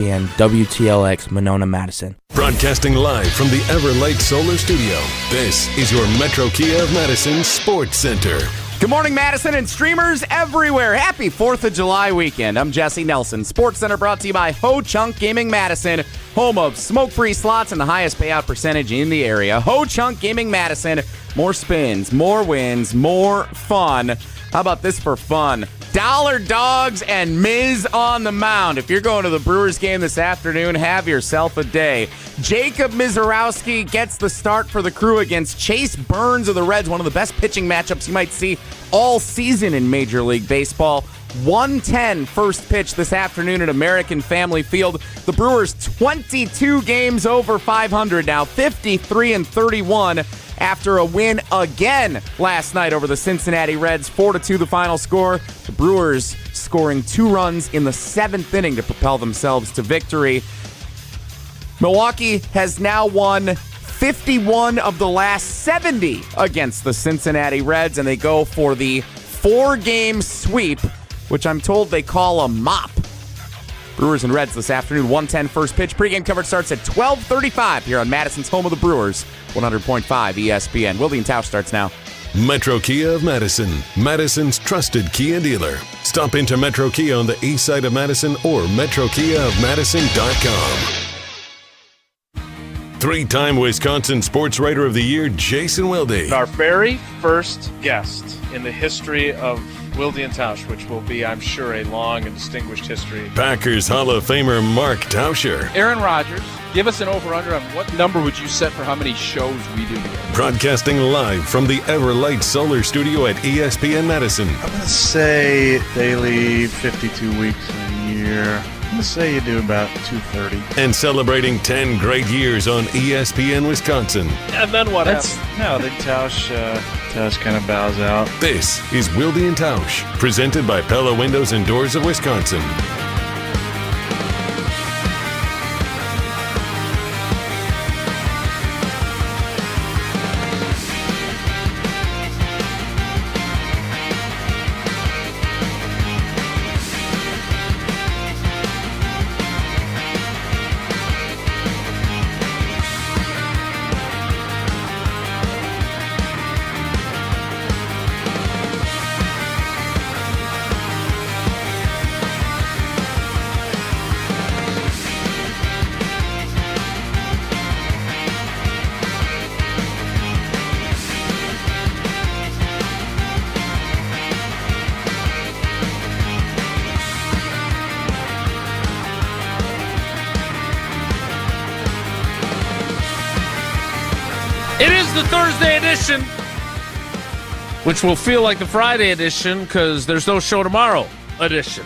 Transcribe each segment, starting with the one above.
and WTLX Monona, Madison. Broadcasting live from the Everlight Solar Studio, this is your Metro Kia of Madison Sports Center. Good morning, Madison and streamers everywhere. Happy 4th of July weekend. I'm Jesse Nelson. Sports Center brought to you by Ho Chunk Gaming Madison, home of smoke-free slots and the highest payout percentage in the area. Ho Chunk Gaming Madison, more spins, more wins, more fun. How about this for fun? Dollar Dogs and Miz on the mound. If you're going to the Brewers game this afternoon, have yourself a day. Jacob Mizorowski gets the start for the Crew against Chase Burns of the Reds, one of the best pitching matchups you might see all season in Major League Baseball. 1:10 first pitch this afternoon at American Family Field. The Brewers 22 games over 500 now, 53-31. After a win again last night over the Cincinnati Reds, 4-2 the final score. The Brewers scoring 2 runs in the 7th inning to propel themselves to victory. Milwaukee has now won 51 of the last 70 against the Cincinnati Reds, and they go for the 4-game sweep, which I'm told they call a mop. Brewers and Reds this afternoon, 1:10 first pitch. Pre-game coverage starts at 12:35 here on Madison's home of the Brewers, 100.5 ESPN. Wilde and Tausch starts now. Metro Kia of Madison, Madison's trusted Kia dealer. Stop into Metro Kia on the east side of Madison or metrokiaofmadison.com. 3-time Wisconsin Sports Writer of the Year, Jason Wilde. Our very first guest in the history of Wilde and Tausch, which will be, I'm sure, a long and distinguished history. Packers Hall of Famer Mark Tauscher. Aaron Rodgers, give us an over-under on what number would you set for how many shows we do together? Broadcasting live from the Everlight Solar Studio at ESPN Madison. I'm going to say daily 52 weeks a year. I'm going to say you do about 230. And celebrating 10 great years on ESPN Wisconsin. And then what happens? No, then Tausch kind of bows out. This is Wilde and Tausch, presented by Pella Windows and Doors of Wisconsin. It is the Thursday edition, which will feel like the Friday edition because there's no show tomorrow edition.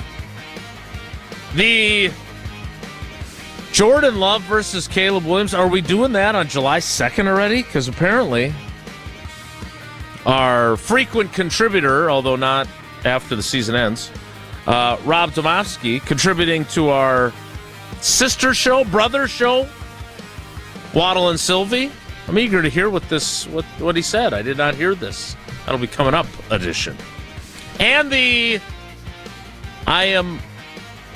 The Jordan Love versus Caleb Williams. Are we doing that on July 2nd already? Because apparently our frequent contributor, although not after the season ends, Rob Domofsky, contributing to our sister show, brother show, Waddle and Sylvie. I'm eager to hear what he said. I did not hear this. That'll be coming up edition. And I am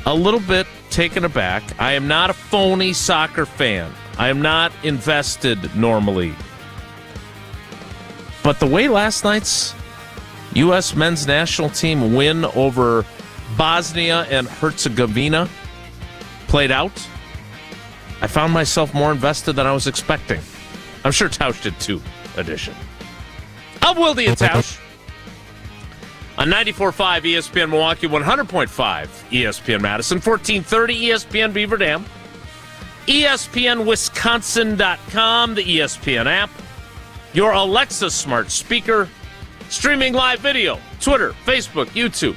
a little bit taken aback. I am not a phony soccer fan. I am not invested normally. But the way last night's U.S. men's national team win over Bosnia and Herzegovina played out, I found myself more invested than I was expecting. I'm sure Tausch did too, edition. I'm Wilde and Tausch on 94.5 ESPN Milwaukee, 100.5 ESPN Madison, 1430 ESPN Beaver Dam, ESPNWisconsin.com, the ESPN app, your Alexa smart speaker, streaming live video, Twitter, Facebook, YouTube,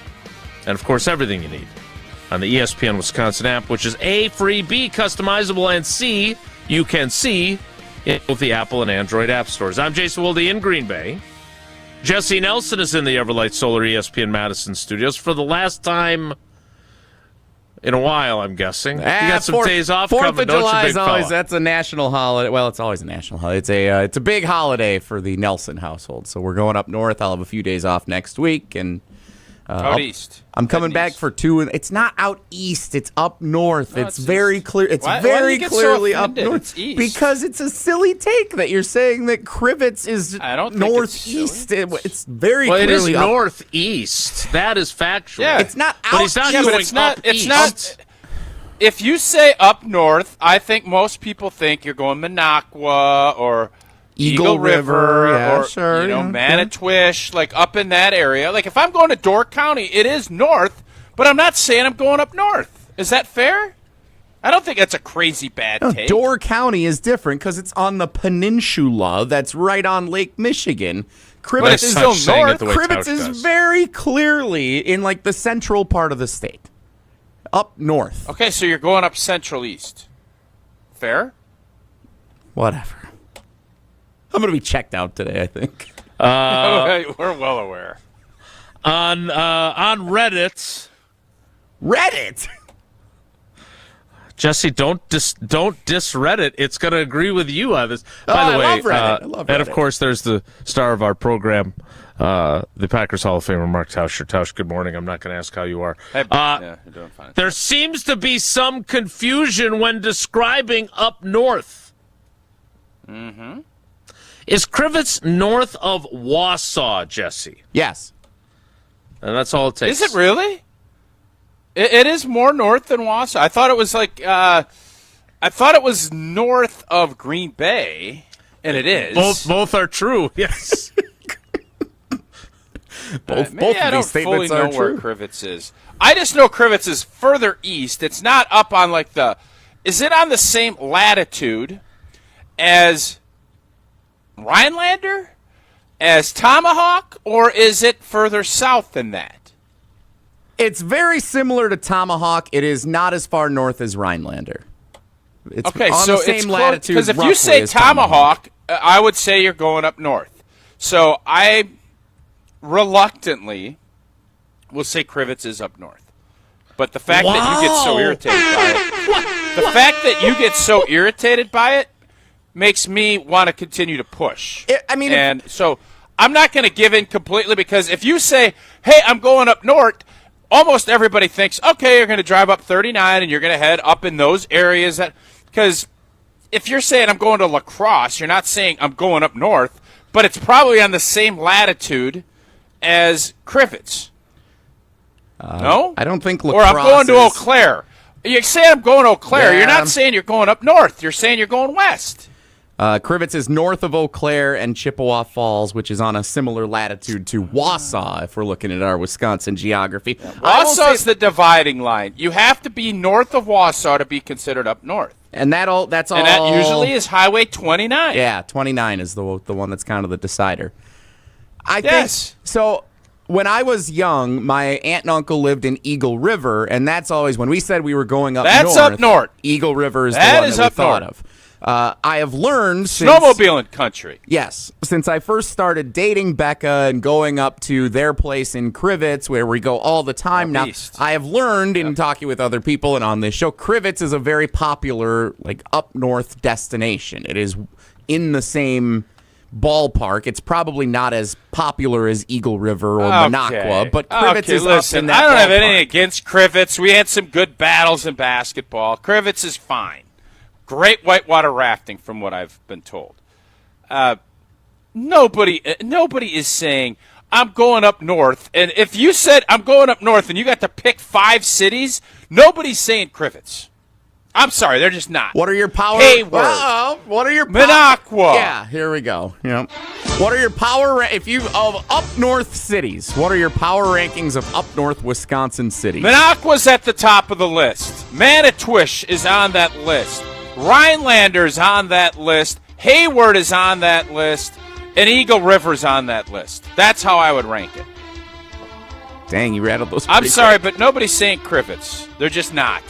and of course everything you need on the ESPN Wisconsin app, which is A, free, B, customizable, and C, you can see in both the Apple and Android app stores. I'm Jason Wilde in Green Bay. Jesse Nelson is in the Everlight Solar ESPN Madison studios for the last time in a while, I'm guessing. You got some days off coming, 4th of July is always, fella? that's a national holiday. Well, it's always a national holiday. It's a big holiday for the Nelson household. So we're going up north. I'll have a few days off next week, and Out east. I'm coming back east. for 2. It's not out east. It's up north. No, it's very east. clear. It's Why do very you get so clearly up offended? north. It's east. Because it's a silly take that you're saying that Crivets is I don't think northeast. it's It's very Well, it is clearly up. northeast. That is factual. Yeah. It's not out But he's not Yeah, going but it's not. up It's east. not. If you say up north, I think most people think you're going Minocqua or Eagle River, yeah, or sure, yeah, Manitouche, like up in that area. Like if I'm going to Door County, it is north, but I'm not saying I'm going up north. Is that fair? I don't think that's a crazy bad take. Door County is different because it's on the peninsula that's right on Lake Michigan. But Crivets it's is still saying it north. the way Crivets Tausch is does. very clearly in like the central part of the state, up north. Okay, so you're going up central east. Fair? Whatever. I'm gonna be checked out today, I think. We're well aware. On Reddit, Reddit. Jesse, don't diss Reddit. It's going to agree with you on this. By the I way, love Reddit. I love and of Reddit. course, there's the star of our program, the Packers Hall of Famer, Mark Tauscher. Tausch, good morning. I'm not going to ask how you are. Hey, yeah, you're doing fine. There seems to be some confusion when describing up north. Mm-hmm. Is Crivets north of Wausau, Jesse? Yes. And that's all it takes. Is it really? It is more north than Wausau. I thought it was I thought it was north of Green Bay, and it is. Both are true. Yes. Both Maybe I of don't these statements fully are know where true. Crivets is. I just know Crivets is further east. It's not up on is it on the same latitude as Rhinelander, as Tomahawk, or is it further south than that? It's very similar to Tomahawk. It is not as far north as Rhinelander. It's Okay, on so the same it's latitude. because if you roughly say as Tomahawk, I would say you're going up north. So I reluctantly will say Crivets is up north. But the fact that you get so irritated by it, makes me want to continue to push. And so I'm not going to give in completely, because if you say, "Hey, I'm going up north," almost everybody thinks, "Okay, you're going to drive up 39 and you're going to head up in those areas." Because if you're saying I'm going to La Crosse, you're not saying I'm going up north, but it's probably on the same latitude as Crivets. No? I don't think La Or I'm Crosse going to Eau is- Claire. You say I'm going to Eau Claire. Yeah. You're not saying you're going up north. You're saying you're going west. Crivets is north of Eau Claire and Chippewa Falls, which is on a similar latitude to Wausau, if we're looking at our Wisconsin geography. Wausau is the dividing line. You have to be north of Wausau to be considered up north. And that's all. And that usually is Highway 29. Yeah, 29 is the one that's kind of the decider. I Yes. think so. When I was young, my aunt and uncle lived in Eagle River, and that's always when we said we were going up That's north. up north. Eagle River is That the one is that we up thought north. of. I have learned since, Snowmobiling country. Yes, since I first started dating Becca and going up to their place in Crivets, where we go all the time Up now, east. I have learned in talking with other people and on this show, Crivets is a very popular, up north destination. It is in the same ballpark. It's probably not as popular as Eagle River or Minocqua, but Crivets is listen, up in that I don't have ballpark. anything against Crivets. We had some good battles in basketball. Crivets is fine. Great whitewater rafting, from what I've been told. Nobody is saying I'm going up north. And if you said I'm going up north and you got to pick 5 cities, nobody's saying Crivets. I'm sorry, they're just not. What are your power? Hayward. What are your Minocqua. Yeah, here we go. Yep. What are your of up north cities? What are your power rankings of up north Wisconsin cities? Minocqua's at the top of the list. Manitouche is on that list. Rhinelander's on that list. Hayward is on that list. And Eagle River's on that list. That's how I would rank it. Dang, you rattled those. I'm pretty sorry, quick. but nobody's saying Crivets. They're just not.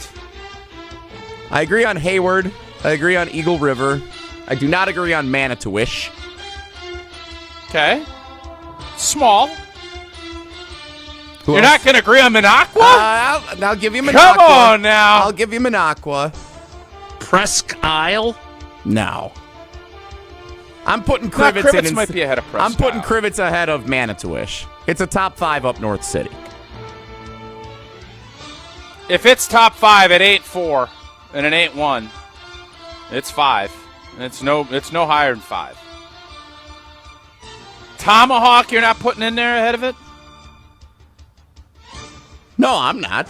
I agree on Hayward. I agree on Eagle River. I do not agree on Manitouche. Okay. Small. Who You're else? not going to agree on Minocqua? I'll give you Minocqua. Come on now. I'll give you Minocqua. Presque Isle? No. I'm putting No, Crivets in. Crivets might be ahead of Presque I'm putting Isle. Crivets ahead of Manitouche. It's a top 5 up north city. If it's top 5, it ain't 4, and it ain't 1. It's 5. It's no higher than 5. Tomahawk, you're not putting in there ahead of it? No, I'm not.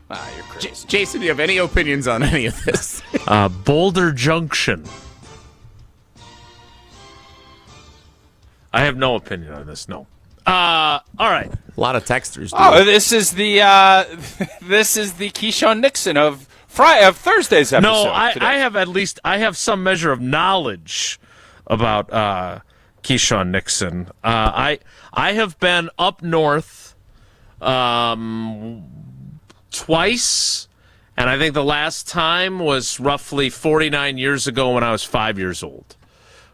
You're crazy. Jason, do you have any opinions on any of this? Boulder Junction. I have no opinion on this. No. All right. A lot of texters. Oh, this is the Keyshawn Nixon of Thursday's episode. No, I have some measure of knowledge about Keyshawn Nixon. I have been up north twice, and I think the last time was roughly 49 years ago when I was 5 years old.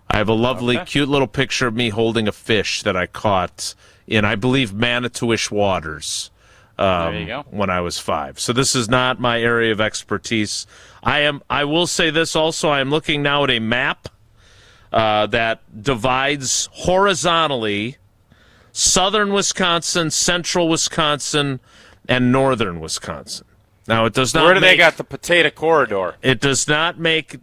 I have a lovely, cute little picture of me holding a fish that I caught in, I believe, Manitowish waters there you go. when I was 5. So this is not my area of expertise. I will say this also. I am looking now at a map that divides horizontally southern Wisconsin, central Wisconsin, and northern Wisconsin. Now, it does not Where do they got the potato corridor? It does not make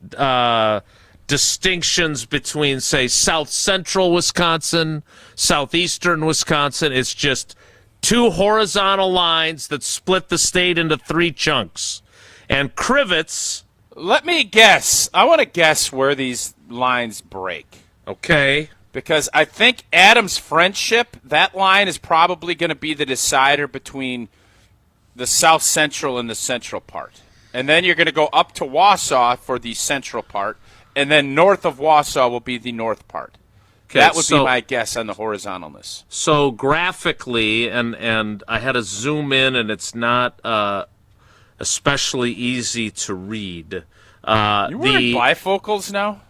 distinctions between, say, south central Wisconsin, southeastern Wisconsin. It's just 2 horizontal lines that split the state into 3 chunks. And Crivets... Let me guess. I want to guess where these lines break. Okay. Because I think Adams Friendship, that line is probably going to be the decider between the south central and the central part. And then you're going to go up to Wausau for the central part. And then north of Wausau will be the north part. Okay, that would be my guess on the horizontalness. So graphically, and I had to zoom in, and it's not especially easy to read. You wearing bifocals now?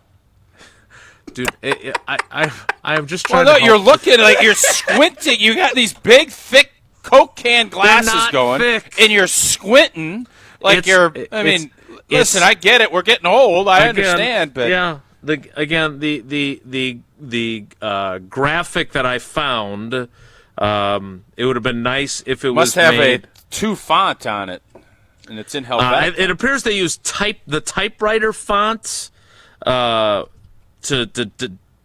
Dude, I'm just trying to... to... you're looking like you're squinting. You got these big, thick Coke can glasses going. Thick. And you're squinting like listen, I get it. We're getting old. I understand, but yeah, the graphic that I found, it would have been nice if it must have a 2 font on it, and it's in Helvetica. It appears they use the typewriter font to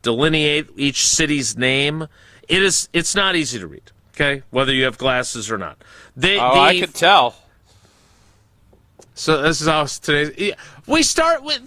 delineate each city's name. It's not easy to read. Okay, whether you have glasses or not. I could tell. So this is how today. We start with.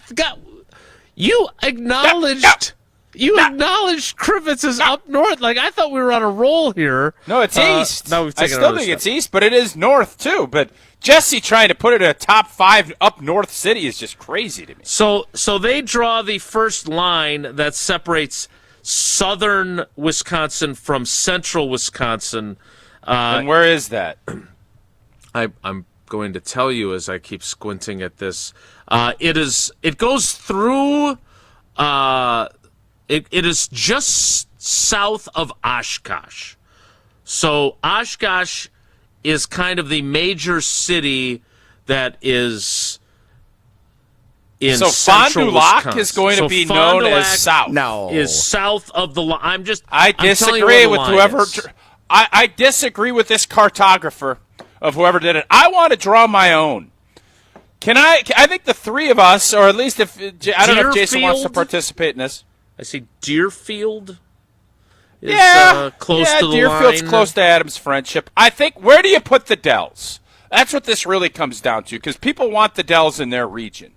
You acknowledged. Acknowledged Crivets is up north. Like, I thought we were on a roll here. No, it's east. No, we've I taken still think it's east, but it is north too. But Jesse trying to put it in a top 5 up north city is just crazy to me. So they draw the first line that separates southern Wisconsin from central Wisconsin. And where is that? I'm going to tell you as I keep squinting at this. It goes through. It is just south of Oshkosh. So Oshkosh is kind of the major city that is in Fond du central Lac Wisconsin. is going to be Fond du known as Lac south. No. Is south of the line. I disagree with whoever. I disagree with this cartographer of whoever did it. I want to draw my own. I think the 3 of us, or at least I don't know if Jason wants to participate in this. I see Deerfield is close to the Deerfield's line. close to Adams Friendship. I think, where do you put the Dells? That's what this really comes down to, because people want the Dells in their region.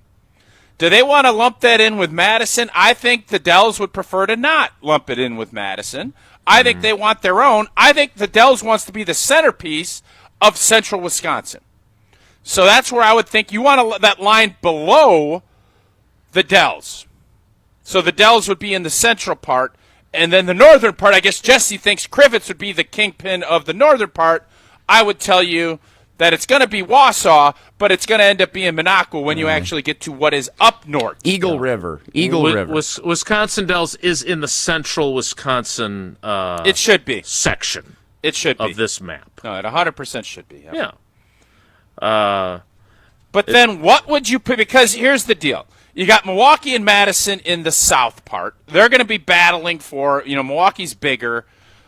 Do they want to lump that in with Madison? I think the Dells would prefer to not lump it in with Madison. I think they want their own. I think the Dells wants to be the centerpiece of central Wisconsin. So that's where I would think you want that line below the Dells. So the Dells would be in the central part, and then the northern part, I guess Jesse thinks Crivets would be the kingpin of the northern part. I would tell you that it's going to be Wausau, but it's going to end up being Minocqua when you actually get to what is up north. Eagle River. Wisconsin Dells is in the central Wisconsin it should be. section. It should be. Of this map. No, it 100% should be. Yeah. But then what would you put? Because here's the deal. You got Milwaukee and Madison in the south part. They're going to be battling for, Milwaukee's bigger.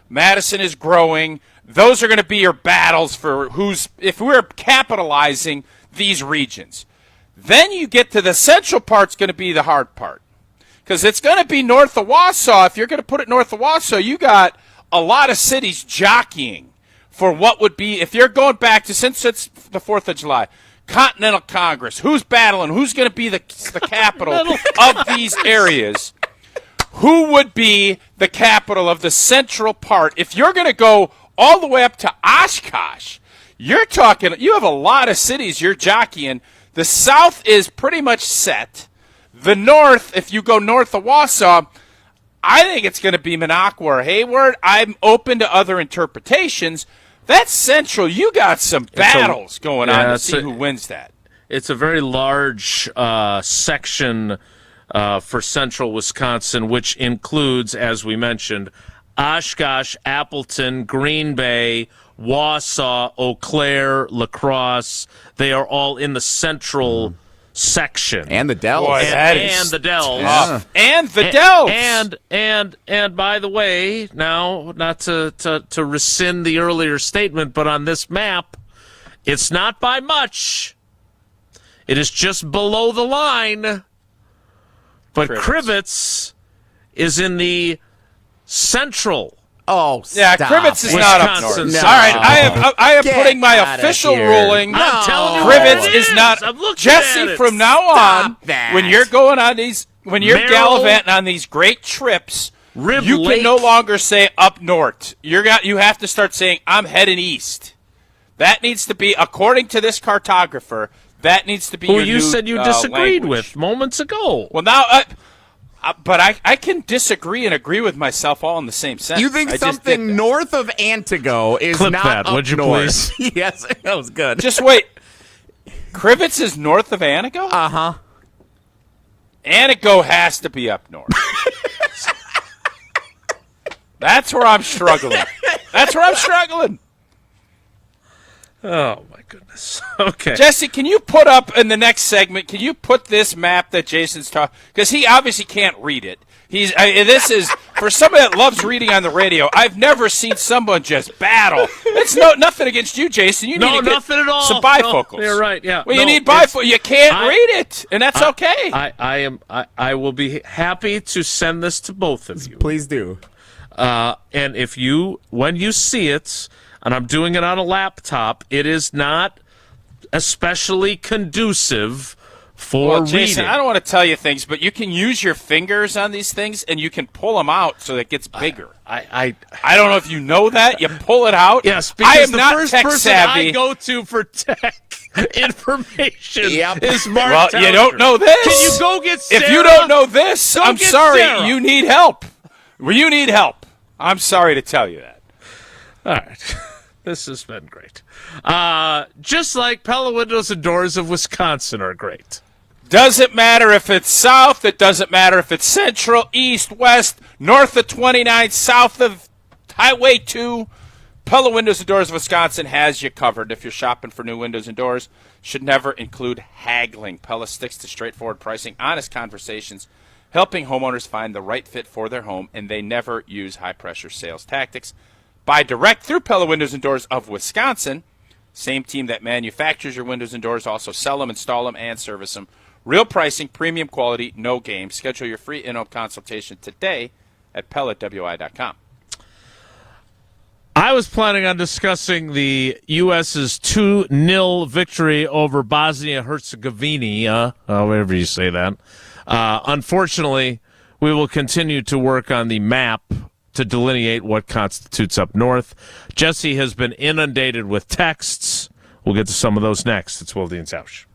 Madison is growing. those are going to be your battles for if we're capitalizing these regions. Then you get to the central part's going to be the hard part. Because it's going to be north of Wausau. If you're going to put it north of Wausau, you got a lot of cities jockeying for what would be, if you're going back to, since it's the 4th of July, Continental Congress, who's battling, who's going to be the capital of these areas, who would be the capital of the central part. If you're going to go all the way up to Oshkosh, you have a lot of cities you're jockeying. The south is pretty much set. The north, if you go north of Wausau, I think it's going to be Minocqua or Hayward. I'm open to other interpretations. That's central. You got some battles going on to see who wins that. It's a very large section for central Wisconsin, which includes, as we mentioned, Oshkosh, Appleton, Green Bay, Wausau, Eau Claire, La Crosse. They are all in the central section. And the Dells. Boy, and the Dells. Yeah. And the Dells. And by the way, now, not to rescind the earlier statement, but on this map, it's not by much. It is just below the line. But Crivets is in the central. Oh, yeah, stop. Crivets is not up north. No. All right, I am putting my official ruling. I'm telling you, Crivets is not. Jesse, from now on, when you're going on these, when you're gallivanting on these great trips, you can no longer say up north. You have to start saying I'm heading east. That needs to be, according to this cartographer, that needs to be your new you said you disagreed language. with moments ago. Well, now. But I can disagree and agree with myself all in the same sentence. You think something north of Antigo is Clip not that, up would you north? please? Yes, that was good. Just wait. Crivets is north of Antigo? Uh-huh. Antigo has to be up north. That's where I'm struggling. Oh, my goodness. Okay. Jesse, can you put up in the next segment, can you put this map that Jason's talking, because he obviously can't read it. This is, for somebody that loves reading on the radio, I've never seen someone just battle. It's nothing against you, Jason. You need to get nothing at all. some bifocals. No, you're right, yeah. Well, you need bifocals. You can't read it, and that's okay. I will be happy to send this to both of you. Please do. And when you see it, and I'm doing it on a laptop, it is not especially conducive for Jason, reading. I don't want to tell you things, but you can use your fingers on these things, and you can pull them out so that it gets bigger. I don't know if you know that. You pull it out. Yes, because I am the not first tech person savvy. I go to for tech information is Mark Well, Tauscher. you don't know this. Can you go get Sarah? If you don't know this, Go I'm get sorry. Sarah. You need help. Well, you need help. I'm sorry to tell you that. All right. This has been great. Just like Pella Windows and Doors of Wisconsin are great. Doesn't matter if it's south. It doesn't matter if it's central, east, west, north of 29, south of Highway 2. Pella Windows and Doors of Wisconsin has you covered. If you're shopping for new windows and doors, should never include haggling. Pella sticks to straightforward pricing, honest conversations, helping homeowners find the right fit for their home, and they never use high-pressure sales tactics. Buy direct through Pella Windows and Doors of Wisconsin. Same team that manufactures your windows and doors also sell them, install them, and service them. Real pricing, premium quality, no games. Schedule your free in-home consultation today at PellaWI.com. I was planning on discussing the U.S.'s 2-0 victory over Bosnia-Herzegovina, whatever you say that. Unfortunately, we will continue to work on the map to delineate what constitutes up north. Jesse has been inundated with texts. We'll get to some of those next. It's Wilde and Tausch.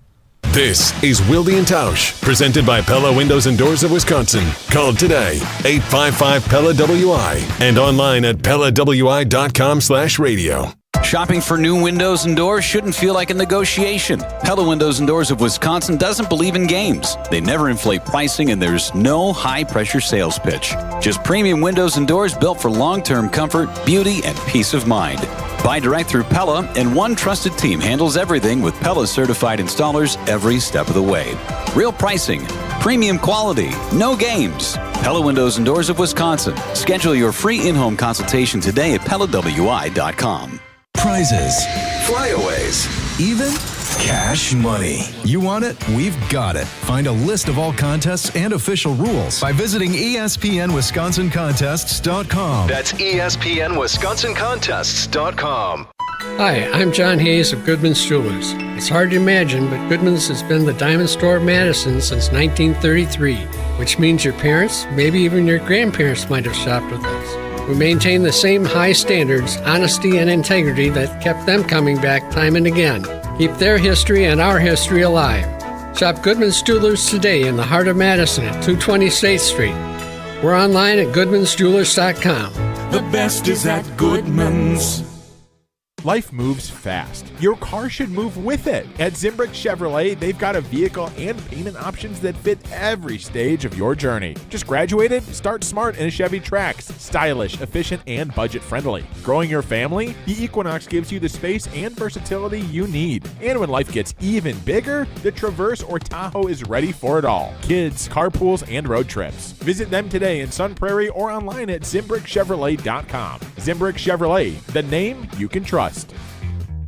This is Wilde and Tausch, presented by Pella Windows and Doors of Wisconsin. Call today, 855-PELLA-WI, and online at PellaWI.com/radio. Shopping for new windows and doors shouldn't feel like a negotiation. Pella Windows and Doors of Wisconsin doesn't believe in games. They never inflate pricing, and there's no high-pressure sales pitch. Just premium windows and doors built for long-term comfort, beauty, and peace of mind. Buy direct through Pella, and one trusted team handles everything with Pella certified installers every step of the way. Real pricing, premium quality, no games. Pella Windows and Doors of Wisconsin. Schedule your free in-home consultation today at PellaWI.com. Prizes, flyaways, even cash money. You want it? We've got it. Find a list of all contests and official rules by visiting ESPNWisconsinContests.com. That's ESPNWisconsinContests.com. Hi, I'm John Hayes of Goodman's Jewelers. It's hard to imagine, but Goodman's has been the diamond store of Madison since 1933, which means your parents, maybe even your grandparents might have shopped with us. We maintain the same high standards, honesty, and integrity that kept them coming back time and again. Keep their history and our history alive. Shop Goodman's Jewelers today in the heart of Madison at 220 State Street. We're online at goodmansjewelers.com. The best is at Goodman's. Life moves fast. Your car should move with it. At Zimbrick Chevrolet, they've got a vehicle and payment options that fit every stage of your journey. Just graduated? Start smart in a Chevy Trax. Stylish, efficient, and budget-friendly. Growing your family? The Equinox gives you the space and versatility you need. And when life gets even bigger, the Traverse or Tahoe is ready for it all. Kids, carpools, and road trips. Visit them today in Sun Prairie or online at ZimbrickChevrolet.com. Zimbrick Chevrolet, the name you can trust.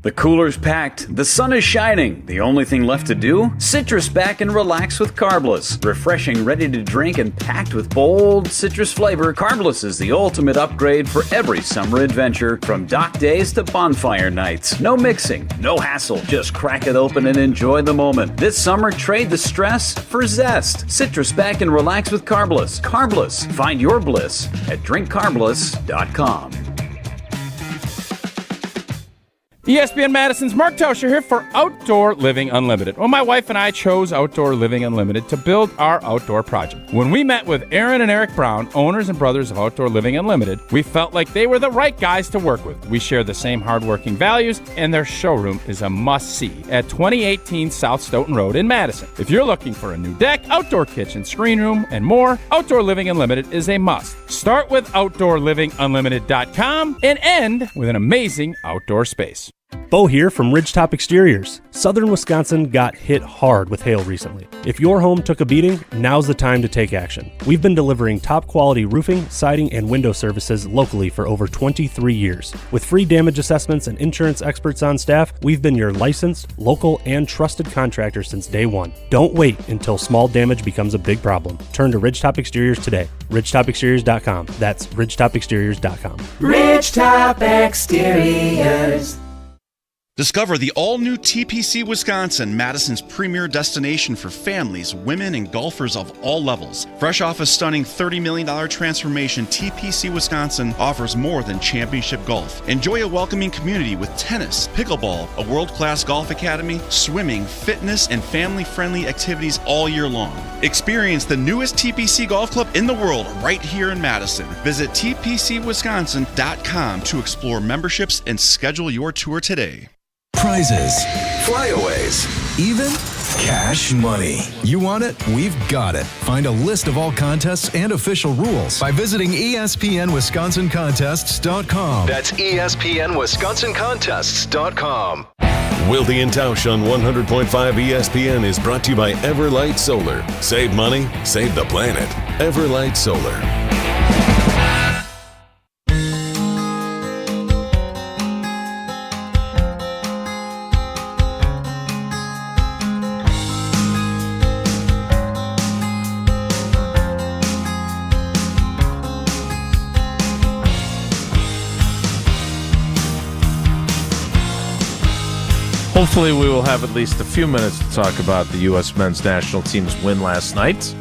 The cooler's packed, the sun is shining. The only thing left to do? Citrus back and relax with Carbless. Refreshing, ready to drink, and packed with bold citrus flavor, Carbless is the ultimate upgrade for every summer adventure, from dock days to bonfire nights. No mixing, no hassle, just crack it open and enjoy the moment. This summer, trade the stress for zest. Citrus back and relax with Carbless. Carbless, find your bliss at drinkcarbless.com. ESPN Madison's Mark Tauscher here for Outdoor Living Unlimited. Well, my wife and I chose Outdoor Living Unlimited to build our outdoor project. When we met with Aaron and Eric Brown, owners and brothers of Outdoor Living Unlimited, we felt like they were the right guys to work with. We share the same hardworking values, and their showroom is a must-see at 2018 South Stoughton Road in Madison. If you're looking for a new deck, outdoor kitchen, screen room, and more, Outdoor Living Unlimited is a must. Start with OutdoorLivingUnlimited.com and end with an amazing outdoor space. Bo here from Ridgetop Exteriors. Southern Wisconsin got hit hard with hail recently. If your home took a beating, now's the time to take action. We've been delivering top quality roofing, siding, and window services locally for over 23 years. With free damage assessments and insurance experts on staff, we've been your licensed, local, and trusted contractor since day one. Don't wait until small damage becomes a big problem. Turn to Ridgetop Exteriors today. Ridgetopexteriors.com. That's Ridgetopexteriors.com. Ridgetop Exteriors. Discover the all-new TPC Wisconsin, Madison's premier destination for families, women, and golfers of all levels. Fresh off a stunning $30 million transformation, TPC Wisconsin offers more than championship golf. Enjoy a welcoming community with tennis, pickleball, a world-class golf academy, swimming, fitness, and family-friendly activities all year long. Experience the newest TPC golf club in the world right here in Madison. Visit tpcwisconsin.com to explore memberships and schedule your tour today. Prizes, flyaways, even cash money. You want it? We've got it. Find a list of all contests and official rules by visiting ESPNWisconsinContests.com. That's ESPNWisconsinContests.com. Wilde and Tausch on 100.5 ESPN is brought to you by Everlight Solar. Save money, save the planet. Everlight Solar. Hopefully we will have at least a few minutes to talk about the U.S. men's national team's win last night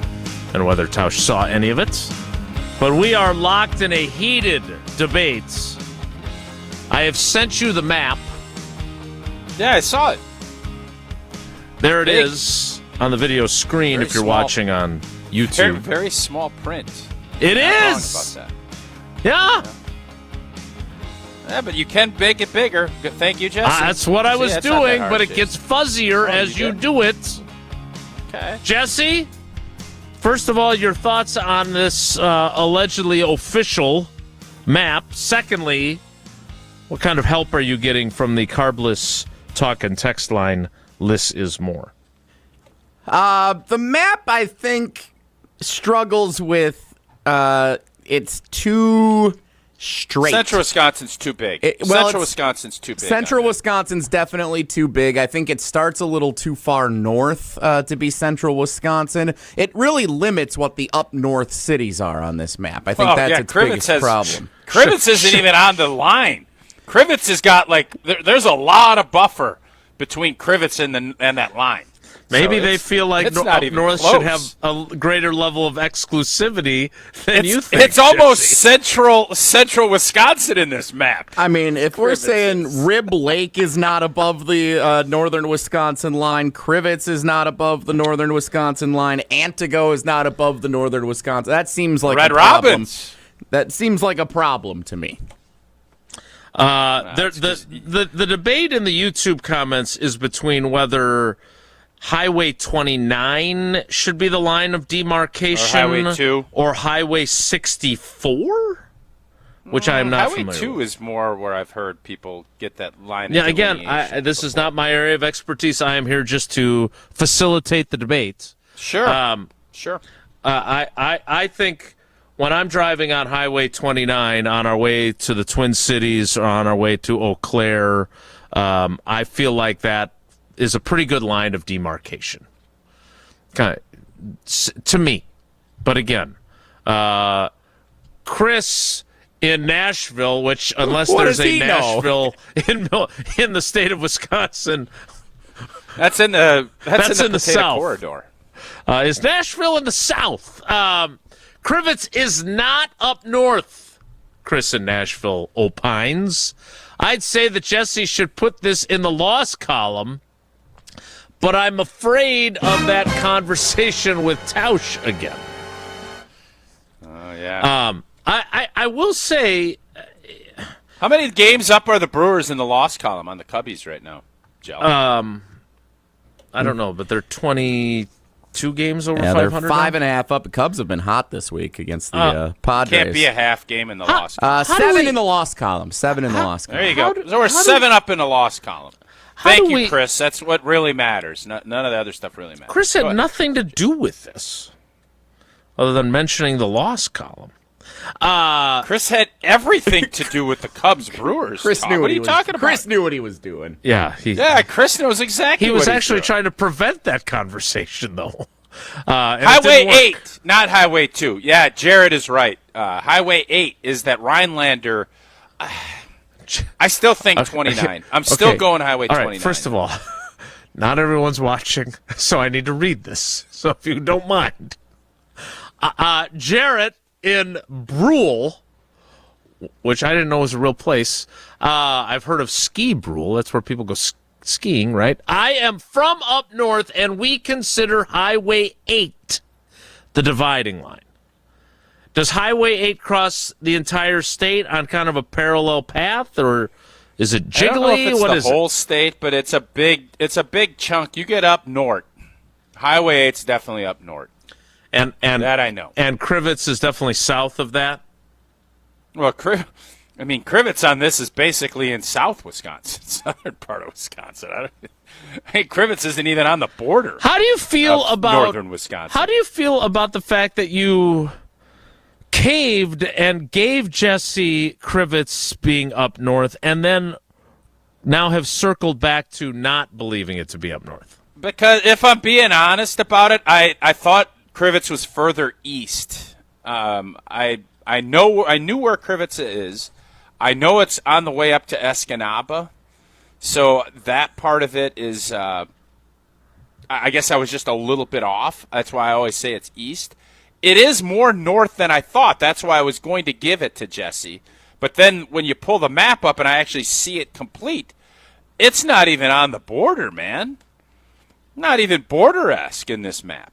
and whether Tausch saw any of it. But we are locked in a heated debate. I have sent you the map. Yeah, I saw it. There it is on the video screen if you're watching on YouTube. Very small print. It is! About that. Yeah. Yeah, but you can make it bigger. Thank you, Jesse. That's what I was doing, but it gets fuzzier as you do it. Okay. Jesse, first of all, your thoughts on this allegedly official map. Secondly, What kind of help are you getting from the carbless talk and text line? Less is more. The map, I think, struggles with it's too straight. Central Wisconsin's too big. Wisconsin's too big. Central Wisconsin's definitely too big. I think it starts a little too far north to be Central Wisconsin. It really limits what the up north cities are on this map. I think that's its biggest problem. Crivets isn't even on the line. Crivets has got there's a lot of buffer between Crivets and that line. Maybe they feel like up north should have a greater level of exclusivity than you think. It's almost central Wisconsin in this map. I mean, if we're saying Rib Lake is not above the northern Wisconsin line, Crivets is not above the northern Wisconsin line, Antigo is not above the northern Wisconsin. That seems like Red a problem. Robins. That seems like a problem to me. The debate in the YouTube comments is between whether Highway 29 should be the line of demarcation, or Highway 2, or Highway 64, which I am not familiar with. Highway 2 is more where I've heard people get that line. Yeah, again, this is not my area of expertise. I am here just to facilitate the debate. Sure, sure. I think when I'm driving on Highway 29 on our way to the Twin Cities or on our way to Eau Claire, I feel like that is a pretty good line of demarcation, to me. But again, Chris in Nashville, which unless there's a Nashville in the state of Wisconsin, that's in the South corridor. Is Nashville in the South? Crivets is not up north. Chris in Nashville opines. I'd say that Jesse should put this in the loss column, but I'm afraid of that conversation with Tausch again. Oh, yeah. I will say... How many games up are the Brewers in the loss column on the Cubbies right now, Joe? I don't know, but they're 22 games over 500. They're 5.5 up. The Cubs have been hot this week against the Padres. Can't be a half game in the loss column. 7 in the loss column. 7 in the loss column. There you go. So we're 7 up in the loss column. Thank you, Chris. That's what really matters. None of the other stuff really matters. Chris had nothing to do with this, other than mentioning the loss column. Chris had everything to do with the Cubs Brewers. Chris knew what are you talking about? Chris knew what he was doing. Yeah, Chris knows exactly. He was what actually he's trying to prevent that conversation, though. Highway 8, not Highway 2. Yeah, Jared is right. Highway 8 is that Rhinelander. I still think 29. I'm still going Highway 29. All right, first of all, not everyone's watching, so I need to read this. So if you don't mind. Jarrett in Brule, which I didn't know was a real place. I've heard of Ski Brule. That's where people go skiing, right? I am from up north, and we consider Highway 8 the dividing line. Does Highway 8 cross the entire state on kind of a parallel path, or is it jiggly? I don't know if it's the whole state, but it's a big chunk. You get up north. Highway 8's definitely up north. And that I know. And Crivets is definitely south of that? Well, Crivets on this is basically in south Wisconsin, southern part of Wisconsin. Crivets isn't even on the border. How do you feel about northern Wisconsin? How do you feel about the fact that you caved and gave Jesse Crivets being up north, and then now have circled back to not believing it to be up north? Because if I'm being honest about it, I thought Crivets was further east. I knew where Crivets is. I know it's on the way up to Escanaba. So that part of it is, I guess I was just a little bit off. That's why I always say it's east. It is more north than I thought. That's why I was going to give it to Jesse. But then when you pull the map up and I actually see it complete, it's not even on the border, man. Not even border-esque in this map.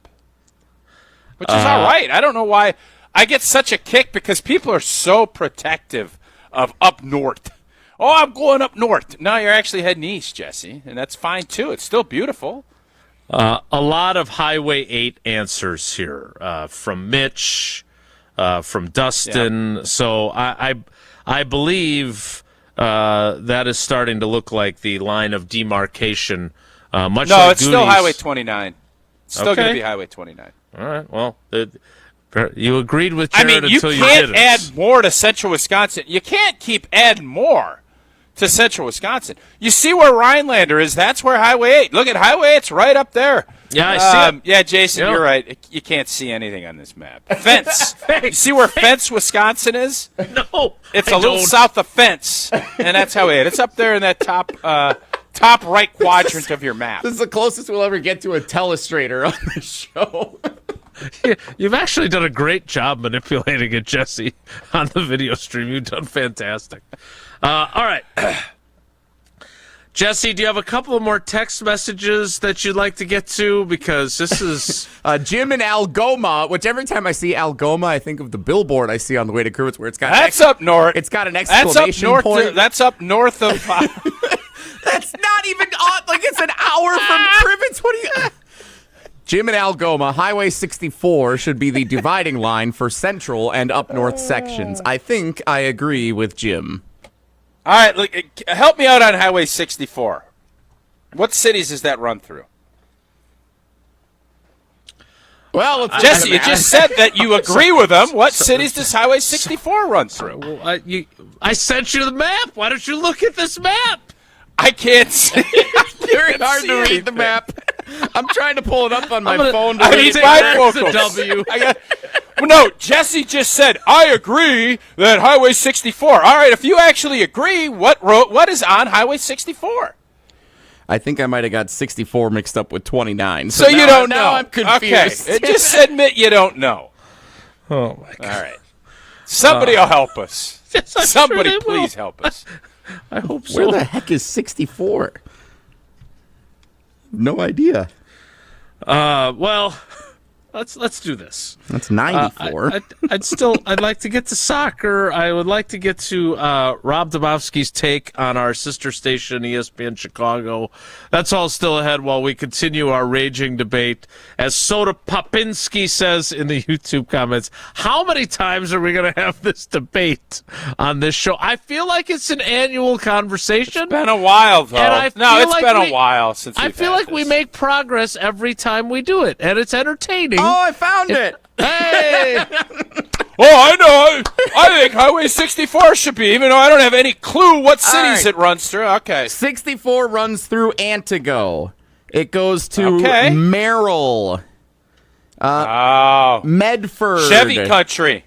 Which is all right. I don't know why. I get such a kick because people are so protective of up north. Oh, I'm going up north. No, you're actually heading east, Jesse, and that's fine, too. It's still beautiful. A lot of Highway 8 answers here from Mitch, from Dustin. Yeah. So I believe that is starting to look like the line of demarcation. Much no, like it's Goonies. still Highway 29. It's still going to be Highway 29. All right. Well, you agreed with Jared you until you can't didn't. add more to Central Wisconsin. You can't keep adding more to Central Wisconsin. You see where Rhinelander is? That's where Highway 8. Look at Highway 8's right up there. Yeah, I see it. Yeah, Jason, Yep. you're right. You can't see anything on this map. Fence. You see where Fence, Wisconsin is? No, it's I a little don't. south of Fence, and that's Highway 8. It's up there in that top right quadrant of your map. This is the closest we'll ever get to a telestrator on the show. You've actually done a great job manipulating it, Jesse, on the video stream. You've done fantastic. All right. Jesse, do you have a couple of more text messages that you'd like to get to? Because this is... Jim in Algoma, which every time I see Algoma, I think of the billboard I see on the way to Crewitz where it's got... That's up north. It's got an exclamation point. That's up north of... That's not even on... Like, it's an hour from Crewitz. What do you... Jim in Algoma, Highway 64 should be the dividing line for central and up north sections. I think I agree with Jim. All right, look, help me out on Highway 64. What cities does that run through? Well, Jesse, you just said that you agree with them. What cities does Highway 64 run through? Well, I sent you the map. Why don't you look at this map? I can't see. Very hard to read the map. I'm trying to pull it up on my phone. I need bifocals. No, Jesse just said, I agree that Highway 64. All right, if you actually agree, what is on Highway 64? I think I might have got 64 mixed up with 29. So you don't know. Now I'm confused. Okay, just admit you don't know. Oh, my God. All right. Somebody will help us. Yes, I'm Somebody sure they please will. help us. I hope so. Where the heck is 64? No idea. Well, let's do this. That's 94. I'd like to get to soccer. I would like to get to Rob Domofsky's take on our sister station, ESPN Chicago. That's all still ahead while we continue our raging debate. As Soda Popinski says in the YouTube comments, how many times are we going to have this debate on this show? I feel like it's an annual conversation. It's been a while, though. It's been a while since I feel like we make progress every time we do it, and it's entertaining. Oh, I found it. Hey! Oh, I know. I think Highway 64 should be, even though I don't have any clue what cities it runs through. Okay. 64 runs through Antigo. It goes to Okay. Merrill. Medford. Chevy country.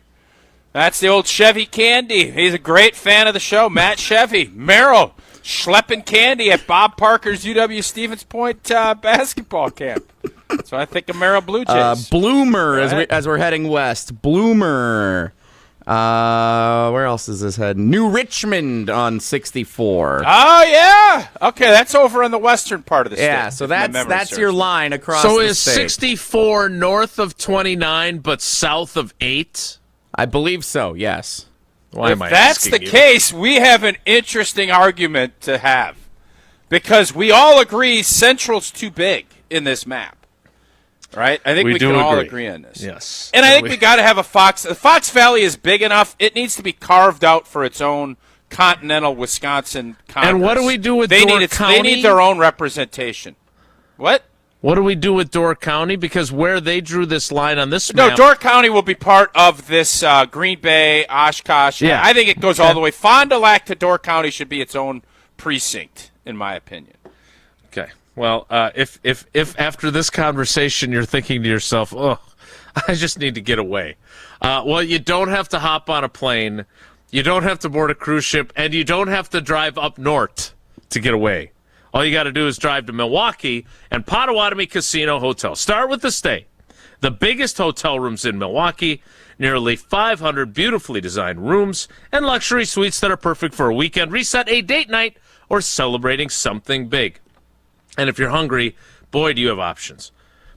That's the old Chevy Candy. He's a great fan of the show, Matt Chevy. Merrill, schlepping candy at Bob Parker's UW-Stevens Point basketball camp. So I think of Merrill Blue Jays. Bloomer, Right. as we're heading west. Bloomer. Where else is this heading? New Richmond on 64. Oh, yeah. Okay, that's over on the western part of the state. Yeah, so that's your line across So the is state. 64 north of 29 but south of 8? I believe so, yes. Why If am I that's asking the you? case, we have an interesting argument to have. Because we all agree Central's too big in this map. Right? I think we do can all agree. agree on this. Yes. And I think we got to have a Fox. The Fox Valley is big enough. It needs to be carved out for its own continental Wisconsin Congress. And what do we do with they Door need County? They need their own representation. What? What do we do with Door County? Because where they drew this line on this No, map... Door County will be part of this Green Bay, Oshkosh. Yeah. I think it goes all the way. Fond du Lac to Door County should be its own precinct, in my opinion. Okay. Well, if after this conversation you're thinking to yourself, oh, I just need to get away. Well, you don't have to hop on a plane. You don't have to board a cruise ship. And you don't have to drive up north to get away. All you got to do is drive to Milwaukee and Potawatomi Casino Hotel. Start with the stay. The biggest hotel rooms in Milwaukee, nearly 500 beautifully designed rooms, and luxury suites that are perfect for a weekend reset, a date night, or celebrating something big. And if you're hungry, boy, do you have options.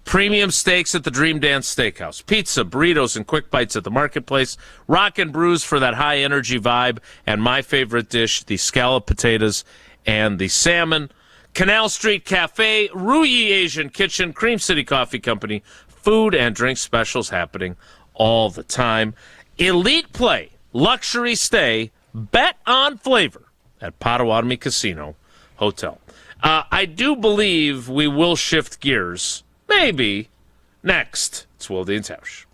Premium steaks at the Dream Dance Steakhouse, pizza, burritos, and quick bites at the marketplace, rock and brews for that high-energy vibe, and my favorite dish, the scallop potatoes and the salmon. Canal Street Cafe, Ruyi Asian Kitchen, Cream City Coffee Company, food and drink specials happening all the time. Elite Play, luxury stay, bet on flavor at Potawatomi Casino Hotel. I do believe we will shift gears, maybe, next. It's Wilde and Tausch.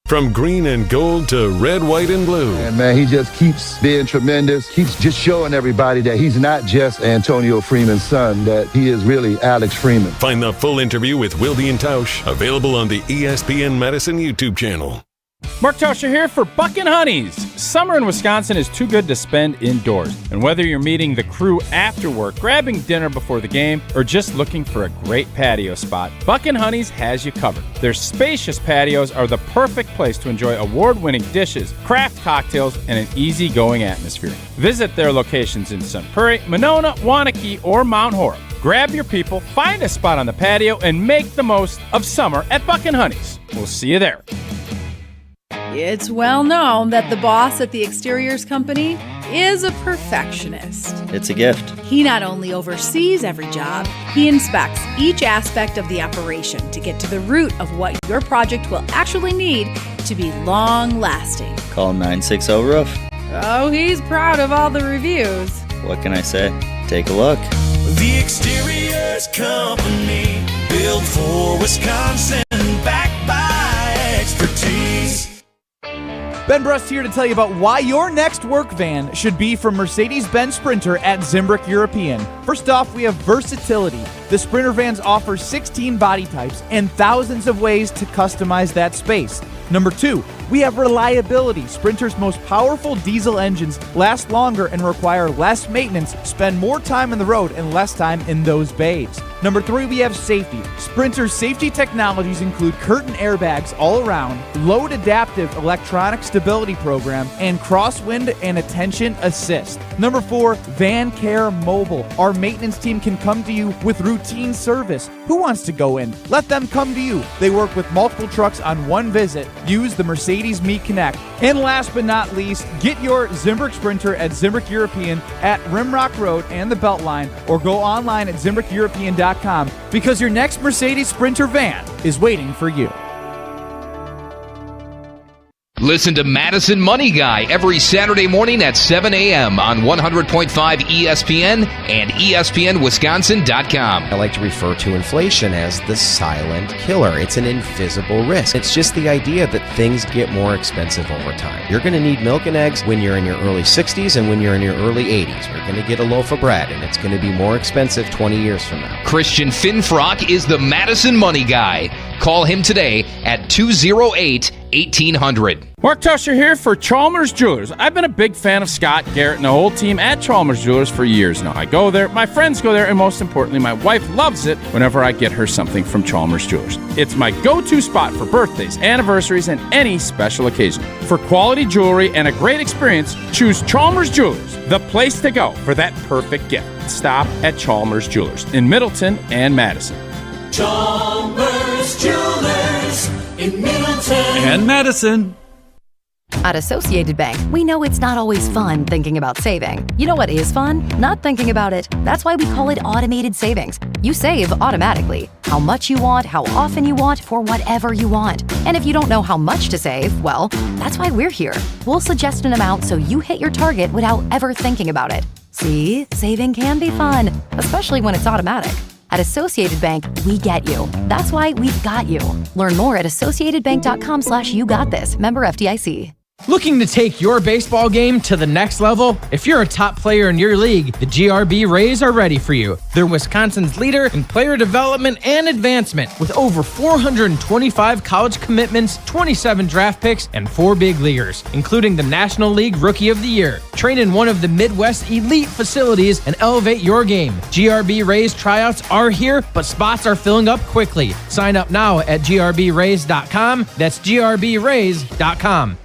From green and gold to red, white, and blue. And man, he just keeps being tremendous, keeps just showing everybody that he's not just Antonio Freeman's son, that he is really Alex Freeman. Find the full interview with Wilde and Tausch, available on the ESPN Madison YouTube channel. Mark Tauscher here for Buckin' Honeys. Summer in Wisconsin is too good to spend indoors. And whether you're meeting the crew after work, grabbing dinner before the game, or just looking for a great patio spot, Buckin' Honeys has you covered. Their spacious patios are the perfect place to enjoy award-winning dishes, craft cocktails, and an easygoing atmosphere. Visit their locations in Sun Prairie, Monona, Waunakee, or Mount Horeb. Grab your people, find a spot on the patio, and make the most of summer at Buckin' Honeys. We'll see you there. It's well known that the boss at the exteriors company is a perfectionist. It's a gift. He not only oversees every job, he inspects each aspect of the operation to get to the root of what your project will actually need to be long-lasting. Call 960-ROOF. Oh, he's proud of all the reviews. What can I say? Take a look. The Exteriors Company, built for Wisconsin, backed by expertise. Ben Brust here to tell you about why your next work van should be from Mercedes-Benz Sprinter at Zimbrick European. First off, we have versatility. The Sprinter vans offer 16 body types and thousands of ways to customize that space. Number 2, we have reliability. Sprinter's most powerful diesel engines last longer and require less maintenance, spend more time on the road and less time in those bays. Number 3, we have safety. Sprinter's safety technologies include curtain airbags all around, load adaptive electronic stability program, and crosswind and attention assist. Number 4, Van Care Mobile. Our maintenance team can come to you with routine service. Who wants to go in? Let them come to you. They work with multiple trucks on one visit. Use the Mercedes Me Connect. And last but not least, get your Zimbrick Sprinter at Zimbrick European at Rimrock Road and the Beltline, or go online at ZimbrickEuropean.com, because your next Mercedes Sprinter van is waiting for you. Listen to Madison Money Guy every Saturday morning at 7 a.m. on 100.5 ESPN and ESPNWisconsin.com. I like to refer to inflation as the silent killer. It's an invisible risk. It's just the idea that things get more expensive over time. You're going to need milk and eggs when you're in your early 60s and when you're in your early 80s. You're going to get a loaf of bread, and it's going to be more expensive 20 years from now. Christian Finfrock is the Madison Money Guy. Call him today at 208-1800. Mark Tauscher here for Chalmers Jewelers. I've been a big fan of Scott, Garrett, and the whole team at Chalmers Jewelers for years now. I go there, my friends go there, and most importantly, my wife loves it whenever I get her something from Chalmers Jewelers. It's my go-to spot for birthdays, anniversaries, and any special occasion. For quality jewelry and a great experience, choose Chalmers Jewelers, the place to go for that perfect gift. Stop at Chalmers Jewelers in Middleton and Madison. Chalmers Jewelers in Middleton and Madison. At Associated Bank, we know it's not always fun thinking about saving. You know what is fun? Not thinking about it. That's why we call it automated savings. You save automatically. How much you want, how often you want, for whatever you want. And if you don't know how much to save, well, that's why we're here. We'll suggest an amount so you hit your target without ever thinking about it. See, saving can be fun, especially when it's automatic. At Associated Bank, we get you. That's why we've got you. Learn more at associatedbank.com/YouGotThis. Member FDIC. Looking to take your baseball game to the next level? If you're a top player in your league, the GRB Rays are ready for you. They're Wisconsin's leader in player development and advancement, with over 425 college commitments, 27 draft picks, and 4 big leaguers, including the National League Rookie of the Year. Train in one of the Midwest elite facilities and elevate your game. GRB Rays tryouts are here, but spots are filling up quickly. Sign up now at grbrays.com. That's grbrays.com.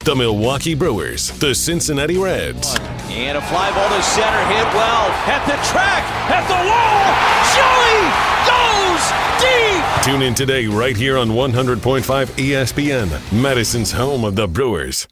The Milwaukee Brewers, the Cincinnati Reds. And a fly ball to center, hit well, at the track, at the wall, Joey goes deep! Tune in today right here on 100.5 ESPN, Madison's home of the Brewers.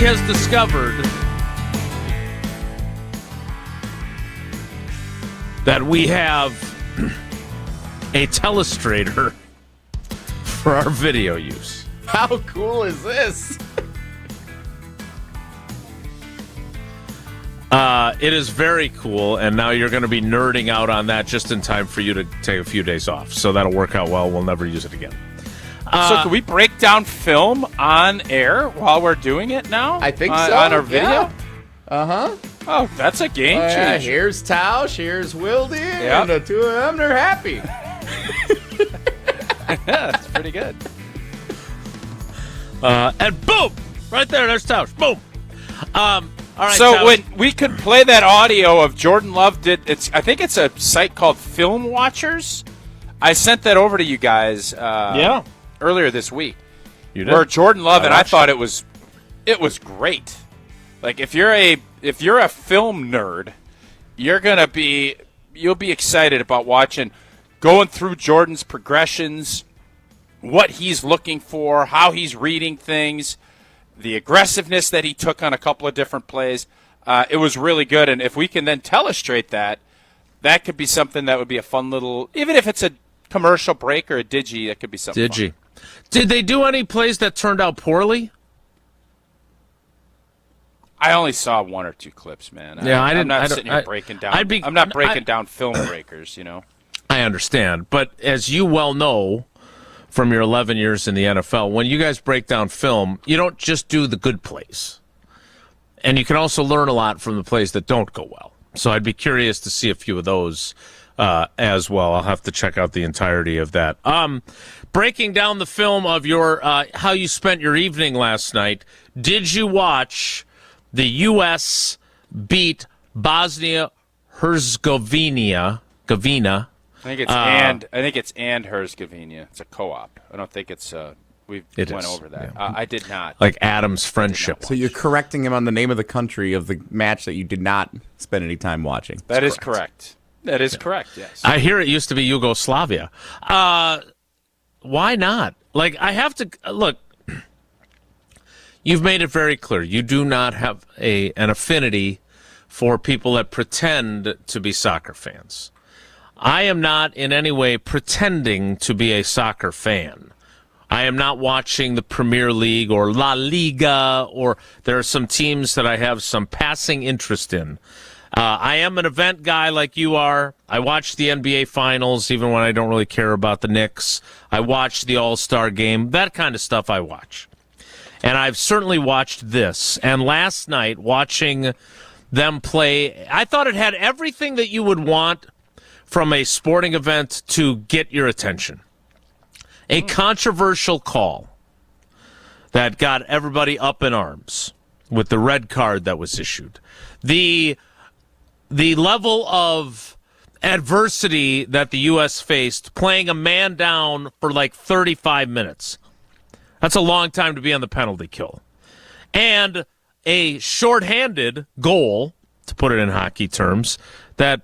has discovered that we have a telestrator for our video use. How cool is this? It is very cool, and now you're going to be nerding out on that just in time for you to take a few days off. So that'll work out well. We'll never use it again. So can we break down film on air while we're doing it now? I think so. On our video? Yeah. Uh-huh. Oh, that's a game changer. Yeah, here's Tausch, here's Wilde, and the two of them, they're happy. Yeah, that's pretty good. And boom! Right there's Tausch. Boom! All right, so Tausch. when we could play that audio of Jordan Love I think it's a site called Film Watchers. I sent that over to you guys earlier this week. You did? Where Jordan Love, and I thought it was great. Like if you're a film nerd, you'll be excited about going through Jordan's progressions, what he's looking for, how he's reading things, the aggressiveness that he took on a couple of different plays. It was really good, and if we can then telestrate that could be something that would be a fun little, even if it's a commercial break or a digi, that could be something fun. Did they do any plays that turned out poorly? I only saw one or two clips, man. Yeah, I'm not sitting here breaking down. I'm not breaking down film breakers, you know. I understand, but as you well know from your 11 years in the NFL, when you guys break down film, you don't just do the good plays. And you can also learn a lot from the plays that don't go well. So I'd be curious to see a few of those as well. I'll have to check out the entirety of that. Breaking down the film of your how you spent your evening last night, did you watch the U.S. beat Bosnia-Herzegovina? I think it's and Herzegovina. It's a co-op. I don't think it's we went over that. Yeah. I did not. Like Adam's friendship. So you're correcting him on the name of the country of the match that you did not spend any time watching. That is correct. That is correct, yes. I hear it used to be Yugoslavia. Why not? Like, I have to look. You've made it very clear. You do not have an affinity for people that pretend to be soccer fans. I am not in any way pretending to be a soccer fan. I am not watching the Premier League or La Liga, or there are some teams that I have some passing interest in. I am an event guy like you are. I watch the NBA Finals even when I don't really care about the Knicks. I watch the All-Star Game. That kind of stuff I watch. And I've certainly watched this. And last night, watching them play, I thought it had everything that you would want from a sporting event to get your attention. A controversial call that got everybody up in arms with the red card that was issued. The level of adversity that the U.S. faced playing a man down for like 35 minutes. That's a long time to be on the penalty kill. And a shorthanded goal, to put it in hockey terms, that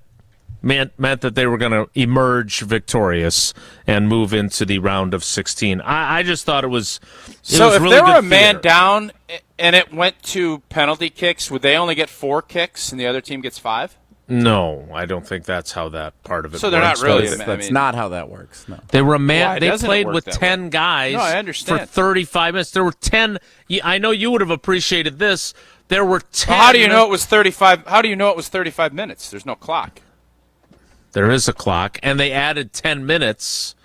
meant that they were going to emerge victorious and move into the round of 16. I just thought it was so was if really there were good a man theater. down and it went to penalty kicks, would they only get 4 kicks and the other team gets 5? No, I don't think that's how that part of it works. So they're not really. That's not how that works. No. They were a man. Why They doesn't it played work with that 10 way? guys No, I understand. for 35 minutes. There were 10. I know you would have appreciated this. There were 10. Well, how do you know it was 35? How do you know it was 35 minutes? There's no clock. There is a clock, and they added 10 minutes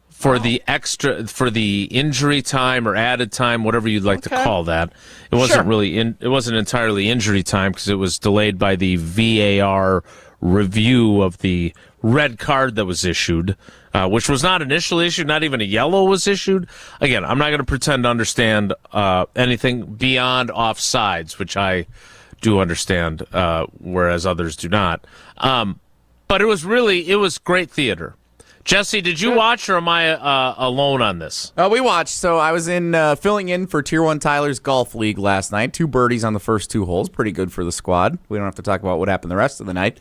for the injury time or added time, whatever you'd like to call that. It wasn't it wasn't entirely injury time because it was delayed by the VAR review of the red card that was issued, which was not initially issued, not even a yellow was issued. Again, I'm not going to pretend to understand anything beyond offsides, which I do understand, whereas others do not. But it was great theater. Jesse, did you watch, or am I alone on this? We watched. So I was filling in for Tier 1 Tyler's Golf League last night. 2 birdies on the first 2 holes. Pretty good for the squad. We don't have to talk about what happened the rest of the night.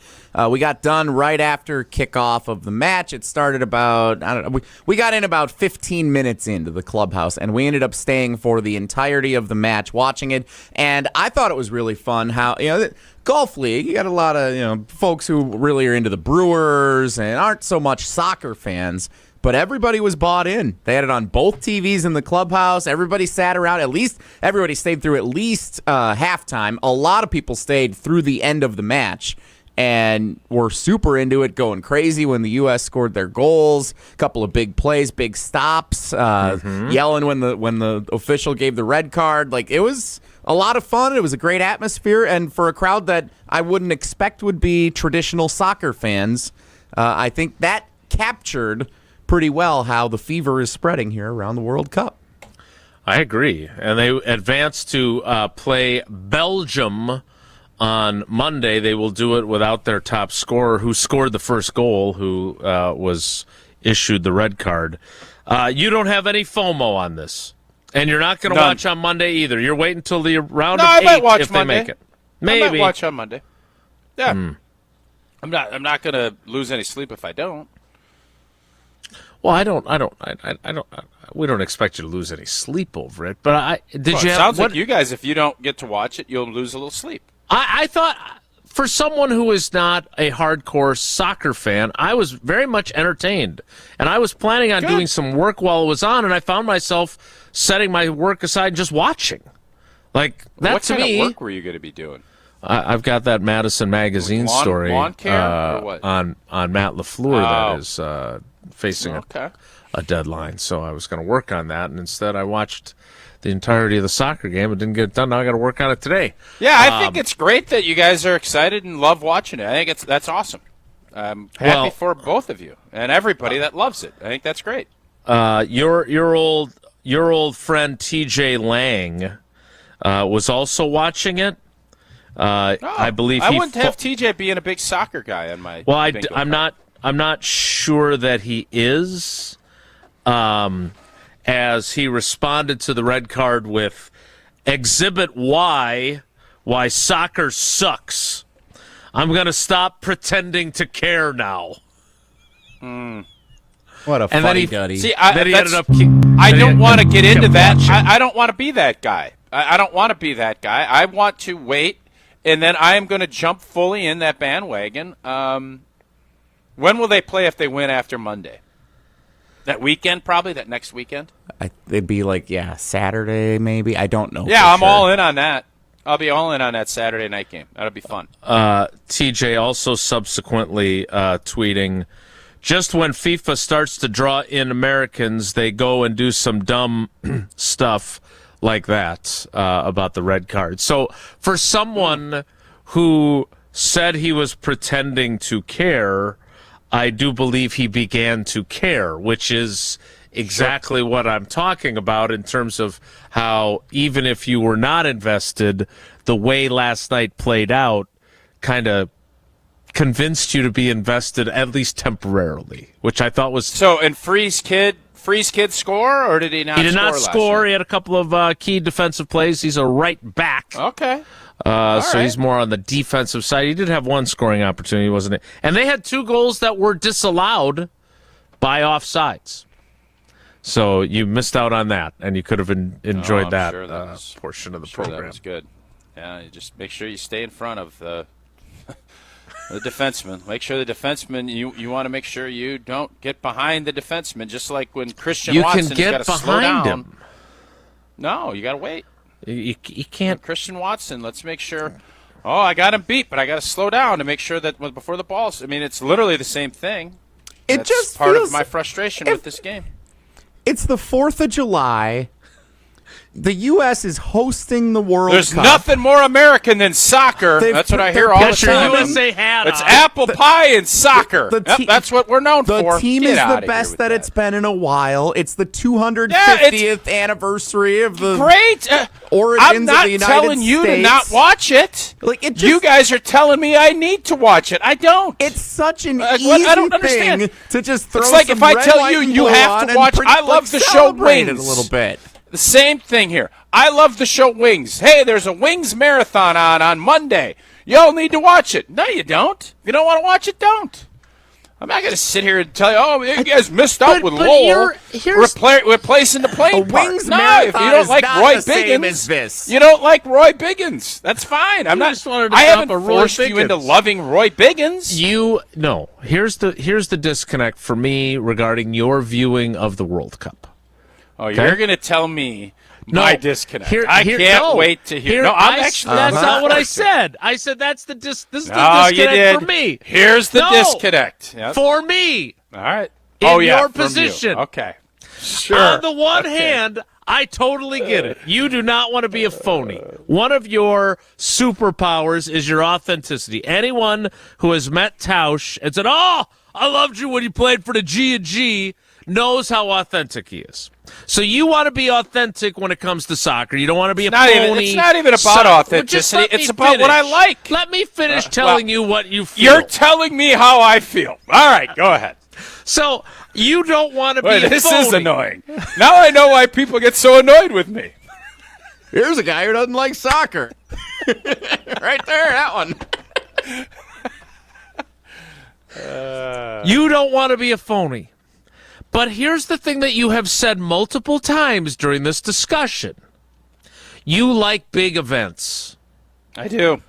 We got done right after kickoff of the match. It started about, I don't know, we got in about 15 minutes into the clubhouse, and we ended up staying for the entirety of the match, watching it. And I thought it was really fun how, Golf League, you got a lot of folks who really are into the Brewers and aren't so much soccer fans, but everybody was bought in. They had it on both TVs in the clubhouse. Everybody sat around. Everybody stayed through at least halftime. A lot of people stayed through the end of the match and were super into it, going crazy when the U.S. scored their goals. A couple of big plays, big stops, yelling when the official gave the red card. Like, it was a lot of fun. It was a great atmosphere, and for a crowd that I wouldn't expect would be traditional soccer fans, I think that captured pretty well how the fever is spreading here around the World Cup. I agree. And they advanced to play Belgium on Monday. They will do it without their top scorer, who scored the first goal, who was issued the red card. You don't have any FOMO on this. And you're not going to watch on Monday either. You're waiting until the round of 8 I might watch if Monday. they make it. Maybe. I might watch on Monday. Yeah. I'm not going to lose any sleep if I don't. Well, we don't expect you to lose any sleep over it. But it sounds like you guys, if you don't get to watch it, you'll lose a little sleep. I thought, for someone who is not a hardcore soccer fan, I was very much entertained. And I was planning on doing some work while it was on, and I found myself setting my work aside and just watching. Like, that what to kind me, of work were you going to be doing? I've got that Madison magazine story lawn care or what? on Matt LaFleur that is facing a deadline. So I was going to work on that, and instead I watched the entirety of the soccer game and didn't get it done. Now I got to work on it today. Yeah, I think it's great that you guys are excited and love watching it. I think that's awesome. I'm happy for both of you and everybody that loves it. I think that's great. Your old friend TJ Lang was also watching it. I believe I wouldn't have TJ being a big soccer guy on my. Well, I'm not sure that he is. As he responded to the red card with Exhibit why soccer sucks. I'm going to stop pretending to care now. What a funny duddy. See, I don't want to get into that. I don't want to be that guy. I don't want to be that guy. I want to wait, and then I am going to jump fully in that bandwagon. When will they play if they win after Monday? That weekend, probably? That next weekend? They'd be like, Saturday maybe. I don't know. Yeah, I'm all in on that. I'll be all in on that Saturday night game. That'll be fun. TJ also subsequently tweeting, just when FIFA starts to draw in Americans, they go and do some dumb stuff like that about the red card. So for someone who said he was pretending to care, I do believe he began to care, which is exactly what I'm talking about in terms of how even if you were not invested, the way last night played out kind of convinced you to be invested at least temporarily, which I thought was... So, and Freeze Kid score, or did he not score? He did not score. Night? He had a couple of key defensive plays. He's a right back. Okay. So he's more on the defensive side. He did have one scoring opportunity, wasn't it? And they had 2 goals that were disallowed by offsides. So you missed out on that, and you could have enjoyed that portion of the program. That was good. Yeah, you just make sure you stay in front of the defenseman. Make sure the defenseman, you want to make sure you don't get behind the defenseman, just like when Christian Watson's got to slow down. Him. No, you got to wait. You can't. Christian Watson, let's make sure. Oh, I got him beat, but I got to slow down to make sure that before the balls. I mean, it's literally the same thing. That's just part feels of my frustration with this game. It's the 4th of July. The U.S. is hosting the World There's Cup. nothing more American than soccer. That's what I hear all the time. USA hat it's on. apple pie and soccer. That's what we're known for. The team Get is outta the here best with that it's been in a while. It's the 250th anniversary of the great origins I'm not of the United telling you States. to not watch it. Like you guys are telling me I need to watch it. I don't. It's such an I don't understand. thing to just throw It's like some if I red, tell white, you and you blue have on to and watch. I love the show celebrate Wings it a little bit. The same thing here. I love the show Wings. Hey, there's a Wings marathon on Monday. Y'all need to watch it. No, you don't. If you don't want to watch it, don't. I'm not going to sit here and tell you, oh, you guys missed out with Lowell replacing the plane part. Wings no, marathon if you don't is like not Roy the same as Biggins, this. you don't like Roy Biggins. That's fine. I haven't forced you into loving Roy Biggins. Here's the disconnect for me regarding your viewing of the World Cup. Oh, you're going to tell me my disconnect. I can't no. wait to hear. That's not what I said. I said this is the disconnect you did. for me. Here's the disconnect. Yep. For me. All right. In your position. Okay. Sure. On the one hand, I totally get it. You do not want to be a phony. One of your superpowers is your authenticity. Anyone who has met Tausch and said, "Oh, I loved you when you played for the G&G," knows how authentic he is. So you want to be authentic when it comes to soccer. You don't want to be a phony. It's not even about authenticity. It's about what I like. Let me finish telling you what you feel. You're telling me how I feel. All right, go ahead. So you don't want to be a phony. This is annoying. Now I know why people get so annoyed with me. Here's a guy who doesn't like soccer. Right there, that one. You don't want to be a phony. But here's the thing that you have said multiple times during this discussion. You like big events. I do.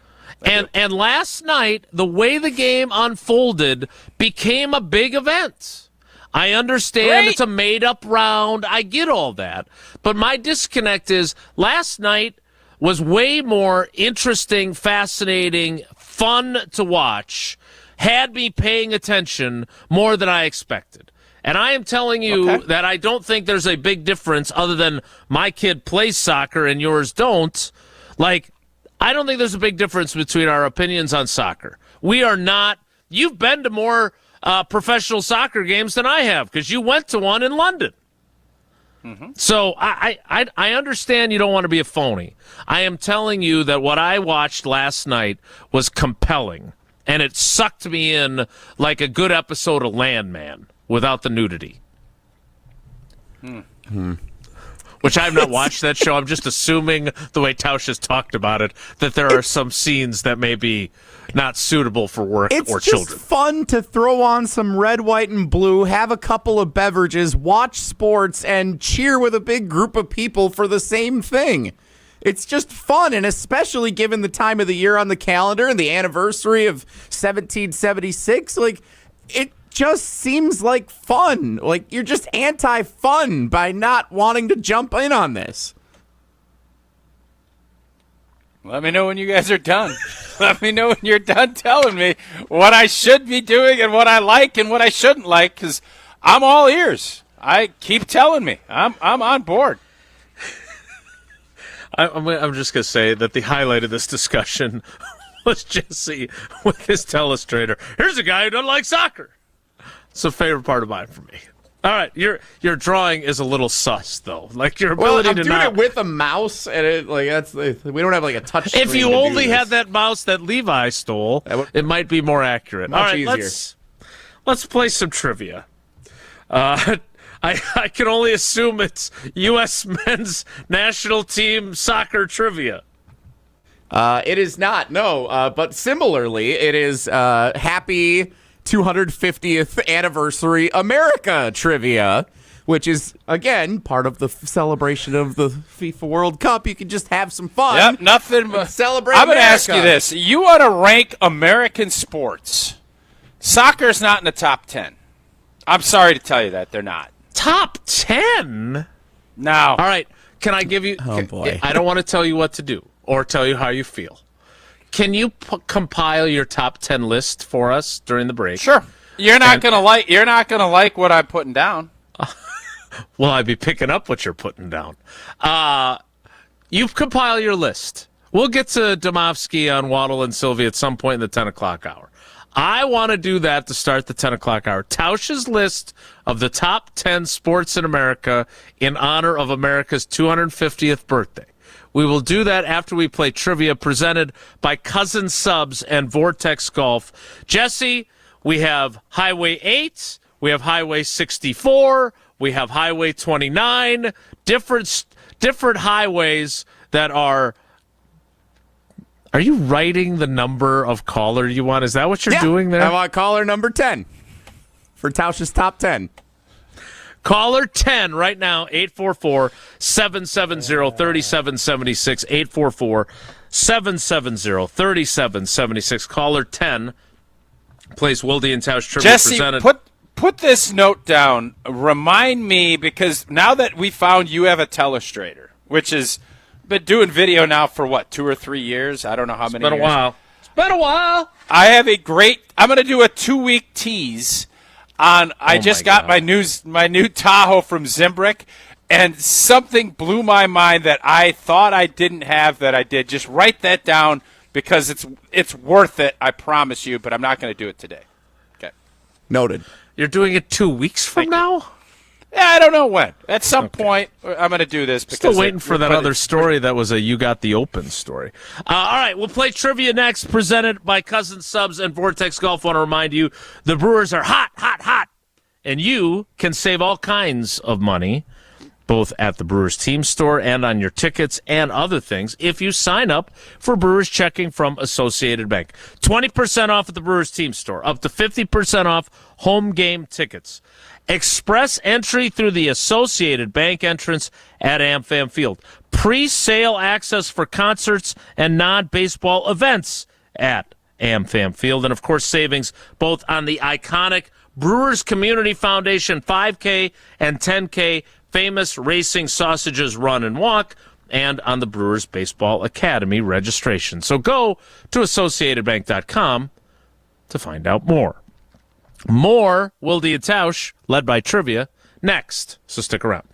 And last night, the way the game unfolded became a big event. I understand it's a made-up round. I get all that. But my disconnect is last night was way more interesting, fascinating, fun to watch, had me paying attention more than I expected. And I am telling you that I don't think there's a big difference other than my kid plays soccer and yours don't. Like, I don't think there's a big difference between our opinions on soccer. We are not – you've been to more professional soccer games than I have because you went to one in London. Mm-hmm. So I understand you don't want to be a phony. I am telling you that what I watched last night was compelling, and it sucked me in like a good episode of Landman. Without the nudity. Which I have not watched that show. I'm just assuming the way Tausch has talked about it, that there are some scenes that may be not suitable for work or children. It's just fun to throw on some red, white, and blue, have a couple of beverages, watch sports, and cheer with a big group of people for the same thing. It's just fun, and especially given the time of the year on the calendar and the anniversary of 1776, like, it just seems like fun. Like, you're just anti-fun by not wanting to jump in on this. Let me know when you guys are done. Let me know when you're done telling me what I should be doing and what I like and what I shouldn't like, because I'm all ears. Keep telling me. I'm on board. I'm just going to say that the highlight of this discussion was Jesse with his telestrator. Here's a guy who doesn't like soccer. It's a favorite part of mine for me. All right, your drawing is a little sus though. Like your ability I'm to doing it with a mouse, and we don't have like a touch screen. If you only had that mouse that Levi stole, it might be more accurate. Much All right, easier. let's play some trivia. I can only assume it's U.S. men's national team soccer trivia. It is not, no. But similarly, it is happy 250th anniversary America trivia, which is, again, part of the celebration of the FIFA World Cup. You can just have some fun. Yep, nothing but celebrate I'm going to America. ask you this. You want to rank American sports. Soccer's not in the top 10. I'm sorry to tell you that. They're not. Top 10? No. All right, can I give you... Oh, boy. I don't want to tell you what to do or tell you how you feel. Can you compile your top 10 list for us during the break? Sure. You're not going to like what I'm putting down. Will I be picking up what you're putting down? You compile your list. We'll get to Domofsky on Waddle and Sylvie at some point in the 10 o'clock hour. I want to do that to start the 10 o'clock hour. Tausch's list of the top 10 sports in America in honor of America's 250th birthday. We will do that after we play trivia presented by Cousin Subs and Vortex Golf. Jesse, we have Highway 8, we have Highway 64, we have Highway 29, different highways that are... Are you writing the number of caller you want? Is that what you're doing there? I want caller number 10 for Tausch's top 10. Caller 10 right now, 844-770-3776, 844-770-3776. Caller 10 plays Wilde and Tausch trivia Jesse, presented. put this note down. Remind me, because now that we found you have a telestrator, which is been doing video now for what, 2 or 3 years? I don't know how many years. It's been a while. I have I'm going to do a 2-week tease on. I just got my new Tahoe from Zimbrick, and something blew my mind that I thought I didn't have that I did. Just write that down because it's worth it. I promise you, but I'm not going to do it today. Okay. Noted. You're doing it 2 weeks from now? Yeah, I don't know when. At some point, I'm going to do this. Because Still waiting for that other story that was a You Got the Open story. All right, we'll play trivia next, presented by Cousin Subs and Vortex Golf. I want to remind you, the Brewers are hot, hot, hot. And you can save all kinds of money, both at the Brewers team store and on your tickets and other things, if you sign up for Brewers checking from Associated Bank. 20% off at the Brewers team store, up to 50% off home game tickets. Express entry through the Associated Bank entrance at AmFam Field. Pre-sale access for concerts and non-baseball events at AmFam Field. And, of course, savings both on the iconic Brewers Community Foundation 5K and 10K famous racing sausages run and walk, and on the Brewers Baseball Academy registration. So go to AssociatedBank.com to find out more. More Wilde and Tausch, led by trivia, next. So stick around.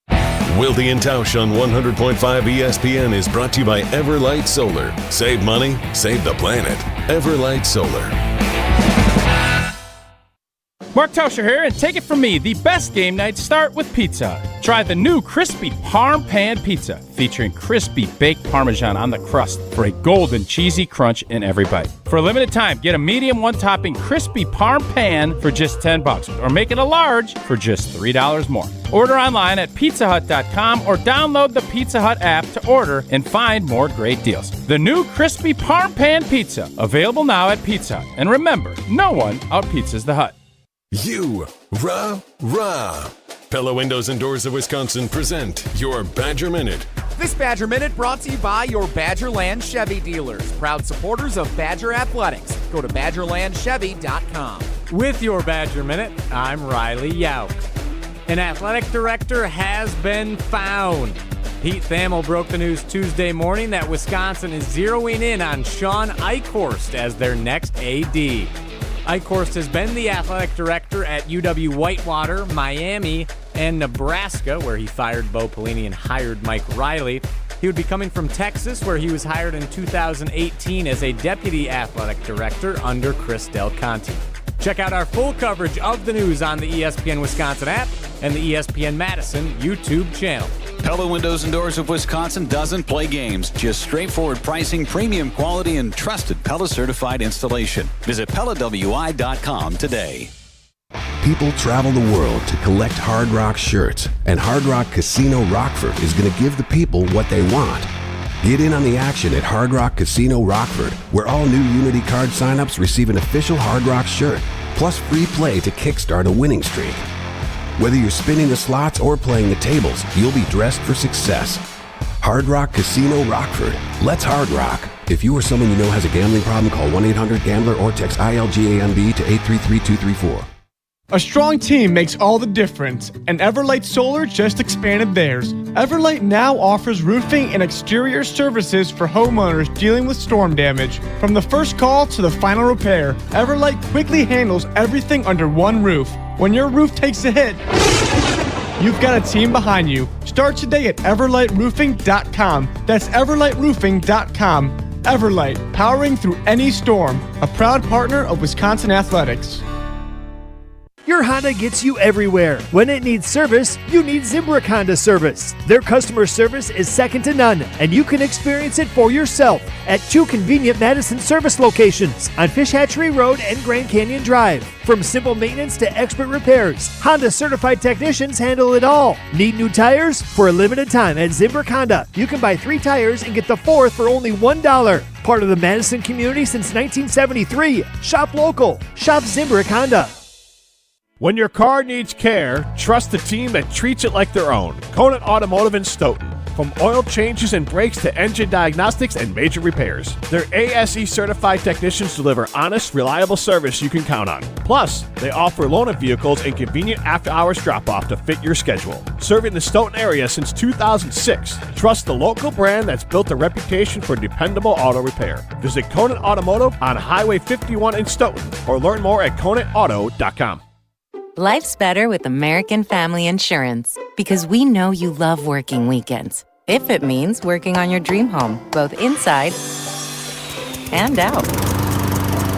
Wilde and Tausch on 100.5 ESPN is brought to you by Everlight Solar. Save money, save the planet. Everlight Solar. Mark Tauscher here, and take it from me, the best game nights start with Pizza Hut. Try the new crispy Parm Pan Pizza, featuring crispy baked Parmesan on the crust for a golden cheesy crunch in every bite. For a limited time, get a medium one-topping crispy Parm Pan for just $10, or make it a large for just $3 more. Order online at pizzahut.com or download the Pizza Hut app to order and find more great deals. The new crispy Parm Pan Pizza, available now at Pizza Hut. And remember, no one out-pizzas the Hut. Rah. Pella Windows and Doors of Wisconsin present your Badger Minute. This Badger Minute brought to you by your Badgerland Chevy dealers, proud supporters of Badger Athletics. Go to BadgerlandChevy.com. With your Badger Minute, I'm Riley Yauk. An athletic director has been found. Pete Thamel broke the news Tuesday morning that Wisconsin is zeroing in on Shawn Eichorst as their next AD. Eichorst has been the athletic director at UW-Whitewater, Miami, and Nebraska, where he fired Bo Pelini and hired Mike Riley. He would be coming from Texas, where he was hired in 2018 as a deputy athletic director under Chris Del Conte. Check out our full coverage of the news on the ESPN Wisconsin app and the ESPN Madison YouTube channel. Pella Windows and Doors of Wisconsin doesn't play games, just straightforward pricing, premium quality, and trusted Pella certified installation. Visit PellaWI.com today. People travel the world to collect Hard Rock shirts, and Hard Rock Casino Rockford is going to give the people what they want. Get in on the action at Hard Rock Casino Rockford, where all new Unity card signups receive an official Hard Rock shirt, plus free play to kickstart a winning streak. Whether you're spinning the slots or playing the tables, you'll be dressed for success. Hard Rock Casino Rockford. Let's Hard Rock. If you or someone you know has a gambling problem, call 1-800-GAMBLER or text ILGAMB to 833-234. A strong team makes all the difference, and Everlight Solar just expanded theirs. Everlight now offers roofing and exterior services for homeowners dealing with storm damage. From the first call to the final repair, Everlight quickly handles everything under one roof. When your roof takes a hit, you've got a team behind you. Start today at everlightroofing.com. That's everlightroofing.com. Everlight, powering through any storm. A proud partner of Wisconsin Athletics. Your Honda gets you everywhere. When it needs service, you need Zimbrick Honda service. Their customer service is second to none, and you can experience it for yourself at 2 convenient Madison service locations on Fish Hatchery Road and Grand Canyon Drive. From simple maintenance to expert repairs, Honda certified technicians handle it all. Need new tires? For a limited time at Zimbrick Honda, you can buy 3 tires and get the 4th for only $1. Part of the Madison community since 1973. Shop local. Shop Zimbrick Honda. When your car needs care, trust the team that treats it like their own. Conant Automotive in Stoughton. From oil changes and brakes to engine diagnostics and major repairs. Their ASE certified technicians deliver honest, reliable service you can count on. Plus, they offer loaner vehicles and convenient after-hours drop-off to fit your schedule. Serving the Stoughton area since 2006. Trust the local brand that's built a reputation for dependable auto repair. Visit Conant Automotive on Highway 51 in Stoughton or learn more at ConantAuto.com. Life's better with American Family Insurance because we know you love working weekends. If it means working on your dream home, both inside and out.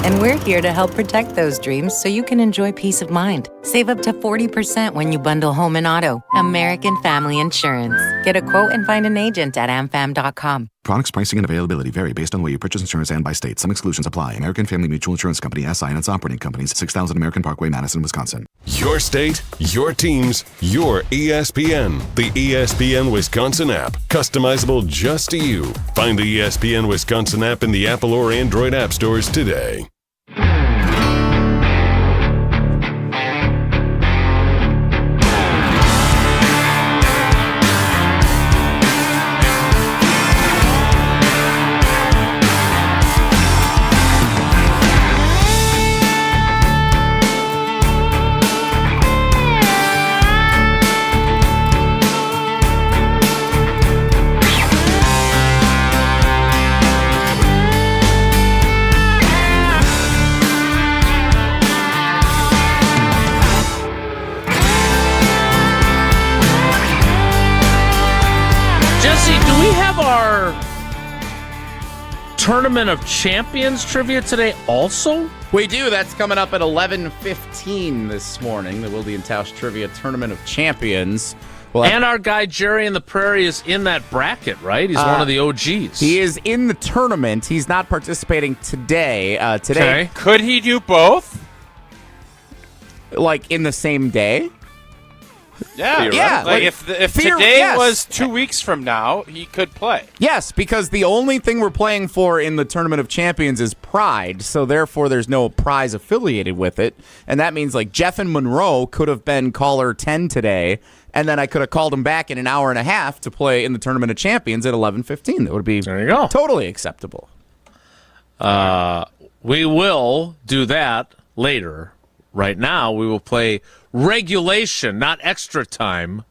And we're here to help protect those dreams so you can enjoy peace of mind. Save up to 40% when you bundle home and auto. American Family Insurance. Get a quote and find an agent at amfam.com. Products, pricing, and availability vary based on the way you purchase insurance and by state. Some exclusions apply. American Family Mutual Insurance Company, SI, and its operating companies, 6000 American Parkway, Madison, Wisconsin. Your state, your teams, your ESPN. The ESPN Wisconsin app. Customizable just to you. Find the ESPN Wisconsin app in the Apple or Android app stores today. Tournament of Champions trivia today also? We do. That's coming up at 11:15 this morning. The Wilde and Tausch Trivia Tournament of Champions. And our guy Jerry in the Prairie is in that bracket, right? He's one of the OGs. He is in the tournament. He's not participating today. Okay. Could he do both? Like in the same day? Yeah. Like if today was 2 weeks from now, he could play. Yes, because the only thing we're playing for in the Tournament of Champions is pride, so therefore there's no prize affiliated with it. And that means like Jeff and Monroe could have been caller 10 today, and then I could have called him back in an hour and a half to play in the Tournament of Champions at 11:15. That would be totally acceptable. We will do that later. Right now, we will play regulation, not extra time.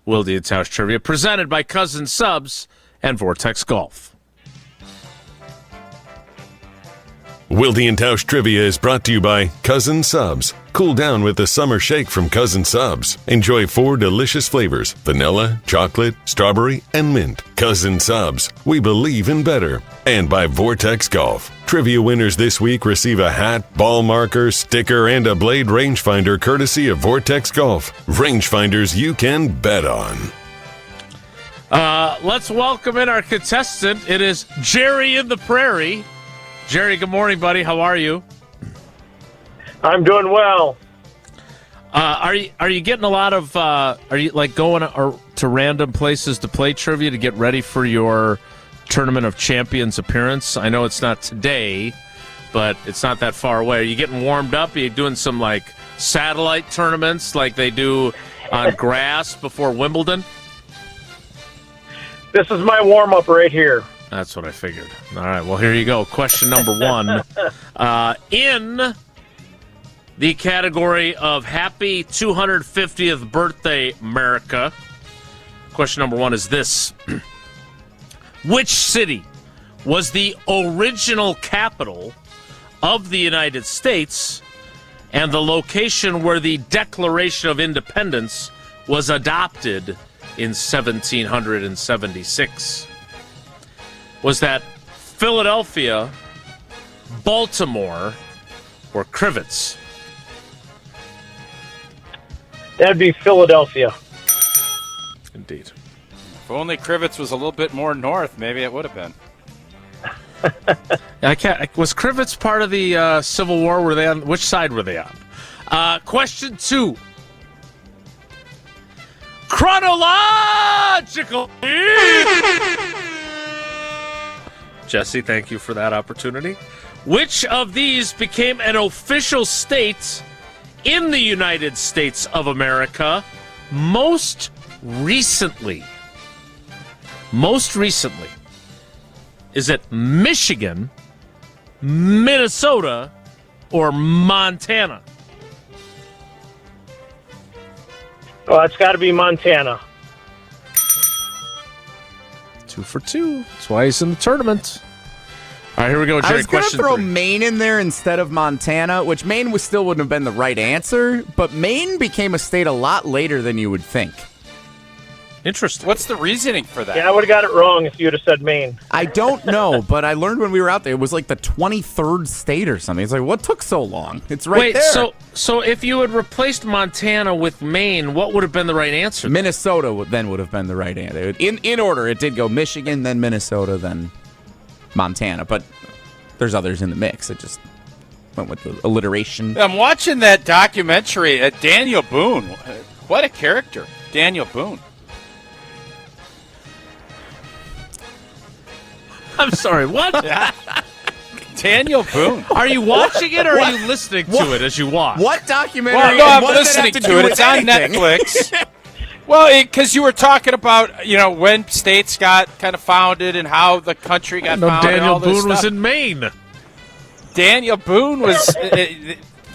Wilde and Tausch Trivia, presented by Cousin Subs and Vortex Golf. Wilde and Tausch Trivia is brought to you by Cousin Subs. Cool down with the summer shake from Cousin Subs. Enjoy 4 delicious flavors: vanilla, chocolate, strawberry, and mint. Cousin Subs. We believe in better. And by Vortex Golf. Trivia winners this week receive a hat, ball marker, sticker, and a blade rangefinder courtesy of Vortex Golf. Rangefinders you can bet on. Let's welcome in our contestant. It is Jerry in the Prairie. Jerry, good morning, buddy. How are you? I'm doing well. Are you getting a lot of? Are you like going to random places to play trivia to get ready for your Tournament of Champions appearance? I know it's not today, but it's not that far away. Are you getting warmed up? Are you doing some like satellite tournaments like they do on grass before Wimbledon? This is my warm-up right here. That's what I figured. All right, well, here you go. Question number 1. In the category of Happy 250th Birthday, America. Question number 1 is this. Which city was the original capital of the United States and the location where the Declaration of Independence was adopted in 1776? Was that Philadelphia, Baltimore, or Crivets? That'd be Philadelphia. Indeed. If only Crivets was a little bit more north, maybe it would have been. Was Crivets part of the Civil War? Were they on? Which side were they on? Question 2. Chronological. Jesse, thank you for that opportunity. Which of these became an official state in the United States of America most recently? Most recently. Is it Michigan, Minnesota, or Montana? Oh, it's got to be Montana. 2 for 2. That's why he's in the tournament. All right, here we go, Jerry. I was going to throw 3. Maine in there instead of Montana, which Maine still wouldn't have been the right answer, but Maine became a state a lot later than you would think. Interesting. What's the reasoning for that? Yeah, I would have got it wrong if you'd have said Maine. I don't know, but I learned when we were out there, it was like the 23rd state or something. It's like, what took so long? It's right there. So if you had replaced Montana with Maine, what would have been the right answer? Minnesota then would have been the right answer. In order, it did go Michigan, then Minnesota, then Montana. But there's others in the mix. It just went with the alliteration. I'm watching that documentary at Daniel Boone. What a character, Daniel Boone. I'm sorry, what? Daniel Boone. Are you watching it or are you listening to it as you watch? What documentary? Well, no, I'm listening to it. It's on Netflix. Well, because you were talking about, when states got kind of founded and how the country got founded. Daniel Boone was in Maine. Daniel Boone was...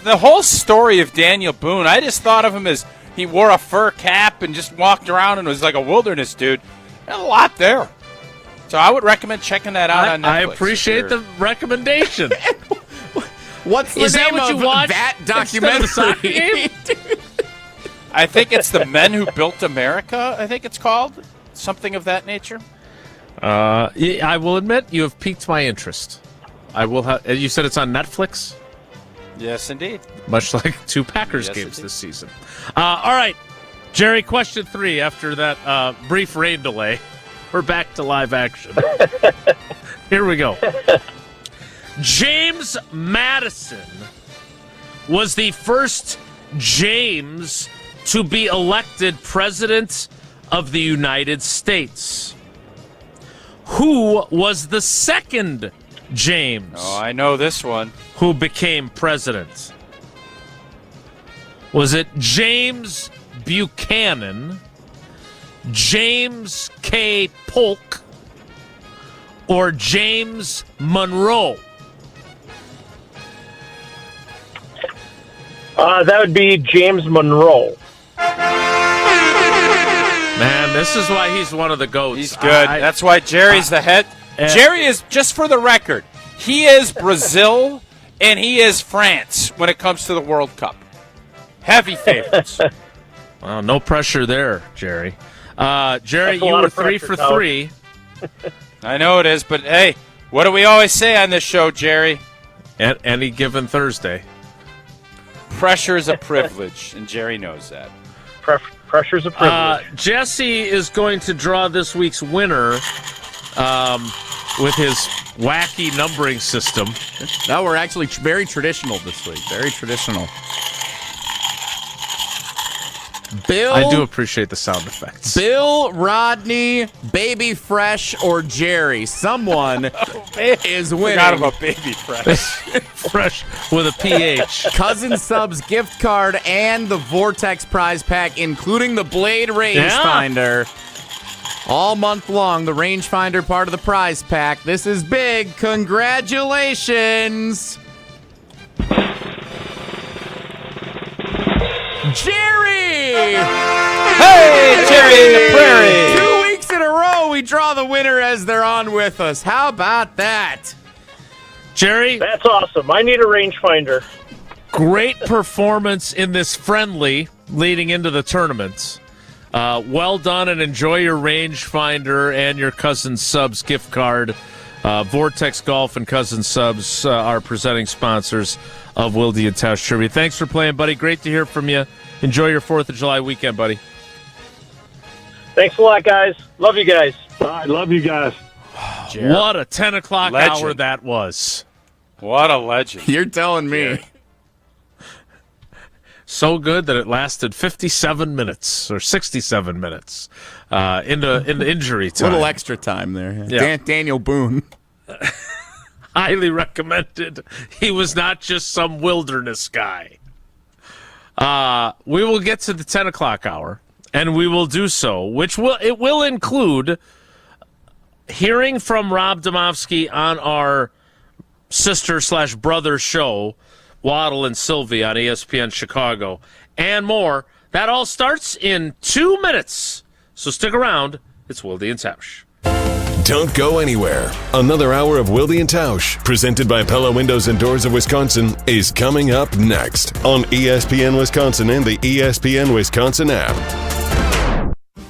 the whole story of Daniel Boone, I just thought of him as he wore a fur cap and just walked around and was like a wilderness dude. There's a lot there. So I would recommend checking that out on Netflix. I appreciate the recommendation. What's the Is that name what of you watch that documentary? I think it's The Men Who Built America, I think it's called. Something of that nature. I will admit, you have piqued my interest. I will have. You said it's on Netflix? Yes, indeed. Much like 2 Packers games this season. All right, Jerry, question 3 after that brief rain delay. We're back to live action. Here we go. James Madison was the first James to be elected president of the United States. Who was the second James? Oh, I know this one. Who became president? Was it James Buchanan, James K. Polk, or James Monroe? That would be James Monroe. Man, this is why he's one of the GOATs. He's good. That's why Jerry's the head. Jerry is, just for the record, he is Brazil and he is France when it comes to the World Cup. Heavy favorites. Well, no pressure there, Jerry. Jerry, you were 3 for 3. I know it is, but hey, what do we always say on this show, Jerry? At any given Thursday. Pressure is a privilege, and Jerry knows that. Pressure's a privilege. Jesse is going to draw this week's winner with his wacky numbering system. No, we're actually very traditional this week. Very traditional. Bill, I do appreciate the sound effects. Bill, Rodney, Baby Fresh, or Jerry. Someone is winning. Forgot about Baby Fresh. Fresh with a PH. Cousin Subs gift card and the Vortex prize pack, including the Blade rangefinder. All month long, the rangefinder part of the prize pack. This is big. Congratulations. Jerry! Hey, Jerry in the Prairie! 2 weeks in a row, we draw the winner as they're on with us. How about that? Jerry? That's awesome. I need a rangefinder. Great performance in this friendly leading into the tournament. Well done, and enjoy your rangefinder and your Cousin Subs gift card. Vortex Golf and Cousin Subs are presenting sponsors of Wilde and Tausch Trivia. Thanks for playing, buddy. Great to hear from you. Enjoy your 4th of July weekend, buddy. Thanks a lot, guys. Love you guys. All right, love you guys. What a 10 o'clock Legend. hour that was. What a legend. You're telling me. Jerry. So good that it lasted 57 minutes or 67 minutes into injury time. A little extra time there. Yeah. Daniel Boone. Highly recommended. He was not just some wilderness guy. We will get to the 10 o'clock hour, and we will do so, which will include hearing from Rob Domofsky on our sister/brother show, Waddle and Sylvie on ESPN Chicago, and more. That all starts in 2 minutes. So stick around. It's Wilde and Tausch. Don't go anywhere. Another hour of Wilde and Tausch, presented by Pella Windows and Doors of Wisconsin, is coming up next on ESPN Wisconsin and the ESPN Wisconsin app.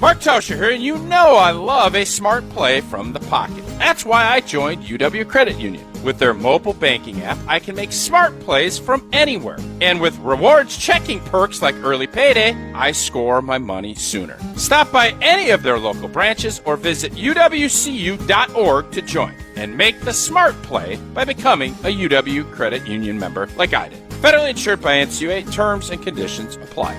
Mark Tauscher here, and you know I love a smart play from the pocket. That's why I joined UW Credit Union. With their mobile banking app, I can make smart plays from anywhere. And with rewards checking perks like early payday, I score my money sooner. Stop by any of their local branches or visit uwcu.org to join and make the smart play by becoming a UW Credit Union member like I did. Federally insured by NCUA. Terms and conditions apply.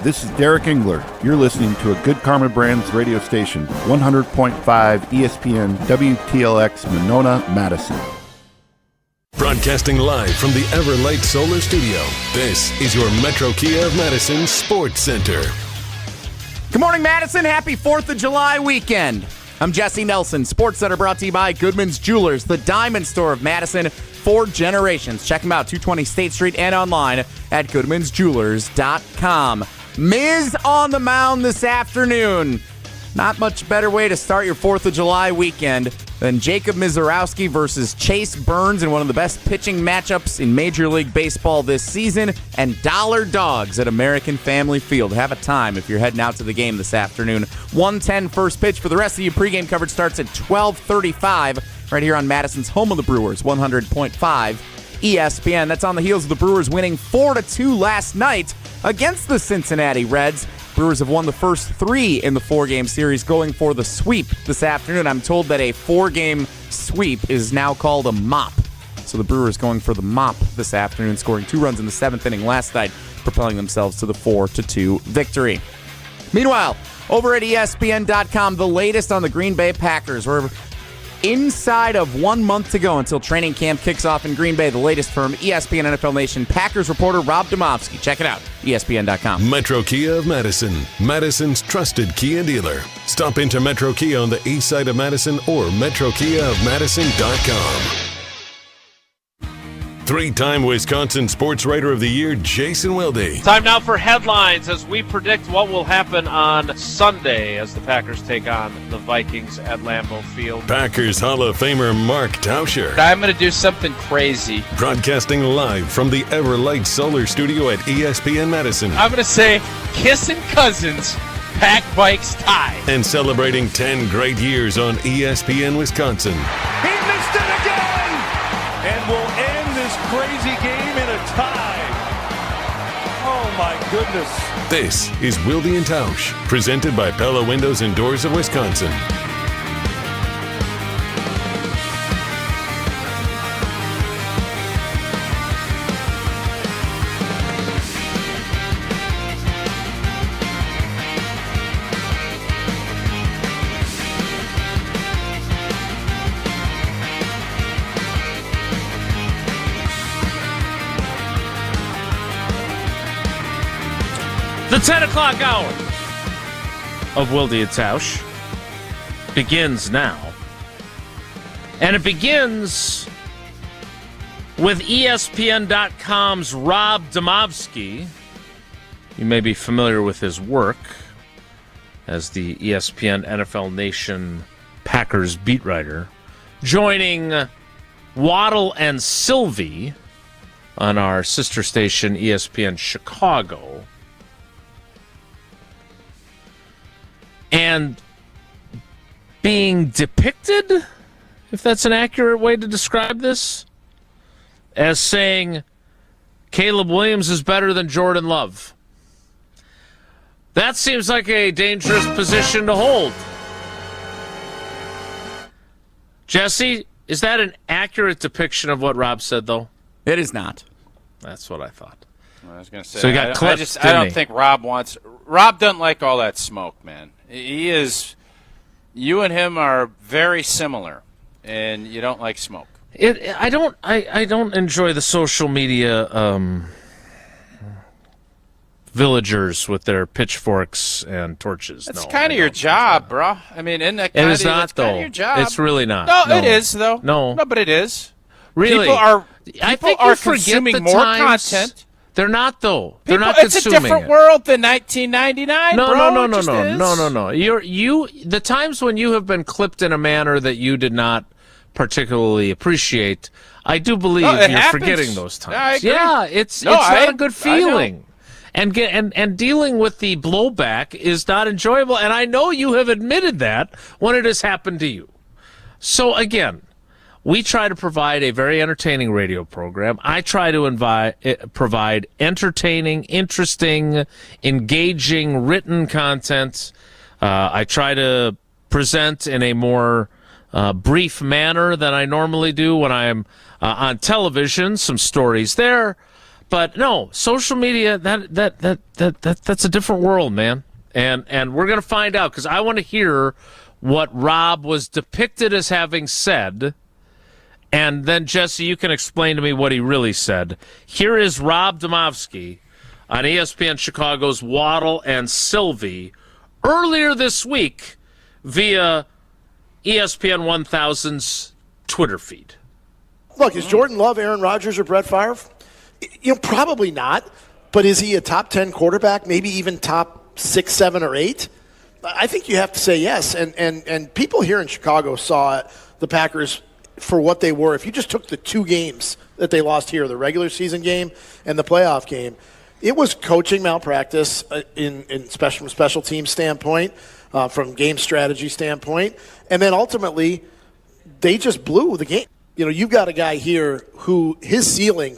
This is Derek Engler. You're listening to a Good Karma Brands radio station, 100.5 ESPN WTLX Monona, Madison. Broadcasting live from the Everlight Solar Studio, this is your Metro Kia of Madison Sports Center. Good morning, Madison. Happy 4th of July weekend. I'm Jesse Nelson. Sports Center brought to you by Goodman's Jewelers, the diamond store of Madison for generations. Check them out, 220 State Street and online at goodmansjewelers.com. Miz on the mound this afternoon. Not much better way to start your 4th of July weekend than Jacob Mizorowski versus Chase Burns in one of the best pitching matchups in Major League Baseball this season, and Dollar Dogs at American Family Field. Have a time if you're heading out to the game this afternoon. 1:10 first pitch for the rest of you. Pregame coverage starts at 12:35 right here on Madison's home of the Brewers, 100.5 ESPN. That's on the heels of the Brewers winning 4-2 last night against the Cincinnati Reds. Brewers have won the first 3 in the 4-game series, going for the sweep this afternoon. I'm told that a 4-game sweep is now called a mop. So the Brewers going for the mop this afternoon, scoring 2 runs in the 7th inning last night, propelling themselves to the 4-2 victory. Meanwhile, over at ESPN.com, the latest on the Green Bay Packers. We're inside of 1 month to go until training camp kicks off in Green Bay. The latest from ESPN NFL Nation Packers reporter Rob Domofsky. Check it out, ESPN.com. Metro Kia of Madison, Madison's trusted Kia dealer. Stop into Metro Kia on the east side of Madison or metrokiaofmadison.com. 3-time Wisconsin Sports Writer of the Year, Jason Wilde. Time now for headlines as we predict what will happen on Sunday as the Packers take on the Vikings at Lambeau Field. Packers Hall of Famer Mark Tauscher. I'm going to do something crazy. Broadcasting live from the Everlight Solar Studio at ESPN Madison. I'm going to say kissing cousins, pack bikes tie. And celebrating 10 great years on ESPN Wisconsin. He missed it again! And will end this crazy game in a tie. Oh, my goodness. This is Wilde and Tausch, presented by Pella Windows and Doors of Wisconsin. The 10 o'clock hour of Wilde and Tausch begins now. And it begins with ESPN.com's Rob Domofsky. You may be familiar with his work as the ESPN NFL Nation Packers beat writer, joining Waddle and Sylvie on our sister station ESPN Chicago. And being depicted, if that's an accurate way to describe this, as saying Caleb Williams is better than Jordan Love. That seems like a dangerous position to hold. Jesse, is that an accurate depiction of what Rob said, though? It is not. That's what I thought. I was going to say, so he got clipped, I don't think Rob doesn't like all that smoke, man. You and him are very similar, and you don't like smoke. I don't enjoy the social media villagers with their pitchforks and torches. It's kind of your job, bro. I mean, isn't that it is not, though. Kind of your job? It's really not. No, it is, though. No, but it is. Really, I think are consuming more content. They're not, though. They're not consuming it. It's a different world than 1999, no, bro. No. The times when you have been clipped in a manner that you did not particularly appreciate, I do believe you're forgetting those times. Yeah, it's not a good feeling. And dealing with the blowback is not enjoyable, and I know you have admitted that when it has happened to you. So again, we try to provide a very entertaining radio program. I try to provide entertaining, interesting, engaging written content. I try to present in a more brief manner than I normally do when I'm on television. Some stories there. But no, social media, that's a different world, man. And we're going to find out, because I want to hear what Rob was depicted as having said. And then, Jesse, you can explain to me what he really said. Here is Rob Domofsky on ESPN Chicago's Waddle and Sylvie earlier this week via ESPN 1000's Twitter feed. Look, is Jordan Love Aaron Rodgers or Brett Favre? Probably not. But is he a top 10 quarterback, maybe even top 6, 7, or 8? I think you have to say yes. And people here in Chicago saw the Packers for what they were. If you just took the two games that they lost here, the regular season game and the playoff game, it was coaching malpractice in special team standpoint, from game strategy standpoint. And then ultimately, they just blew the game. You've got a guy here who his ceiling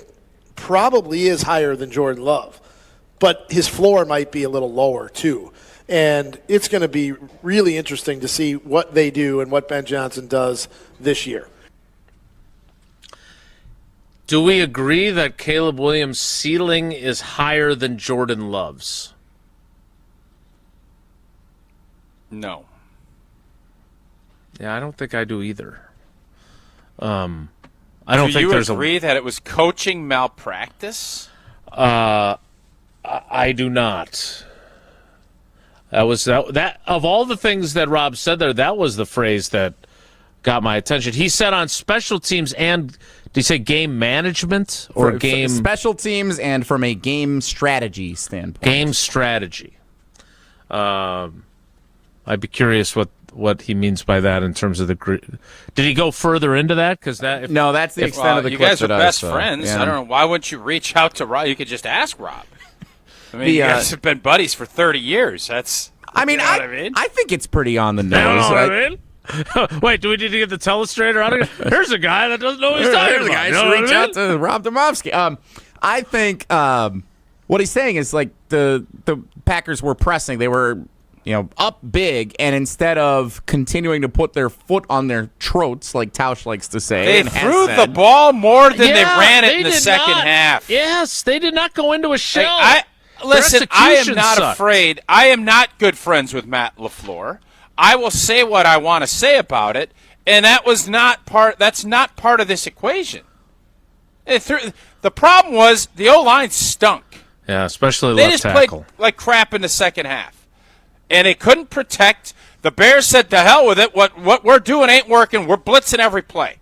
probably is higher than Jordan Love, but his floor might be a little lower too. And it's going to be really interesting to see what they do and what Ben Johnson does this year. Do we agree that Caleb Williams' ceiling is higher than Jordan Love's? No. Yeah, I don't think I do either. I don't think there's Do you agree that it was coaching malpractice? I do not. That was that of all the things that Rob said there, that was the phrase that got my attention. He said on special teams and did he say game management or game special teams and from a game strategy standpoint? Game strategy. I'd be curious what he means by that in terms of the. Did he go further into that? Because no, that's the extent of the. You clip guys are that best I saw. friends. Yeah. I don't know, why wouldn't you reach out to Rob? You could just ask Rob. I mean, you guys have been buddies for 30 years. That's. I mean, I think it's pretty on the nose. You know what I mean? Wait, do we need to get the telestrator out of here? Here's a guy that doesn't know what he's talking about. Guys, reach out to Rob Domofsky. I think what he's saying is like the Packers were pressing. They were up big, and instead of continuing to put their foot on their throats, like Tausch likes to say, they threw the ball more than they ran it in the second half. Yes, they did not go into a shell. Listen, I am not afraid. I am not good friends with Matt LaFleur. I will say what I want to say about it, and that's not part of this equation. The problem was the O-line stunk. Yeah, especially they left just tackle. played like crap in the second half, and they couldn't protect. The Bears said, "To hell with it! What we're doing ain't working. We're blitzing every play."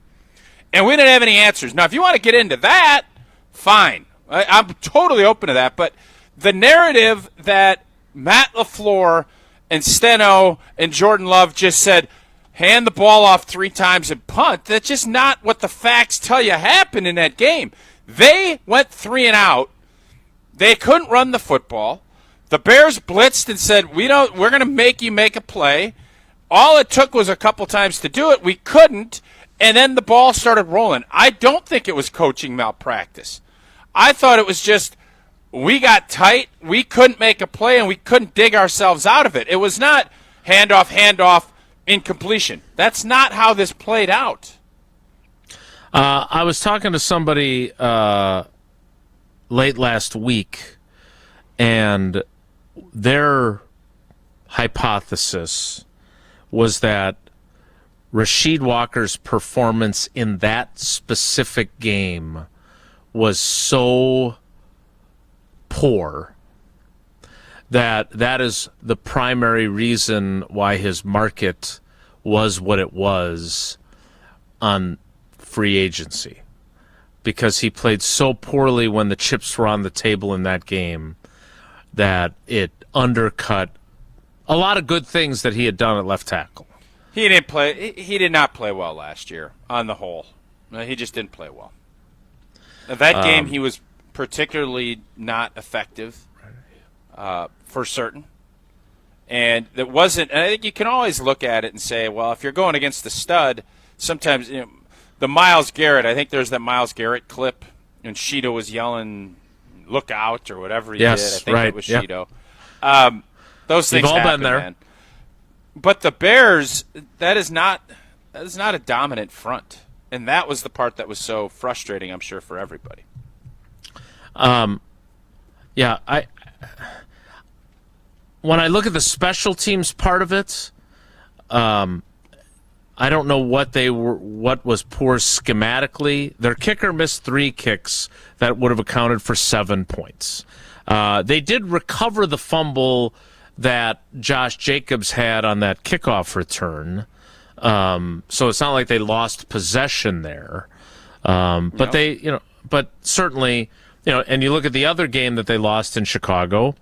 And we didn't have any answers. Now, if you want to get into that, fine. I'm totally open to that. But the narrative that Matt LaFleur and Steno and Jordan Love just said, hand the ball off 3 times and punt, that's just not what the facts tell you happened in that game. They went 3 and out. They couldn't run the football. The Bears blitzed and said, we're going to make you make a play. All it took was a couple times to do it. We couldn't, and then the ball started rolling. I don't think it was coaching malpractice. I thought it was just we got tight, we couldn't make a play, and we couldn't dig ourselves out of it. It was not handoff, incompletion. That's not how this played out. I was talking to somebody late last week, and their hypothesis was that Rasheed Walker's performance in that specific game was so poor that is the primary reason why his market was what it was on free agency, because he played so poorly when the chips were on the table in that game that it undercut a lot of good things that he had done at left tackle. He did not play well last year on the whole. He just didn't play well. That game he was particularly not effective for certain. And it wasn't, and I think you can always look at it and say, well, if you're going against the stud, sometimes the Myles Garrett, I think there's that Myles Garrett clip, and Sheeto was yelling, look out, or whatever he did. I think it was Sheeto. Those things all happen, been there. man. But the Bears, that is not a dominant front. And that was the part that was so frustrating, I'm sure, for everybody. When I look at the special teams part of it, I don't know what was poor schematically. Their kicker missed 3 kicks that would have accounted for 7 points. They did recover the fumble that Josh Jacobs had on that kickoff return. So it's not like they lost possession there. But certainly, and you look at the other game that they lost in Chicago,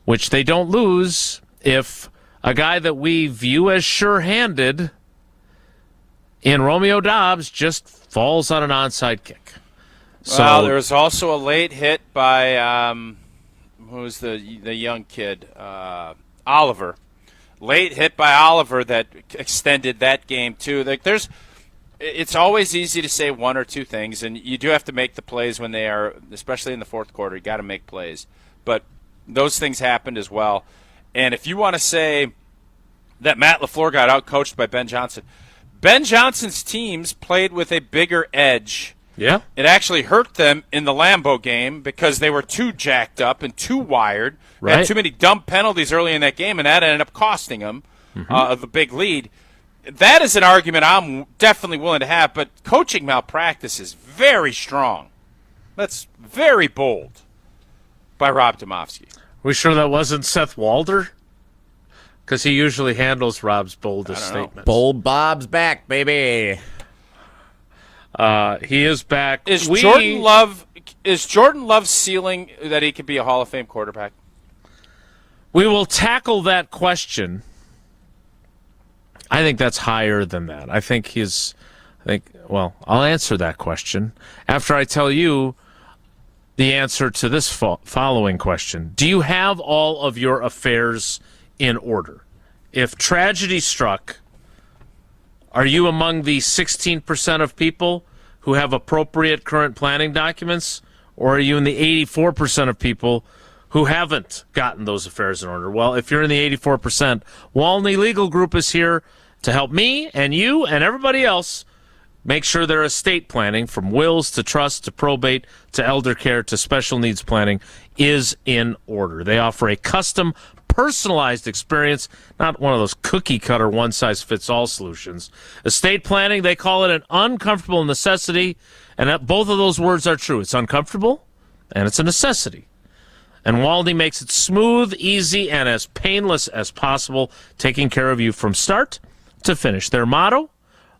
which they don't lose if a guy that we view as sure-handed in Romeo Doubs just falls on an onside kick. Well, there was also a late hit by who was the young kid, Oliver. Late hit by Oliver that extended that game too. It's always easy to say 1 or 2 things, and you do have to make the plays when they are, especially in the fourth quarter. You got to make plays, but those things happened as well. And if you want to say that Matt LaFleur got outcoached by Ben Johnson, Ben Johnson's teams played with a bigger edge. Yeah. It actually hurt them in the Lambeau game because they were too jacked up and too wired. Right. Had too many dumb penalties early in that game, and that ended up costing them the big lead. That is an argument I'm definitely willing to have, but coaching malpractice is very strong. That's very bold by Rob Domofsky. We sure that wasn't Seth Walder? Because he usually handles Rob's boldest statements. Bold Bob's back, baby. He is back. Is Jordan Love's ceiling that he could be a Hall of Fame quarterback? We will tackle that question. I think that's higher than that. I'll answer that question after I tell you the answer to this following question. Do you have all of your affairs in order? If tragedy struck, are you among the 16% of people who have appropriate current planning documents, or are you in the 84% of people who haven't gotten those affairs in order? Well, if you're in the 84%, Walney Legal Group is here to help me and you and everybody else make sure their estate planning, from wills to trust to probate to elder care to special needs planning, is in order. They offer a custom, personalized experience, not one of those cookie-cutter, one-size-fits-all solutions. Estate planning, they call it an uncomfortable necessity, and both of those words are true. It's uncomfortable, and it's a necessity. And Walney makes it smooth, easy, and as painless as possible, taking care of you from start to finish. Their motto,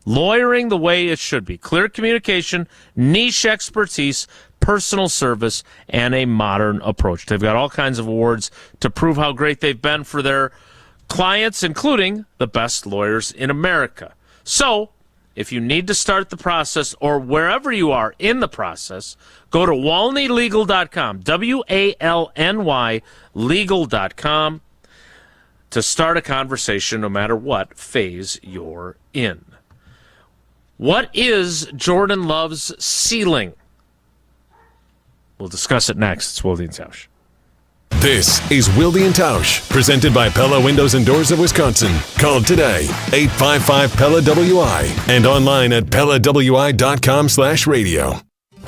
Lawyering the way it should be. Clear communication, niche expertise, personal service, and a modern approach. They've got all kinds of awards to prove how great they've been for their clients, including the best lawyers in America. So, if you need to start the process or wherever you are in the process, go to walneylegal.com, WALNY legal.com, to start a conversation no matter what phase you're in. What is Jordan Love's ceiling? We'll discuss it next. It's Wilde and Tausch. This is Wilde and Tausch, presented by Pella Windows and Doors of Wisconsin. Call today, 855-PELLA-WI, and online at PellaWI.com/radio.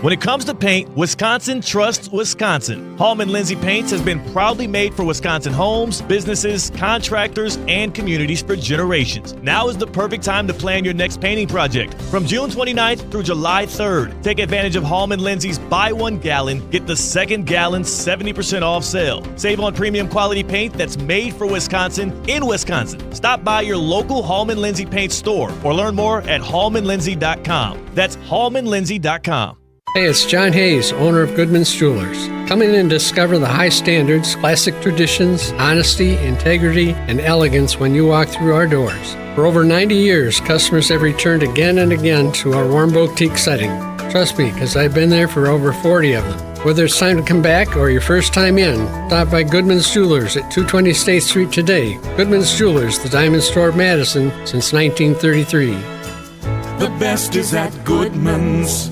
When it comes to paint, Wisconsin trusts Wisconsin. Hallman Lindsay Paints has been proudly made for Wisconsin homes, businesses, contractors, and communities for generations. Now is the perfect time to plan your next painting project. From June 29th through July 3rd, take advantage of Hallman Lindsay's buy one gallon, get the second gallon 70% off sale. Save on premium quality paint that's made for Wisconsin in Wisconsin. Stop by your local Hallman Lindsay Paint store or learn more at hallmanlindsay.com. That's hallmanlindsay.com. Hey, it's John Hayes, owner of Goodman's Jewelers. Come in and discover the high standards, classic traditions, honesty, integrity, and elegance when you walk through our doors. For over 90 years, customers have returned again and again to our warm boutique setting. Trust me, because I've been there for over 40 of them. Whether it's time to come back or your first time in, stop by Goodman's Jewelers at 220 State Street today. Goodman's Jewelers, the diamond store of Madison since 1933. The best is at Goodman's.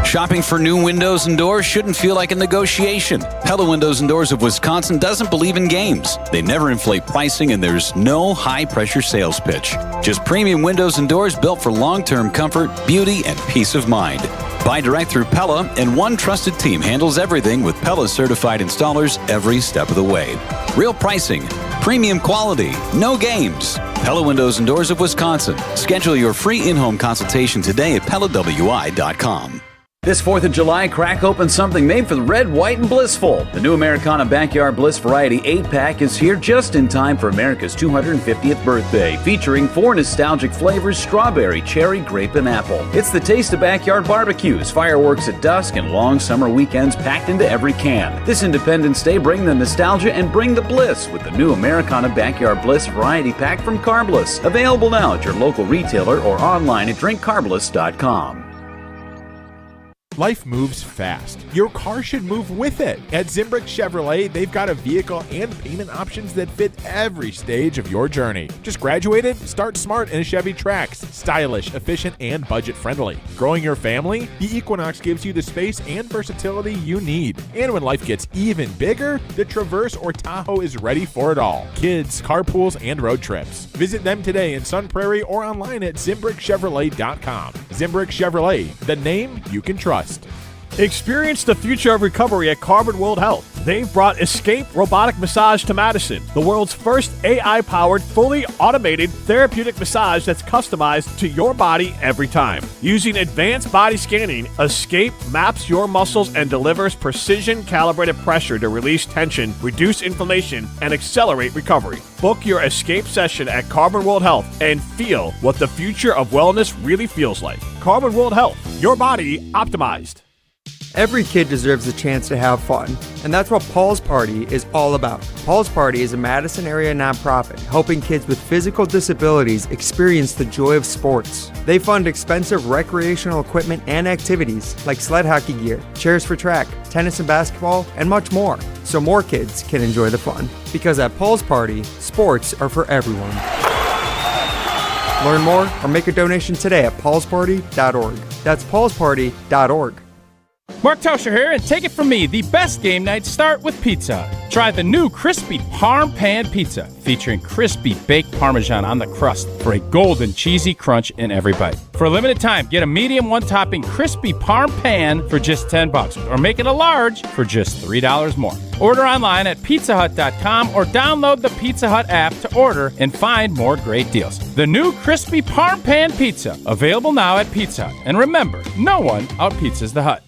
Shopping for new windows and doors shouldn't feel like a negotiation. Pella Windows and Doors of Wisconsin doesn't believe in games. They never inflate pricing, and there's no high-pressure sales pitch. Just premium windows and doors built for long-term comfort, beauty, and peace of mind. Buy direct through Pella, and one trusted team handles everything with Pella-certified installers every step of the way. Real pricing, premium quality, no games. Pella Windows and Doors of Wisconsin. Schedule your free in-home consultation today at PellaWI.com. This 4th of July, crack open something made for the red, white, and blissful. The new Americana Backyard Bliss Variety 8-pack is here just in time for America's 250th birthday, featuring 4 nostalgic flavors: strawberry, cherry, grape, and apple. It's the taste of backyard barbecues, fireworks at dusk, and long summer weekends packed into every can. This Independence Day, bring the nostalgia and bring the bliss with the new Americana Backyard Bliss Variety Pack from Carbliss. Available now at your local retailer or online at drinkcarbliss.com. Life moves fast. Your car should move with it. At Zimbrick Chevrolet, they've got a vehicle and payment options that fit every stage of your journey. Just graduated? Start smart in a Chevy Trax. Stylish, efficient, and budget-friendly. Growing your family? The Equinox gives you the space and versatility you need. And when life gets even bigger, the Traverse or Tahoe is ready for it all. Kids, carpools, and road trips. Visit them today in Sun Prairie or online at ZimbrickChevrolet.com. Zimbrick Chevrolet, the name you can trust. Experience the future of recovery at Carbon World Health. They've brought Escape Robotic Massage to Madison, the world's first AI-powered, fully automated therapeutic massage that's customized to your body every time. Using advanced body scanning, Escape maps your muscles and delivers precision-calibrated pressure to release tension, reduce inflammation, and accelerate recovery. Book your Escape session at Carbon World Health and feel what the future of wellness really feels like. Carbon World Health, your body optimized. Every kid deserves a chance to have fun, and that's what Paul's Party is all about. Paul's Party is a Madison area nonprofit helping kids with physical disabilities experience the joy of sports. They fund expensive recreational equipment and activities like sled hockey gear, chairs for track, tennis and basketball, and much more, so more kids can enjoy the fun. Because at Paul's Party, sports are for everyone. Learn more or make a donation today at paulsparty.org. That's paulsparty.org. Mark Tauscher here, and take it from me, the best game nights start with pizza. Try the new crispy Parm Pan Pizza, featuring crispy baked Parmesan on the crust for a golden cheesy crunch in every bite. For a limited time, get a medium one-topping crispy Parm Pan for just $10, or make it a large for just $3 more. Order online at pizzahut.com or download the Pizza Hut app to order and find more great deals. The new crispy Parm Pan Pizza, available now at Pizza Hut. And remember, no one out-pizzas the Hut.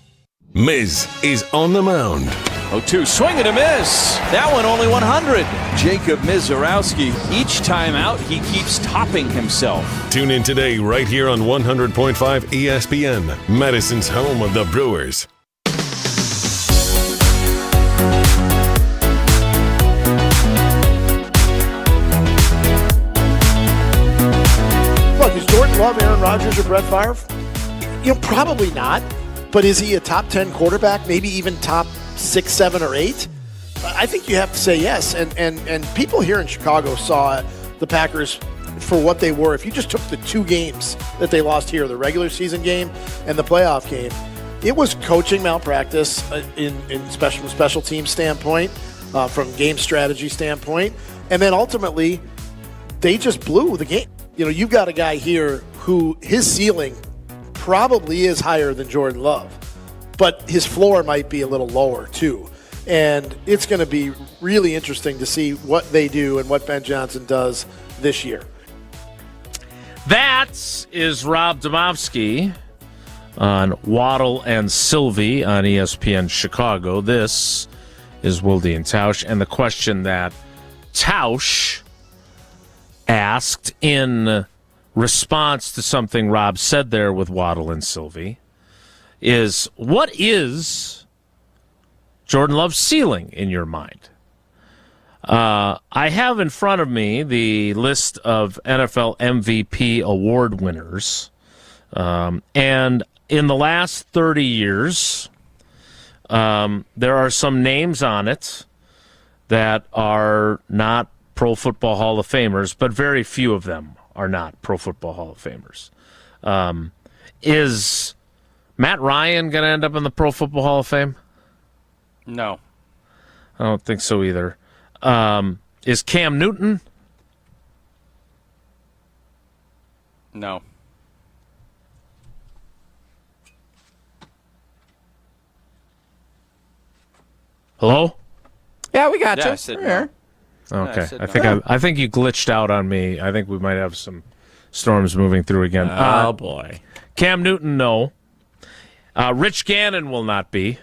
Miz is on the mound. 0-2, swing and a miss. That one only 100. Jacob Mizorowski, each time out, he keeps topping himself. Tune in today right here on 100.5 ESPN, Madison's home of the Brewers. Look, is Jordan Love Aaron Rodgers or Brett Favre? Probably not. But is he a top 10 quarterback, maybe even top 6, 7, or 8? I think you have to say yes. And people here in Chicago saw the Packers for what they were. If you just took the 2 games that they lost here, the regular season game and the playoff game, it was coaching malpractice in special team standpoint, from game strategy standpoint. And then ultimately, they just blew the game. You've got a guy here who his ceiling probably is higher than Jordan Love, but his floor might be a little lower too. And it's going to be really interesting to see what they do and what Ben Johnson does this year. That is Rob Domofsky on Waddle and Sylvie on ESPN Chicago. This is Wilde and Tausch, and the question that Tausch asked in response to something Rob said there with Waddle and Sylvie is, what is Jordan Love's ceiling in your mind? I have in front of me the list of NFL MVP award winners. And in the last 30 years, there are some names on it that are not Pro Football Hall of Famers, but very few of them are not Pro Football Hall of Famers. Is Matt Ryan going to end up in the Pro Football Hall of Fame? No. I don't think so either. Is Cam Newton? No. Hello? Yeah, we got Yeah, you. I said We're no. here. Okay, said I think you glitched out on me. I think we might have some storms moving through again. Oh, boy. Cam Newton, no. Rich Gannon will not be.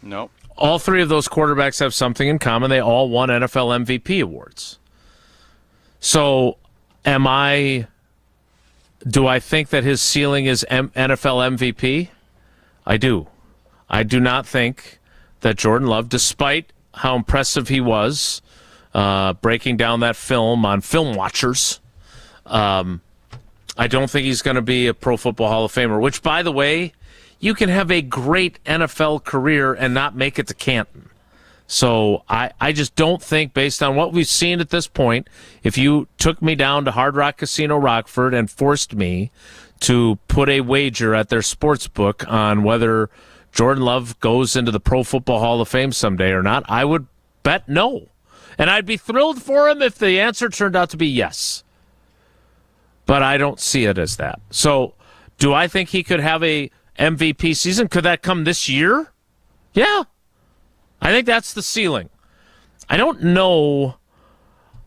Nope. All 3 of those quarterbacks have something in common. They all won NFL MVP awards. So, do I think that his ceiling is NFL MVP? I do. I do not think that Jordan Love, despite how impressive he was, breaking down that film on Film Watchers, I don't think he's going to be a Pro Football Hall of Famer, which, by the way, you can have a great NFL career and not make it to Canton. So I just don't think, based on what we've seen at this point, if you took me down to Hard Rock Casino Rockford and forced me to put a wager at their sports book on whether Jordan Love goes into the Pro Football Hall of Fame someday or not, I would bet no. And I'd be thrilled for him if the answer turned out to be yes. But I don't see it as that. So do I think he could have a MVP season? Could that come this year? Yeah. I think that's the ceiling. I don't know.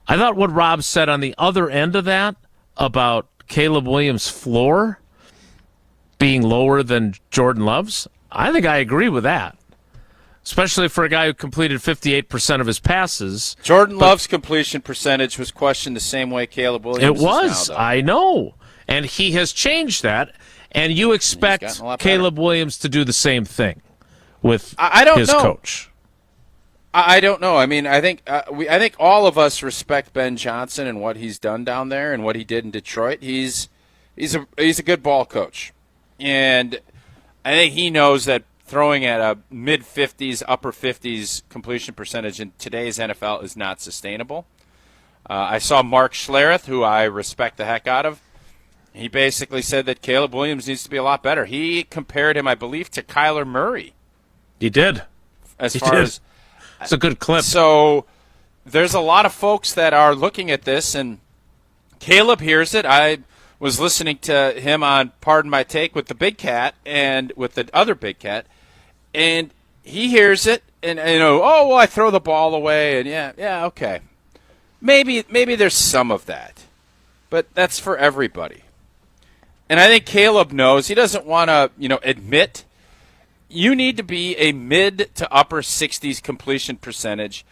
I thought what Rob said on the other end of that about Caleb Williams' floor being lower than Jordan Love's, I think I agree with that. Especially for a guy who completed 58% of his passes. Jordan Love's completion percentage was questioned the same way Caleb Williams It was. is now, I know. And he has changed that. And you expect Caleb Williams to do the same thing with his coach. I don't know. I mean, I think all of us respect Ben Johnson and what he's done down there and what he did in Detroit. He's a good ball coach, and I think he knows that throwing at a mid-50s, upper 50s completion percentage in today's NFL is not sustainable. I saw Mark Schlereth, who I respect the heck out of. He basically said that Caleb Williams needs to be a lot better. He compared him, I believe, to Kyler Murray. He did. It's a good clip. So there's a lot of folks that are looking at this, and Caleb hears it. I was listening to him on Pardon My Take with the Big Cat and with the other Big Cat, and he hears it, and I throw the ball away, and yeah, okay. Maybe there's some of that, but that's for everybody. And I think Caleb knows he doesn't want to, admit you need to be a mid to upper 60s completion percentage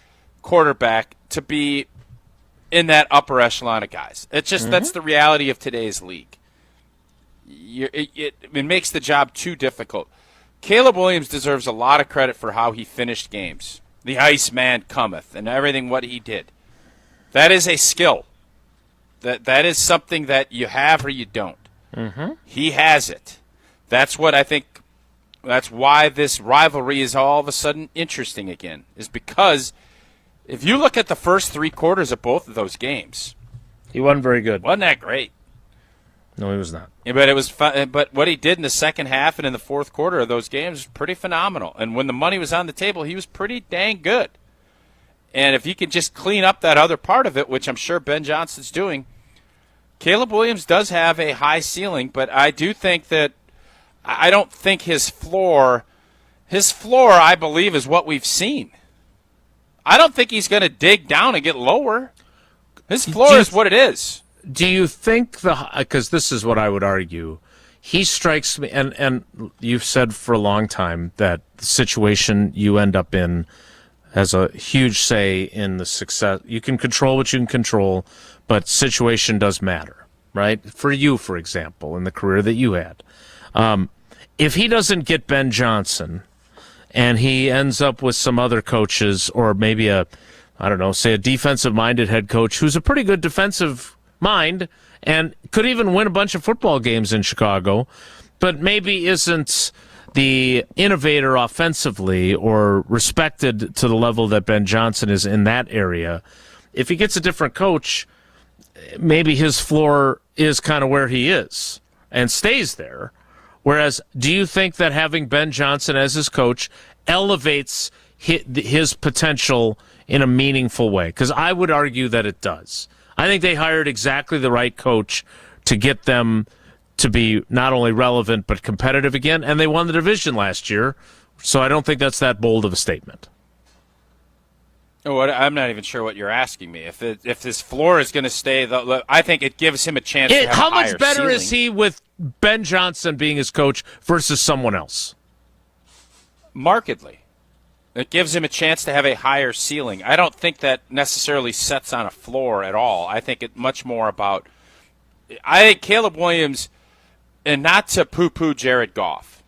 quarterback to be in that upper echelon of guys. It's just that's the reality of today's league. It makes the job too difficult. Caleb Williams deserves a lot of credit for how he finished games. The Iceman cometh and everything what he did. That is a skill. That is something that you have or you don't. He has it. That's what I think. That's why this rivalry is all of a sudden interesting again, is because if you look at the first 3 quarters of both of those games, he wasn't very good. Wasn't that great? No, he was not. Yeah, but it was fun. But what he did in the second half and in the fourth quarter of those games was pretty phenomenal. And when the money was on the table, he was pretty dang good. And if he could just clean up that other part of it, which I'm sure Ben Johnson's doing, Caleb Williams does have a high ceiling, but I do think that I don't think his floor, I believe, is what we've seen. I don't think he's going to dig down and get lower. His floor is what it is. Do you think because this is what I would argue, he strikes me, and you've said for a long time that the situation you end up in has a huge say in the success. You can control what you can control, but situation does matter, right? For you, for example, in the career that you had. If he doesn't get Ben Johnson and he ends up with some other coaches or maybe a defensive-minded head coach who's a pretty good defensive mind and could even win a bunch of football games in Chicago, but maybe isn't the innovator offensively or respected to the level that Ben Johnson is in that area, if he gets a different coach, maybe his floor is kind of where he is and stays there. Whereas, do you think that having Ben Johnson as his coach elevates his potential in a meaningful way? Because I would argue that it does. I think they hired exactly the right coach to get them to be not only relevant but competitive again, and they won the division last year, so I don't think that's that bold of a statement. Oh, I'm not even sure what you're asking me. If this floor is going to stay, I think it gives him a chance to have how a higher much better ceiling. is he with Ben Johnson being his coach versus someone else? Markedly. It gives him a chance to have a higher ceiling. I don't think that necessarily sets on a floor at all. I think it's much more about – I think Caleb Williams, and not to poo-poo Jared Goff.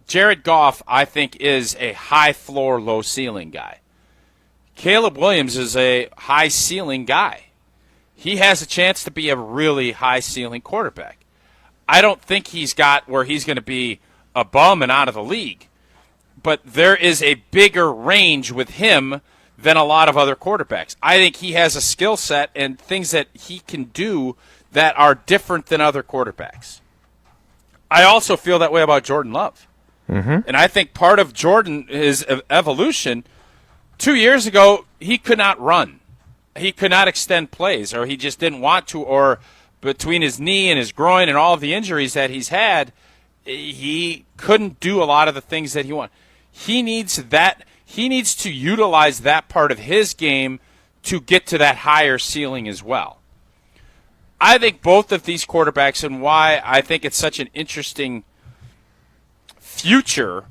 Jared Goff, I think, is a high floor, low ceiling guy. Caleb Williams is a high ceiling guy. He has a chance to be a really high ceiling quarterback. I don't think he's got where he's going to be a bum and out of the league, but there is a bigger range with him than a lot of other quarterbacks. I think he has a skill set and things that he can do that are different than other quarterbacks. I also feel that way about Jordan Love. And I think part of his evolution, 2 years ago, he could not run. He could not extend plays, or he just didn't want to, or between his knee and his groin and all of the injuries that he's had, he couldn't do a lot of the things that he wanted. He needs to utilize that part of his game to get to that higher ceiling as well. I think both of these quarterbacks, and why I think it's such an interesting future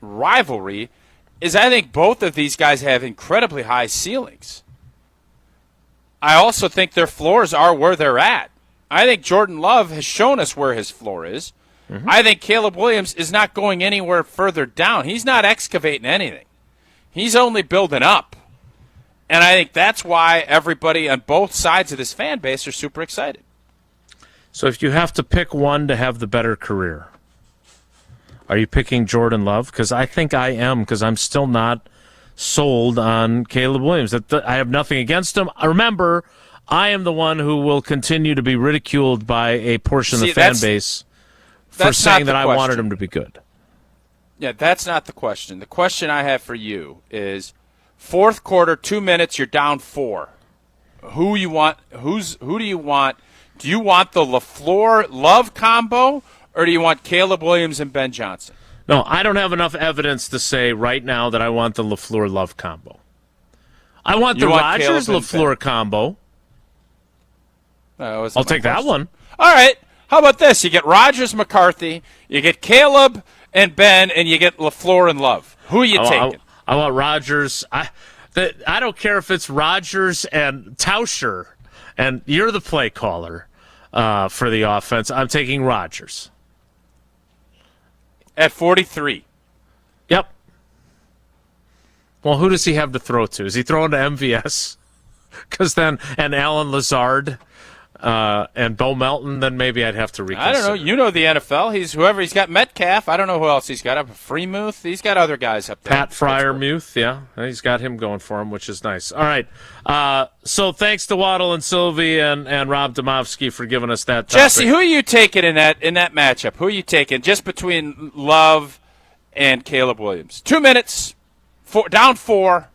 rivalry, is I think both of these guys have incredibly high ceilings. I also think their floors are where they're at. I think Jordan Love has shown us where his floor is. I think Caleb Williams is not going anywhere further down. He's not excavating anything. He's only building up. And I think that's why everybody on both sides of this fan base are super excited. So if you have to pick one to have the better career, are you picking Jordan Love? Because I think I am, because I'm still not sold on Caleb Williams. I have nothing against him. Remember, I am the one who will continue to be ridiculed by a portion of the fan base for saying that I wanted him to be good. Yeah, that's not the question. The question I have for you is, fourth quarter, 2 minutes, you're down 4. Who do you want? Do you want the LaFleur-Love combo, or do you want Caleb Williams and Ben Johnson? No, I don't have enough evidence to say right now that I want the LaFleur-Love combo. I want the Rodgers-LaFleur combo. I'll take that one. All right. How about this? You get Rodgers-McCarthy, you get Caleb and Ben, and you get LaFleur and Love. Who are you taking? I want Rodgers. I don't care if it's Rodgers and Tauscher, and you're the play caller for the offense. I'm taking Rodgers. At 43. Yep. Well, who does he have to throw to? Is he throwing to MVS? And Alan Lazard and Bo Melton, then maybe I'd have to reconsider. I don't know. You know the NFL. He's got Metcalf. I don't know who else he's got up. Freemuth. He's got other guys up there. Pat Fryermuth, yeah. He's got him going for him, which is nice. All right. So thanks to Waddle and Sylvie and Rob Domofsky for giving us that topic. Jesse, who are you taking in that matchup? Who are you taking just between Love and Caleb Williams? 2 minutes, down 4,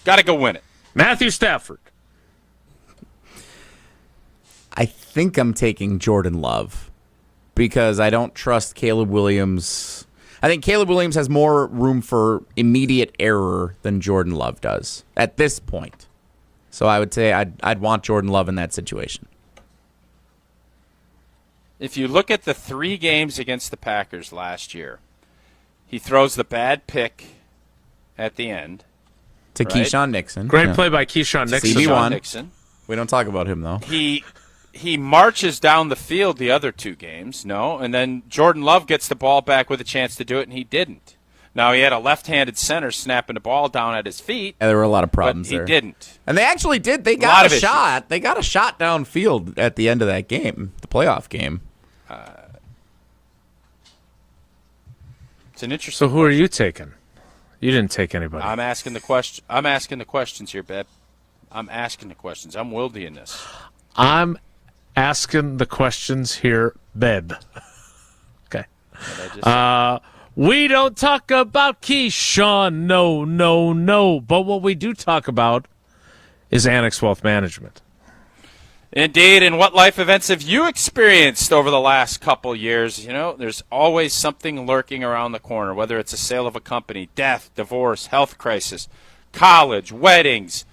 got to go win it. Matthew Stafford. I think I'm taking Jordan Love because I don't trust Caleb Williams. I think Caleb Williams has more room for immediate error than Jordan Love does at this point. So I would say I'd want Jordan Love in that situation. If you look at the 3 games against the Packers last year, he throws the bad pick at the end. To right? Keyshawn Nixon. Great play by Keyshawn Nixon. CB1. Nixon. We don't talk about him, though. He marches down the field the other 2 games, and then Jordan Love gets the ball back with a chance to do it, and he didn't. Now, he had a left-handed center snapping the ball down at his feet. Yeah, there were a lot of problems there. He didn't. And they actually did. They got a shot. They got a shot downfield at the end of that game, the playoff game. It's an interesting So who are you taking? You didn't take anybody. I'm asking the question. I'm asking the questions here, Beb. I'm asking the questions. I'm Wilde in this. I'm asking the questions here, Beb. Okay. We don't talk about Keyshawn. No. But what we do talk about is Annex Wealth Management. Indeed. And what life events have you experienced over the last couple years? There's always something lurking around the corner, whether it's a sale of a company, death, divorce, health crisis, college, weddings,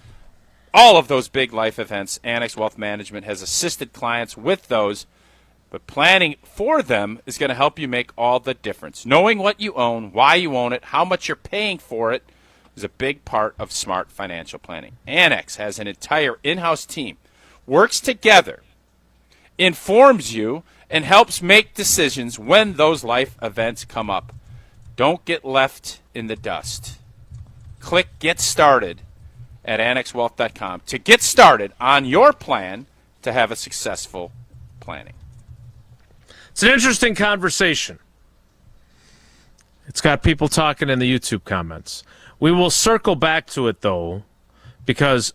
all of those big life events. Annex Wealth Management has assisted clients with those, but planning for them is going to help you make all the difference. Knowing what you own, why you own it, how much you're paying for it is a big part of smart financial planning. Annex has an entire in-house team, works together, informs you, and helps make decisions when those life events come up. Don't get left in the dust. Click Get Started at annexwealth.com to get started on your plan to have a successful planning. It's an interesting conversation. It's got people talking in the YouTube comments. We will circle back to it, though, because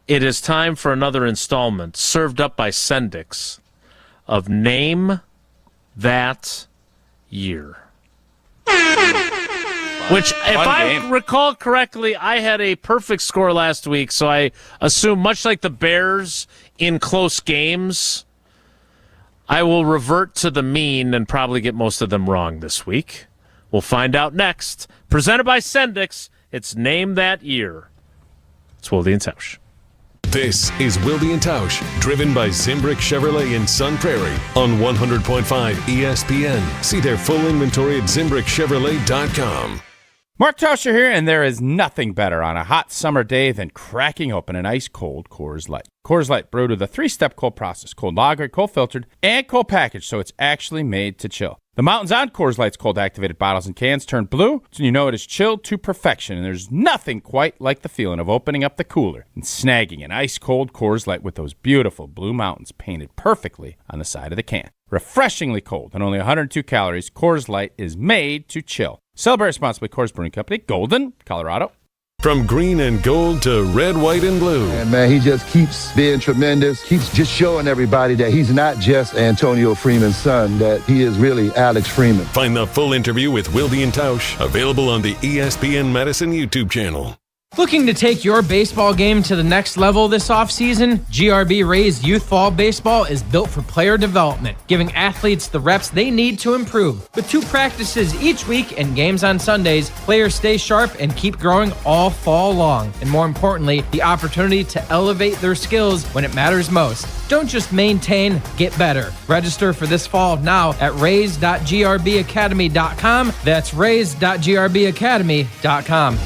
it is time for another installment served up by Sendix of Name That Year. Which, if I recall correctly, I had a perfect score last week, so I assume, much like the Bears in close games, I will revert to the mean and probably get most of them wrong this week. We'll find out next. Presented by Sendix, it's Name That Year. It's Wilde and Tausch. This is Wilde and Tausch, driven by Zimbrick Chevrolet in Sun Prairie on 100.5 ESPN. See their full inventory at ZimbrickChevrolet.com. Mark Tauscher here, and there is nothing better on a hot summer day than cracking open an ice-cold Coors Light. Coors Light brewed with a 3-step cold process, cold lagered, cold filtered, and cold packaged, so it's actually made to chill. The mountains on Coors Light's cold-activated bottles and cans turn blue, so you know it is chilled to perfection, and there's nothing quite like the feeling of opening up the cooler and snagging an ice-cold Coors Light with those beautiful blue mountains painted perfectly on the side of the can. Refreshingly cold and only 102 calories, Coors Light is made to chill. Celebrate responsibly. Coors Brewing Company, Golden, Colorado. From green and gold to red, white, and blue. And man, he just keeps being tremendous. Keeps just showing everybody that he's not just Antonio Freeman's son, that he is really Alex Freeman. Find the full interview with Wilde and Tausch, available on the ESPN Madison YouTube channel. Looking to take your baseball game to the next level this offseason? GRB Rays Youth Fall Baseball is built for player development, giving athletes the reps they need to improve. With 2 practices each week and games on Sundays, players stay sharp and keep growing all fall long. And more importantly, the opportunity to elevate their skills when it matters most. Don't just maintain, get better. Register for this fall now at rays.grbacademy.com. That's rays.grbacademy.com.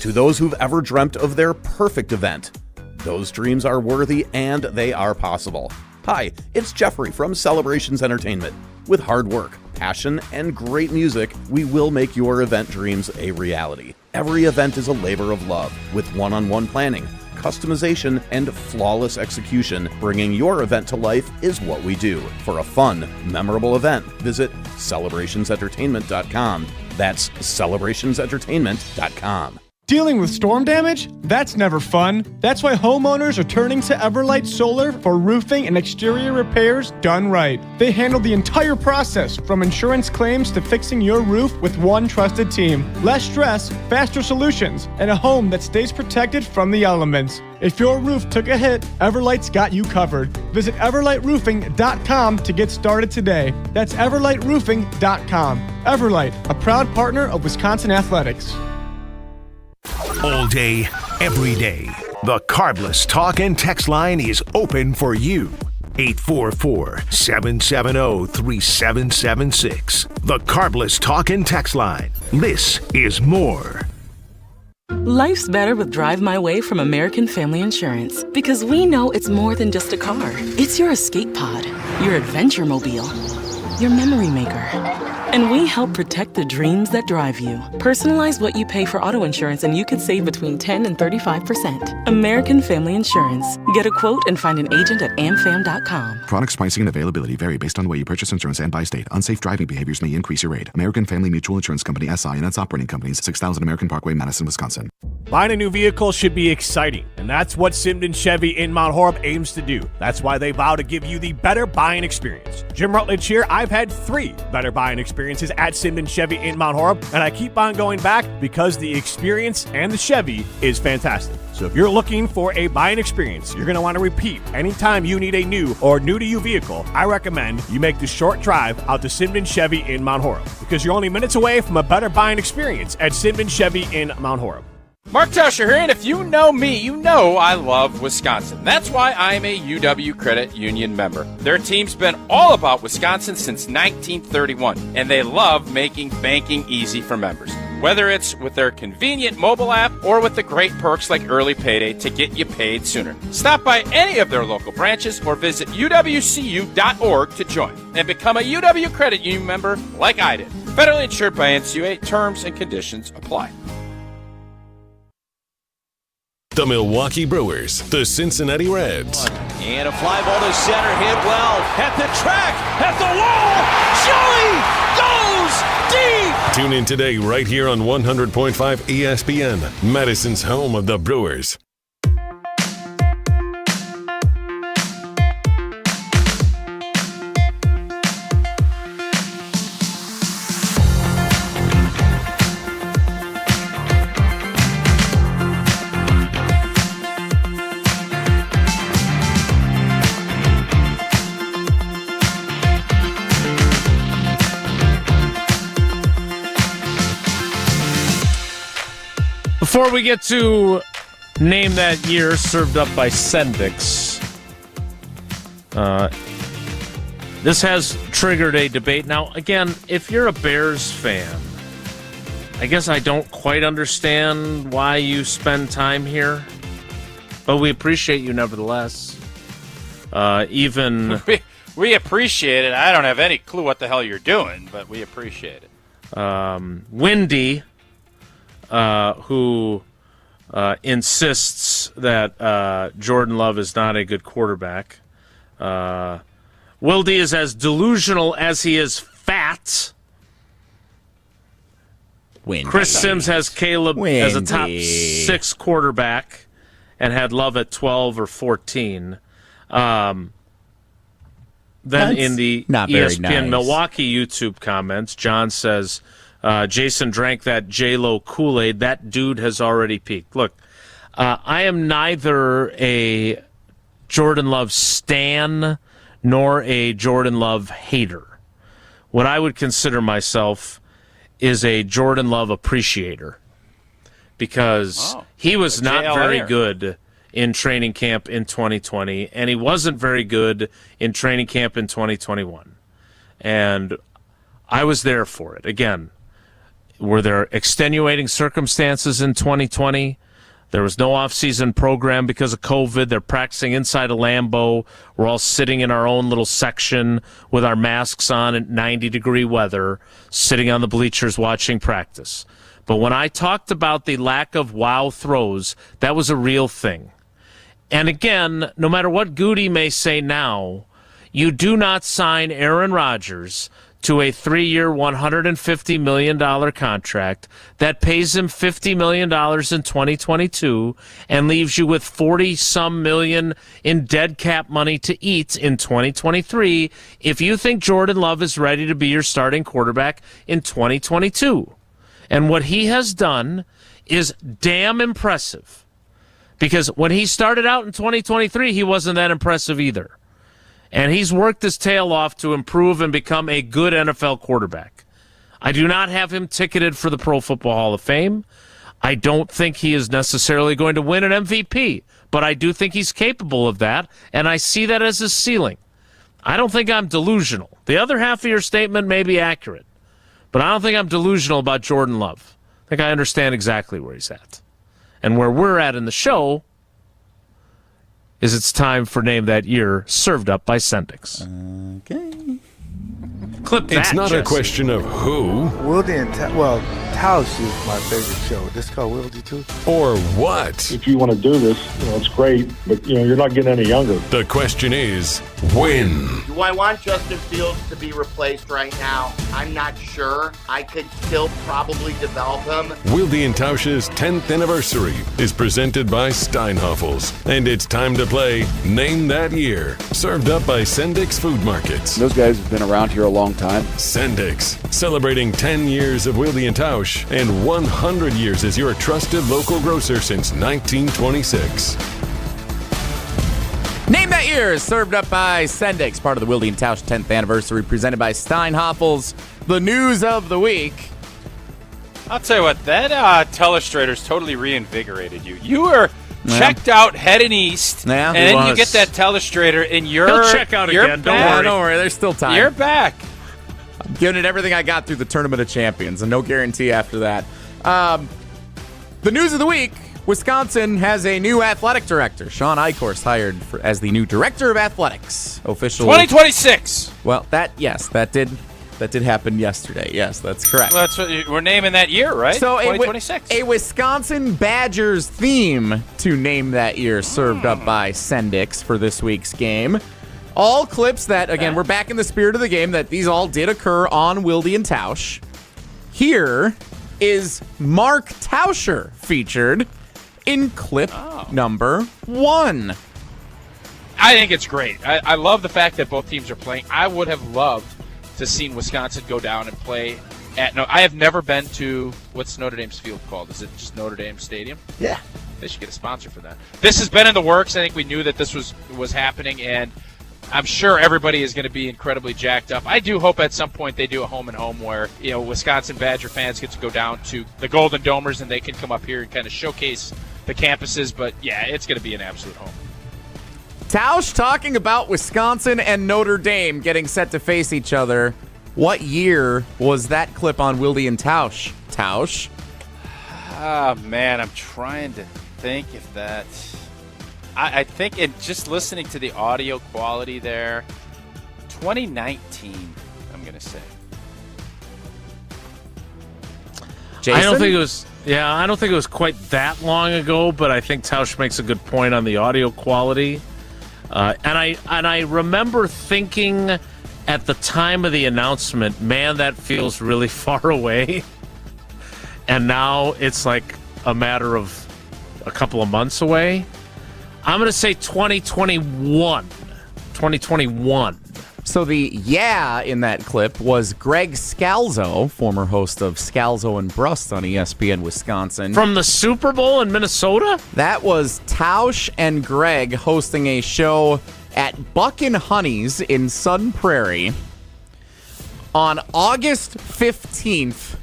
To those who've ever dreamt of their perfect event, those dreams are worthy and they are possible. Hi, it's Jeffrey from Celebrations Entertainment. With hard work, passion, and great music, we will make your event dreams a reality. Every event is a labor of love, with one-on-one planning, customization, and flawless execution. Bringing your event to life is what we do. For a fun, memorable event, visit celebrationsentertainment.com. That's celebrationsentertainment.com. Dealing with storm damage? That's never fun. That's why homeowners are turning to Everlight Solar for roofing and exterior repairs done right. They handle the entire process, from insurance claims to fixing your roof with one trusted team. Less stress, faster solutions, and a home that stays protected from the elements. If your roof took a hit, Everlight's got you covered. Visit everlightroofing.com to get started today. That's everlightroofing.com. Everlight, a proud partner of Wisconsin Athletics. All day, every day. The Carbless Talk and Text line is open for you. 844-770-3776. The Carbless Talk and Text line. This is more. Life's better with Drive My Way from American Family Insurance, because we know it's more than just a car. It's your escape pod, your adventure mobile, your memory maker. And we help protect the dreams that drive you. Personalize what you pay for auto insurance and you could save between 10 and 35%. American Family Insurance. Get a quote and find an agent at amfam.com. Products, pricing, and availability vary based on the way you purchase insurance and by state. Unsafe driving behaviors may increase your rate. American Family Mutual Insurance Company, SI, and its operating companies, 6000 American Parkway, Madison, Wisconsin. Buying a new vehicle should be exciting, and that's what Simden Chevy in Mount Horeb aims to do. That's why they vow to give you the better buying experience. Jim Rutledge here. I've had 3 better buying experiences at Simden Chevy in Mount Horeb, and I keep on going back because the experience and the Chevy is fantastic. So if you're looking for a buying experience you're going to want to repeat anytime you need a new or new-to-you vehicle, I recommend you make the short drive out to Simden Chevy in Mount Horeb, because you're only minutes away from a better buying experience at Simden Chevy in Mount Horeb. Mark Tauscher here, and if you know me, you know I love Wisconsin. That's why I'm a UW Credit Union member. Their team's been all about Wisconsin since 1931, and they love making banking easy for members. Whether it's with their convenient mobile app or with the great perks like early payday to get you paid sooner. Stop by any of their local branches or visit uwcu.org to join and become a UW Credit Union member like I did. Federally insured by NCUA. Terms and conditions apply. The Milwaukee Brewers, the Cincinnati Reds. And a fly ball to center, hit well, at the track, at the wall, Joey goes deep! Tune in today right here on 100.5 ESPN, Madison's home of the Brewers. Before we get to Name That Year, served up by Sendix, this has triggered a debate. Now, again, if you're a Bears fan, I guess I don't quite understand why you spend time here, but we appreciate you nevertheless. We appreciate it. I don't have any clue what the hell you're doing, but we appreciate it. Wendy, who insists that Jordan Love is not a good quarterback. Wilde is as delusional as he is fat. Wendy. Chris Sims has Caleb as a top 6 quarterback and had Love at 12 or 14. Then That's in the not very ESPN nice. Milwaukee YouTube comments, John says, Jason drank that J-Lo Kool-Aid. That dude has already peaked. Look, I am neither a Jordan Love stan nor a Jordan Love hater. What I would consider myself is a Jordan Love appreciator, because he was not very good in training camp in 2020, and he wasn't very good in training camp in 2021. And I was there for it. Again, were there extenuating circumstances in 2020? There was no off-season program because of COVID. They're practicing inside a Lambeau. We're all sitting in our own little section with our masks on in 90-degree weather, sitting on the bleachers watching practice. But when I talked about the lack of wow throws, that was a real thing. And again, no matter what Goody may say now, you do not sign Aaron Rodgers to a 3-year, $150 million contract that pays him $50 million in 2022 and leaves you with 40-some million in dead cap money to eat in 2023 if you think Jordan Love is ready to be your starting quarterback in 2022. And what he has done is damn impressive, because when he started out in 2023, he wasn't that impressive either. And he's worked his tail off to improve and become a good NFL quarterback. I do not have him ticketed for the Pro Football Hall of Fame. I don't think he is necessarily going to win an MVP, but I do think he's capable of that, and I see that as his ceiling. I don't think I'm delusional. The other half of your statement may be accurate, but I don't think I'm delusional about Jordan Love. I think I understand exactly where he's at. And where we're at in the show is it's time for Name That Year, served up by Sendix. Okay. Clip that, It's not Jesse. a question of who. Wilde and Tausch is my favorite show. This called Wilde too. Or what. If you want to do this, it's great, but you're not getting any younger. The question is, when? Do I want Justin Fields to be replaced right now? I'm not sure. I could still probably develop him. Wilde and Tausch's 10th anniversary is presented by Steinhoffels, and it's time to play Name That Year, served up by Sendix Food Markets. Those guys have been around here a long time. Sendix, celebrating 10 years of Wilde and Tausch and 100 years as your trusted local grocer since 1926. Name That Year is served up by Sendix, part of the Wilde and Tausch 10th anniversary, presented by Steinhoffels. The news of the week. I'll tell you what, that telestrator's totally reinvigorated you. You were checked out heading east, and then you get that telestrator, and He'll check out again. Don't worry, there's still time. You're back. I'm giving it everything I got through the Tournament of Champions, and no guarantee after that. The news of the week, Wisconsin has a new athletic director. Shawn Eichorst hired as the new director of athletics. Official 2026. Well, that did happen yesterday. Yes, that's correct. Well, that's what we're naming that year, right? So 2026. A Wisconsin Badgers theme to Name That Year, served up by Sendix for this week's game. All clips that, again, we're back in the spirit of the game, that these all did occur on Wilde and Tausch. Here is Mark Tauscher featured in clip number 1. I think it's great. I love the fact that both teams are playing. I would have loved to seen Wisconsin go down and play at. No, I have never been to, what's Notre Dame's field called? Is it just Notre Dame Stadium? Yeah. They should get a sponsor for that. This has been in the works. I think we knew that this was happening, and I'm sure everybody is going to be incredibly jacked up. I do hope at some point they do a home and home where, Wisconsin Badger fans get to go down to the Golden Domers and they can come up here and kind of showcase the campuses. But yeah, it's going to be an absolute home. Tausch talking about Wisconsin and Notre Dame getting set to face each other. What year was that clip on Wilde and Tausch? Tausch? Ah, man, I'm trying to think if that. I think just listening to the audio quality there, 2019, I'm going to say. Jason? I don't think it was quite that long ago, but I think Tausch makes a good point on the audio quality. And I remember thinking at the time of the announcement, man, that feels really far away. And now it's like a matter of a couple of months away. I'm going to say 2021. 2021. So the in that clip was Greg Scalzo, former host of Scalzo and Brust on ESPN Wisconsin. From the Super Bowl in Minnesota? That was Tausch and Greg hosting a show at Buck and Honey's in Sun Prairie on August 15th,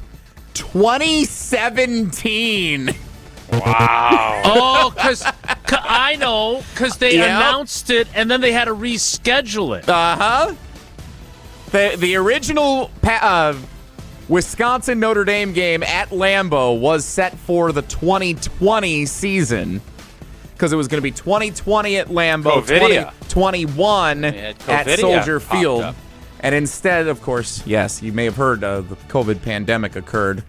2017. Wow. Oh, because I know, because they announced it and then they had to reschedule it. Uh-huh. The original Wisconsin-Notre Dame game at Lambeau was set for the 2020 season because it was going to be 2020 at Lambeau, 2021 at Soldier Field. And instead, of course, yes, you may have heard the COVID pandemic occurred.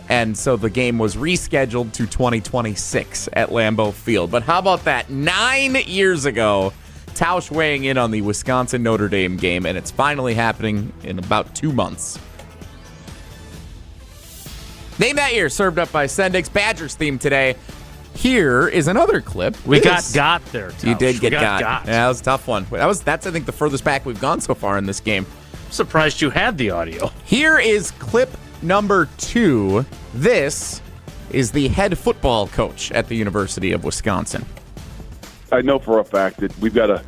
And so the game was rescheduled to 2026 at Lambeau Field. But how about that? 9 years ago, Tausch weighing in on the Wisconsin-Notre Dame game, and it's finally happening in about 2 months. Name That Year, served up by Sendix. Badgers theme today. Here is another clip. We got there, Tausch. You did get got. Yeah, that was a tough one. That's, I think, the furthest back we've gone so far in this game. I'm surprised you had the audio. Here is clip number 2. This is the head football coach at the University of Wisconsin. I know for a fact that we've got a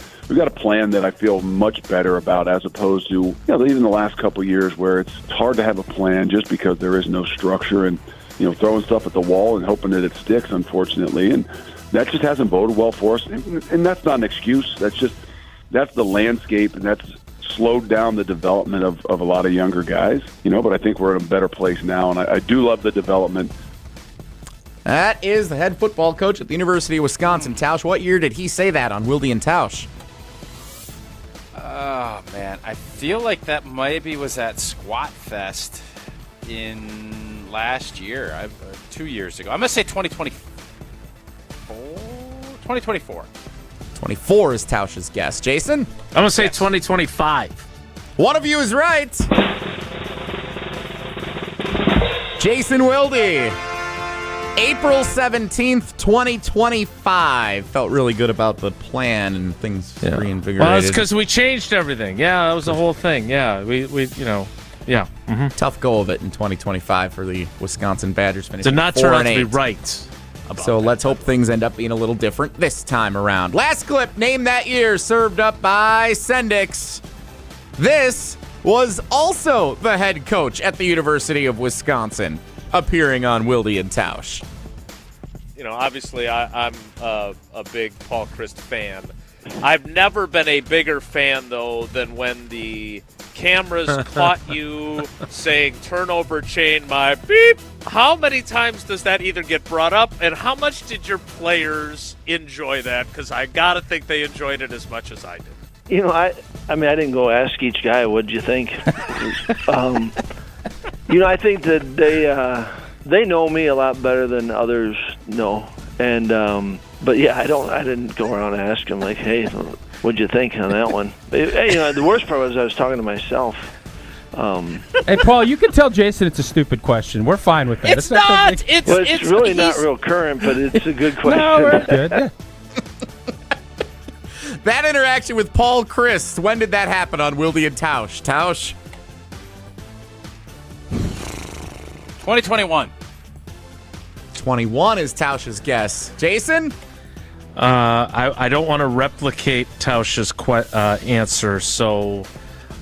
plan that I feel much better about, as opposed to even the last couple of years where it's hard to have a plan just because there is no structure and throwing stuff at the wall and hoping that it sticks, unfortunately, and that just hasn't boded well for us. And that's not an excuse. That's the landscape, and that's slowed down the development of a lot of younger guys, but I think we're in a better place now, and I do love the development. That is the head football coach at the University of Wisconsin. Tausch, what year did he say that on Wilde and Tausch? Oh, man. I feel like that maybe was at Squat Fest in last year, 2 years ago. I'm going to say 2024. 2024. 24 is Tausch's guess. Jason? I'm going to say 2025. One of you is right. Jason Wilde. April 17th, 2025. Felt really good about the plan and things reinvigorated. Well, it's because we changed everything. Yeah, that was the whole thing. Yeah, we yeah. Mm-hmm. Tough go of it in 2025 for the Wisconsin Badgers. Did not turn out to be right. So let's hope things end up being a little different this time around. Last clip, Name That Year, served up by Sendix. This was also the head coach at the University of Wisconsin, appearing on Wilde and Tausch. Obviously I'm a big Paul Chryst fan. I've never been a bigger fan, though, than when the cameras caught you saying turnover chain my beep. How many times does that either get brought up, and how much did your players enjoy that? Because I got to think they enjoyed it as much as I did. I didn't go ask each guy, what'd you think? I think that they know me a lot better than others know. And but yeah, I didn't go around and ask them like, hey, what'd you think on that one? The worst part was I was talking to myself. Hey, Paul, you can tell Jason it's a stupid question. We're fine with that. It's not. It's really not real current, but it's a good question. No, we're good. Yeah. That interaction with Paul Chryst, when did that happen on Wilde and Tausch? Tausch? 2021. 21 is Tausch's guess. Jason? I don't want to replicate Tausch's answer, so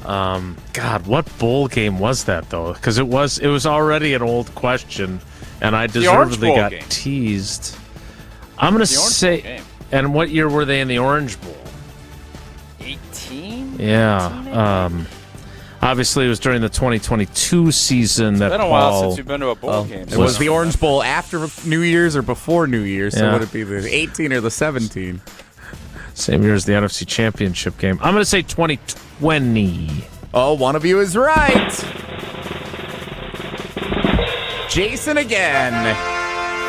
God, what bowl game was that though? Because it was already an old question, and I deservedly got teased. I'm going to say, and what year were they in the Orange Bowl? 18? Yeah. Obviously, it was during the 2022 season that It's been a while since you've been to a bowl game. It was the Orange Bowl after New Year's or before New Year's, so would it be the 18 or the 17? Same year as the NFC Championship game. I'm going to say 2020. Oh, one of you is right. Jason again.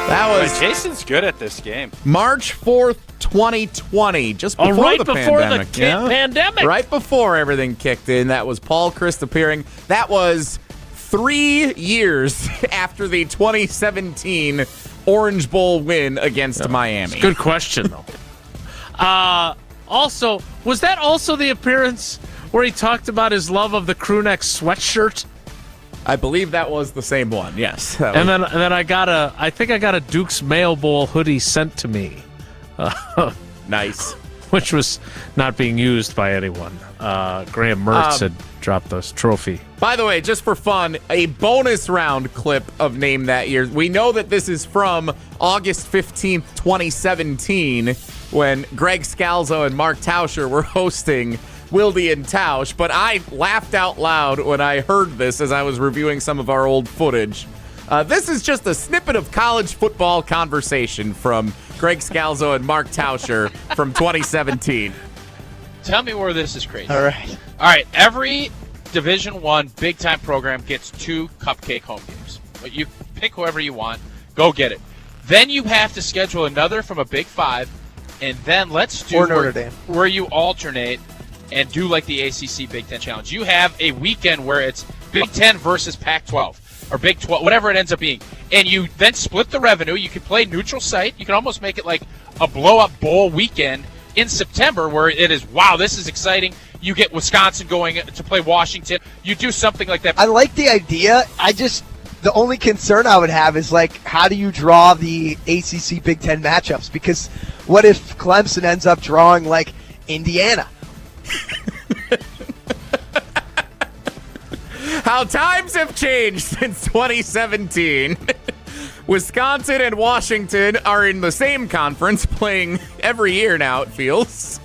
That was Jason's good at this game. March 4th, 2020, just before right the before pandemic. the pandemic. Right before everything kicked in. That was Paul Chryst appearing. That was 3 years after the 2017 Orange Bowl win against Miami. Good question, though. Also, was that also the appearance where he talked about his love of the crew neck sweatshirt? I believe that was the same one. Yes. And then I think I got a Duke's Mayo Bowl hoodie sent to me. Nice. Which was not being used by anyone. Graham Mertz had dropped this trophy. By the way, just for fun, a bonus round clip of Name That Year. We know that this is from August 15th, 2017, when Greg Scalzo and Mark Tauscher were hosting Wilde and Tausch, but I laughed out loud when I heard this as I was reviewing some of our old footage. This is just a snippet of college football conversation from Greg Scalzo and Mark Tauscher from 2017. Tell me where this is crazy. All right. Every Division I big-time program gets 2 cupcake home games. But you pick whoever you want. Go get it. Then you have to schedule another from a Big 5, and then let's do Notre Dame, where you alternate and do like the ACC Big Ten Challenge. You have a weekend where it's Big Ten versus Pac-12 or Big 12, whatever it ends up being. And you then split the revenue. You can play neutral site. You can almost make it like a blow-up bowl weekend in September where it is, wow, this is exciting. You get Wisconsin going to play Washington. You do something like that. I like the idea. The only concern I would have is, like, how do you draw the ACC Big Ten matchups? Because what if Clemson ends up drawing, like, Indiana? How times have changed since 2017. Wisconsin and Washington are in the same conference, playing every year now, it feels.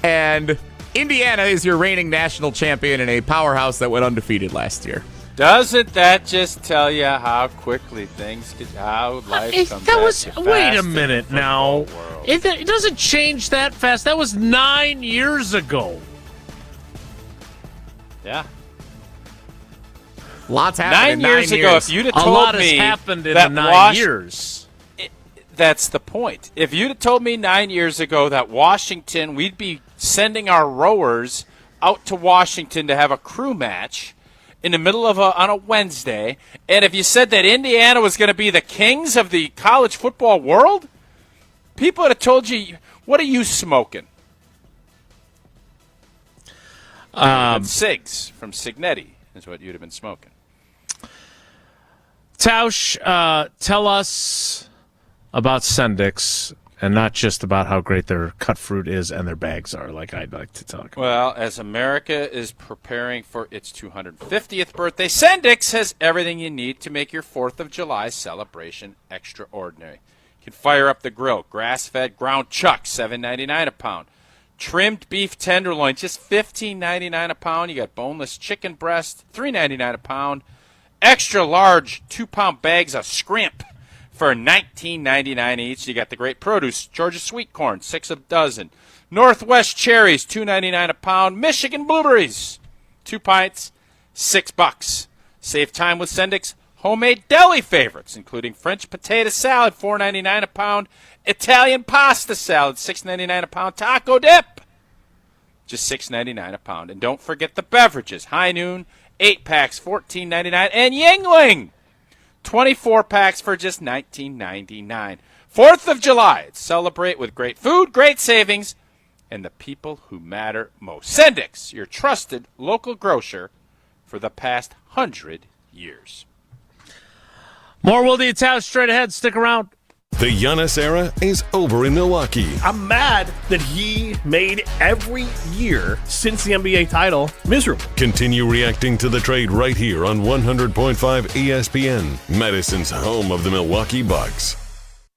And Indiana is your reigning national champion and a powerhouse that went undefeated last year. Doesn't that just tell you how quickly things get, how life comes at you? Wait a minute now. It doesn't change that fast. That was 9 years ago. Yeah. Lots happened 9 years ago. If you'd have told me has happened in that the 9 years. That's the point. If you'd have told me 9 years ago that Washington, we'd be sending our rowers out to Washington to have a crew match in the middle of on a Wednesday, and if you said that Indiana was going to be the kings of the college football world, people would have told you, what are you smoking? Cigs from Signetti is what you'd have been smoking. Tausch, tell us about Sendix, and not just about how great their cut fruit is and their bags are, like I'd like to talk about. Well, as America is preparing for its 250th birthday, Sendix has everything you need to make your 4th of July celebration extraordinary. You can fire up the grill, grass-fed ground chuck, $7.99 a pound. Trimmed beef tenderloin, just $15.99 a pound. You got boneless chicken breast, $3.99 a pound. Extra large 2-pound bags of scrimp for $19.99 each. You got the great produce, Georgia sweet corn, 6 a dozen. Northwest cherries, $2.99 a pound. Michigan blueberries, 2 pints, $6. Save time with Sendix homemade deli favorites, including French potato salad, $4.99 a pound. Italian pasta salad, $6.99 a pound. Taco dip, just $6.99 a pound. And don't forget the beverages. High Noon, 8 packs, $14.99. And Yingling, 24 packs for just $19.99. 4th of July. Celebrate with great food, great savings, and the people who matter most. Sendix, your trusted local grocer for the past 100 years. More Wilde and Tausch straight ahead. Stick around. The Giannis era is over in Milwaukee. I'm mad that he made every year since the NBA title miserable. Continue reacting to the trade right here on 100.5 ESPN, Madison's home of the Milwaukee Bucks.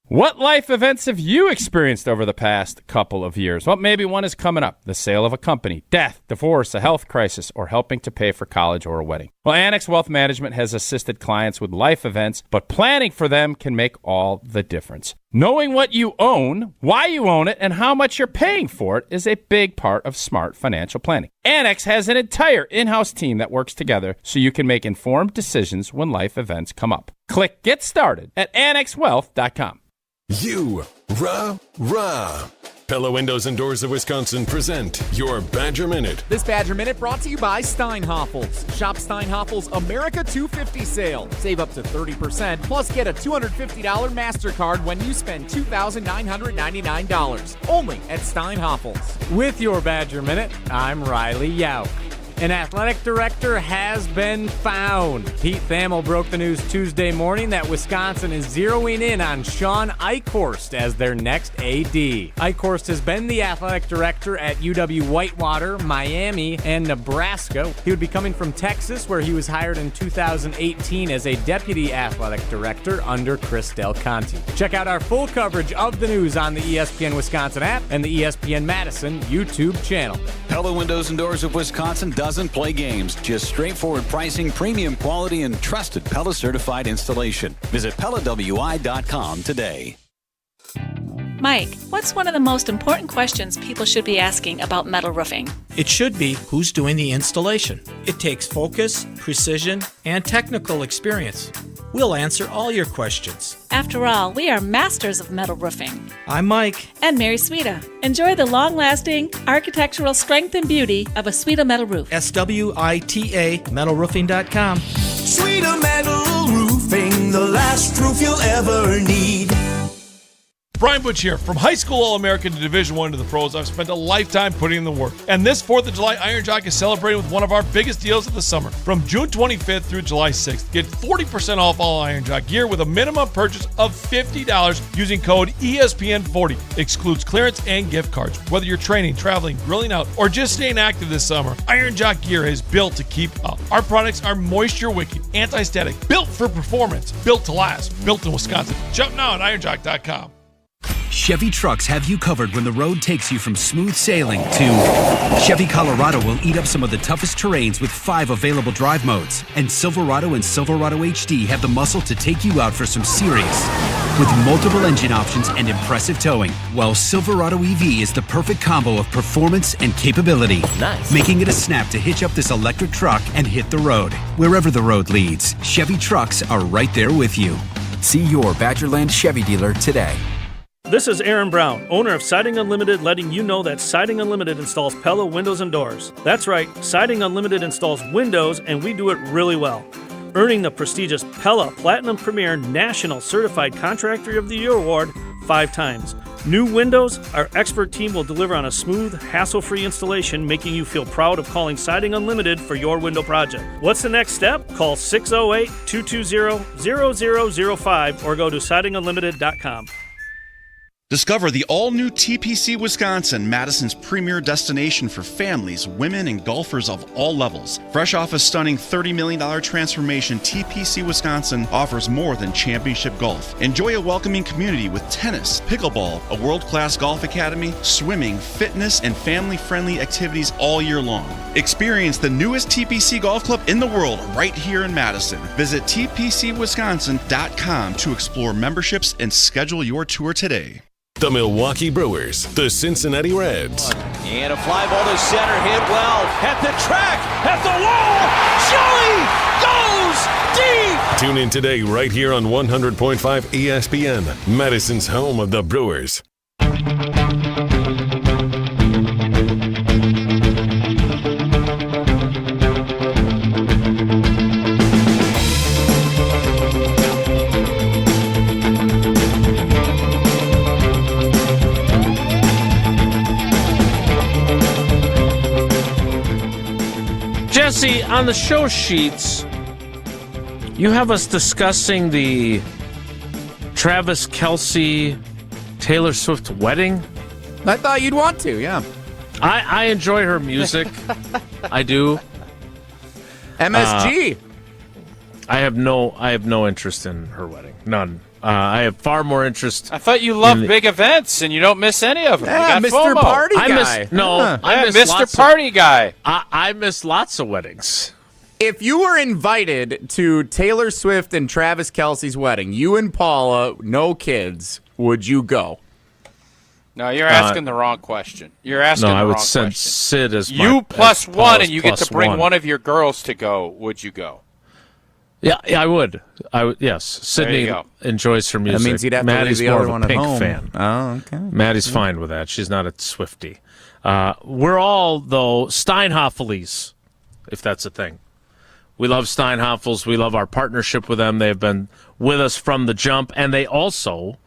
What life events have you experienced over the past couple of years? Well, maybe one is coming up. The sale of a company, death, divorce, a health crisis, or helping to pay for college or a wedding. Well, Annex Wealth Management has assisted clients with life events, but planning for them can make all the difference. Knowing what you own, why you own it, and how much you're paying for it is a big part of smart financial planning. Annex has an entire in-house team that works together so you can make informed decisions when life events come up. Click Get Started at annexwealth.com. Rah. Pella Windows and Doors of Wisconsin present your Badger Minute. This Badger Minute brought to you by Steinhoffels. Shop Steinhoffels America 250 sale. Save up to 30%, plus get a $250 MasterCard when you spend $2,999. Only at Steinhoffels. With your Badger Minute, I'm Riley Yao. An athletic director has been found. Pete Thamel broke the news Tuesday morning that Wisconsin is zeroing in on Shawn Eichorst as their next AD. Eichorst has been the athletic director at UW-Whitewater, Miami, and Nebraska. He would be coming from Texas, where he was hired in 2018 as a deputy athletic director under Chris Del Conte. Check out our full coverage of the news on the ESPN Wisconsin app and the ESPN Madison YouTube channel. Pella Windows and Doors of Wisconsin doesn't play games. Just straightforward pricing, premium quality, and trusted Pella certified installation. Visit PellaWI.com today. Mike, what's one of the most important questions people should be asking about metal roofing? It should be who's doing the installation. It takes focus, precision, and technical experience. We'll answer all your questions. After all, we are masters of metal roofing. I'm Mike. And Mary Sweta. Enjoy the long-lasting architectural strength and beauty of a Sweta metal roof. SWITA, metalroofing.com. Sweta Metal Roofing, the last roof you'll ever need. Brian Butch here. From high school All-American to Division I to the pros, I've spent a lifetime putting in the work. And this 4th of July, Iron Jock is celebrating with one of our biggest deals of the summer. From June 25th through July 6th, get 40% off all Iron Jock gear with a minimum purchase of $50 using code ESPN40. Excludes clearance and gift cards. Whether you're training, traveling, grilling out, or just staying active this summer, Iron Jock gear is built to keep up. Our products are moisture-wicking, anti-static, built for performance, built to last, built in Wisconsin. Jump now at ironjock.com. Chevy trucks have you covered when the road takes you from smooth sailing to Chevy Colorado will eat up some of the toughest terrains with 5 available drive modes. And Silverado and Silverado HD have the muscle to take you out for some serious with multiple engine options and impressive towing. While Silverado EV is the perfect combo of performance and capability. Nice. Making it a snap to hitch up this electric truck and hit the road. Wherever the road leads, Chevy trucks are right there with you. See your Badgerland Chevy dealer today. This is Aaron Brown, owner of Siding Unlimited, letting you know that Siding Unlimited installs Pella windows and doors. That's right, Siding Unlimited installs windows, and we do it really well. Earning the prestigious Pella Platinum Premier National Certified Contractor of the Year Award 5 times. New windows, our expert team will deliver on a smooth, hassle-free installation, making you feel proud of calling Siding Unlimited for your window project. What's the next step? Call 608-220-0005 or go to sidingunlimited.com. Discover the all-new TPC Wisconsin, Madison's premier destination for families, women, and golfers of all levels. Fresh off a stunning $30 million transformation, TPC Wisconsin offers more than championship golf. Enjoy a welcoming community with tennis, pickleball, a world-class golf academy, swimming, fitness, and family-friendly activities all year long. Experience the newest TPC golf club in the world right here in Madison. Visit tpcwisconsin.com to explore memberships and schedule your tour today. The Milwaukee Brewers, the Cincinnati Reds. And a fly ball to center, hit well, at the track, at the wall, Joey goes deep! Tune in today right here on 100.5 ESPN, Madison's home of the Brewers. Jesse, on the show sheets, you have us discussing the Travis Kelce, Taylor Swift wedding. I thought you'd want to, yeah. I enjoy her music. I do. MSG. I have no interest in her wedding. None. I have far more interest. I thought you loved big events and you don't miss any of them. Yeah, you got Mr. FOMO. Party Guy. I miss Mr. Party Guy. I miss lots of weddings. If you were invited to Taylor Swift and Travis Kelce's wedding, you and Paula, no kids, would you go? No, you're asking the wrong question. You're asking the wrong question. No, I would send Sid as you plus as one, and you get plus to bring one. one of your girls to go. Would you go? Yeah, I would. Yes, Sydney enjoys her music. That means you'd have Maddie's to leave the more other of one a at Pink home. fan. Oh, okay. Maddie's fine with that. She's not a Swiftie. We're all, though, Steinhoffelies, if that's a thing. We love Steinhoffels. We love our partnership with them. They've been with us from the jump, and they also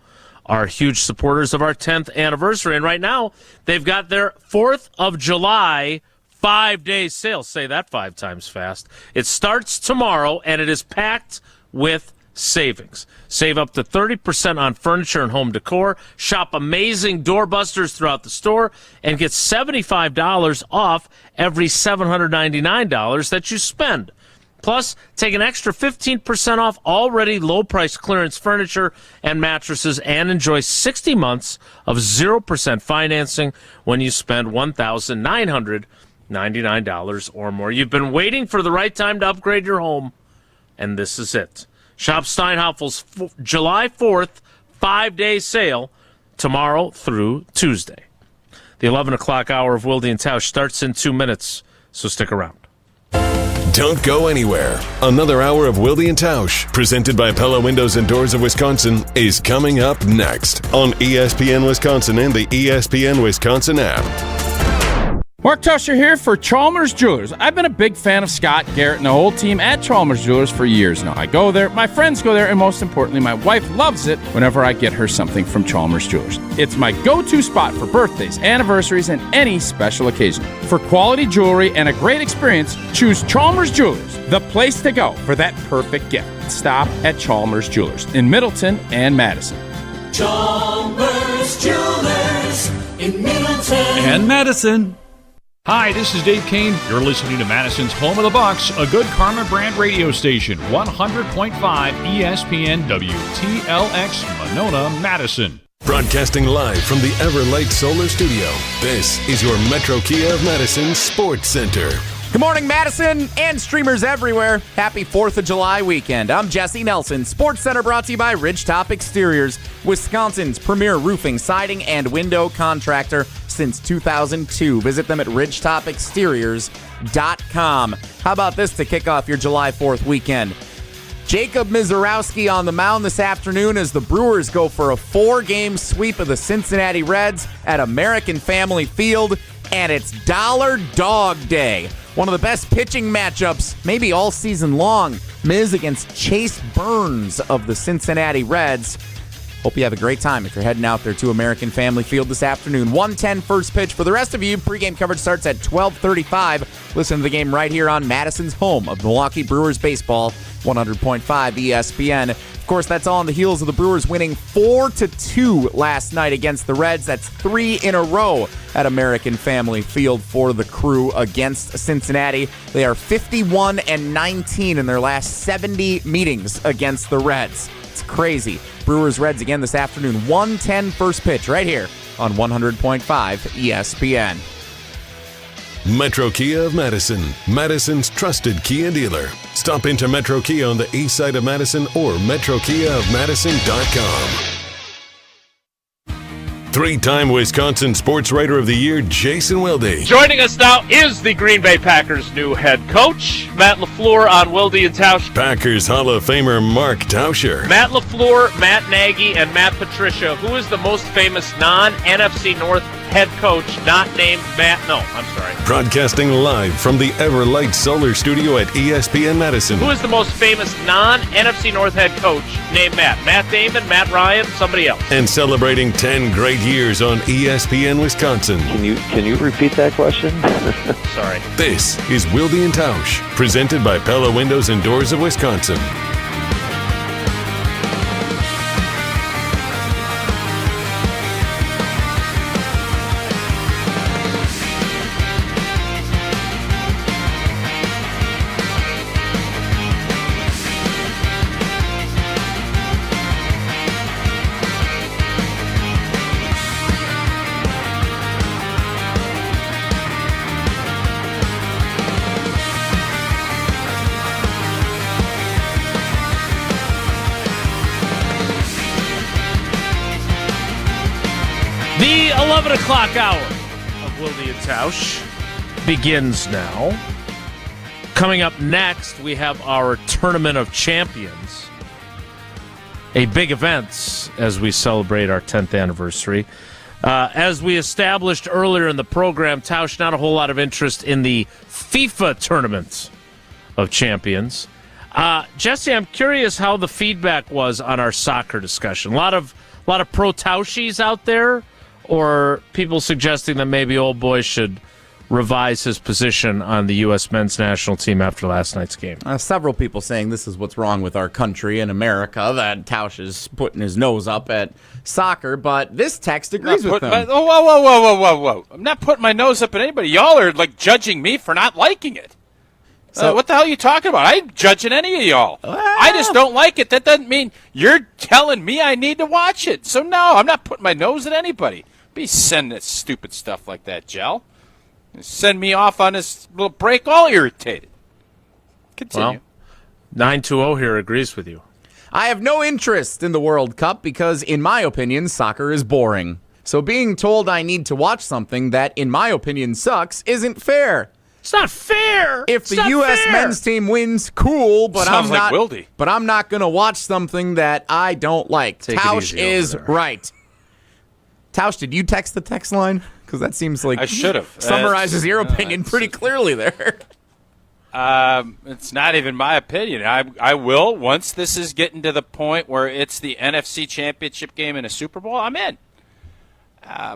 are huge supporters of our 10th anniversary. And right now, they've got their 4th of July 5-day sale. Say that 5 times fast. It starts tomorrow, and it is packed with savings. Save up to 30% on furniture and home decor. Shop amazing doorbusters throughout the store and get $75 off every $799 that you spend. Plus, take an extra 15% off already low-price clearance furniture and mattresses and enjoy 60 months of 0% financing when you spend $1,999 or more. You've been waiting for the right time to upgrade your home, and this is it. Shop Steinhaffel's July 4th 5-day sale tomorrow through Tuesday. The 11 o'clock hour of Wilde and Tausch starts in 2 minutes, so stick around. Don't go anywhere. Another hour of Wilde and Tausch, presented by Pella Windows and Doors of Wisconsin, is coming up next on ESPN Wisconsin and the ESPN Wisconsin app. Mark Tauscher here for Chalmers Jewelers. I've been a big fan of Scott, Garrett, and the whole team at Chalmers Jewelers for years now. I go there, my friends go there, and most importantly, my wife loves it whenever I get her something from Chalmers Jewelers. It's my go-to spot for birthdays, anniversaries, and any special occasion. For quality jewelry and a great experience, choose Chalmers Jewelers, the place to go for that perfect gift. Stop at Chalmers Jewelers in Middleton and Madison. Chalmers Jewelers in Middleton and Madison. Hi, this is Dave Kane. You're listening to Madison's Home of the Bucks, a good Karma brand radio station, 100.5 ESPN WTLX, Monona, Madison. Broadcasting live from the Everlight Solar Studio, this is your Metro Kia of Madison Sports Center. Good morning, Madison and streamers everywhere. Happy 4th of July weekend. I'm Jesse Nelson. Sports Center brought to you by Ridgetop Exteriors, Wisconsin's premier roofing, siding, and window contractor since 2002. Visit them at ridgetopexteriors.com. How about this to kick off your July 4th weekend? Jacob Mizorowski on the mound this afternoon as the Brewers go for a 4-game sweep of the Cincinnati Reds at American Family Field, and it's Dollar Dog Day. One of the best pitching matchups, maybe all season long. Miz against Chase Burns of the Cincinnati Reds. Hope you have a great time if you're heading out there to American Family Field this afternoon. 1:10 first pitch. For the rest of you, pregame coverage starts at 12:35. Listen to the game right here on Madison's home of Milwaukee Brewers baseball, 100.5 ESPN. Of course, that's all on the heels of the Brewers winning 4-2 last night against the Reds. That's 3 in a row at American Family Field for the Crew against Cincinnati. They are 51-19 in their last 70 meetings against the Reds. It's crazy. Brewers-Reds again this afternoon. 1:10 first pitch right here on 100.5 ESPN. Metro Kia of Madison, Madison's trusted Kia dealer. Stop into Metro Kia on the east side of Madison or metrokiaofmadison.com. 3-time Wisconsin Sports Writer of the Year, Jason Wilde. Joining us now is the Green Bay Packers' new head coach, Matt LaFleur on Wilde and Tausch. Packers Hall of Famer Mark Tauscher. Matt LaFleur, Matt Nagy, and Matt Patricia. Who is the most famous non-NFC North head coach not named Matt? No, I'm sorry. Broadcasting live from the Everlight Solar Studio at ESPN Madison. Who is the most famous non-NFC North head coach named Matt? Matt Damon, Matt Ryan, somebody else. And celebrating 10 great years on ESPN Wisconsin. Can you repeat that question? Sorry. This is Wilde and Tausch, presented by Pella Windows and Doors of Wisconsin. The 11 o'clock hour of Wilde and Tausch begins now. Coming up next, we have our Tournament of Champions. A big event as we celebrate our 10th anniversary. As we established earlier in the program, Tausch, not a whole lot of interest in the FIFA Tournament of Champions. Jesse, I'm curious how the feedback was on our soccer discussion. A lot of pro Tauschis out there, or people suggesting that maybe old boys should revise his position on the U.S. men's national team after last night's game. Several people saying this is what's wrong with our country and America, that Tausch is putting his nose up at soccer, but this text agrees with them. Whoa. I'm not putting my nose up at anybody. Y'all are like judging me for not liking it. So what the hell are you talking about? I ain't judging any of y'all. I just don't like it. That doesn't mean you're telling me I need to watch it. So no, I'm not putting my nose at anybody. Be sending this stupid stuff like that, Jell. Send me off on this little break all irritated. Continue. Well, 920 here agrees with you. I have no interest in the World Cup because, in my opinion, soccer is boring. So being told I need to watch something that, in my opinion, sucks isn't fair. It's not fair. If the U.S. men's team wins, cool, but Sounds I'm not. like Wilde. But I'm not going to watch something that I don't like. Tausch is right. Tausch, did you text the text line? Because that seems like I should have. Summarizes your opinion pretty clearly there. It's not even my opinion. I will, once this is getting to the point where it's the NFC Championship game in a Super Bowl, I'm in.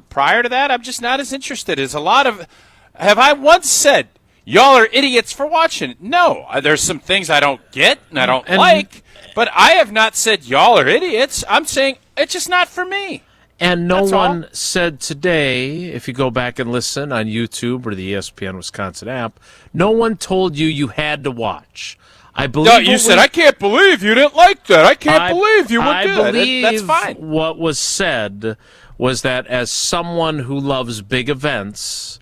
Prior to that, I'm just not as interested. There's a lot of... Have I once said, y'all are idiots for watching it? No. There's some things I don't get and I don't like, but I have not said y'all are idiots. I'm saying it's just not for me. And no one said today, if you go back and listen on YouTube or the ESPN Wisconsin app, no one told you had to watch. I believe. No, you said, I can't believe you didn't like that. I can't believe you would do that. That's fine. What was said was that as someone who loves big events,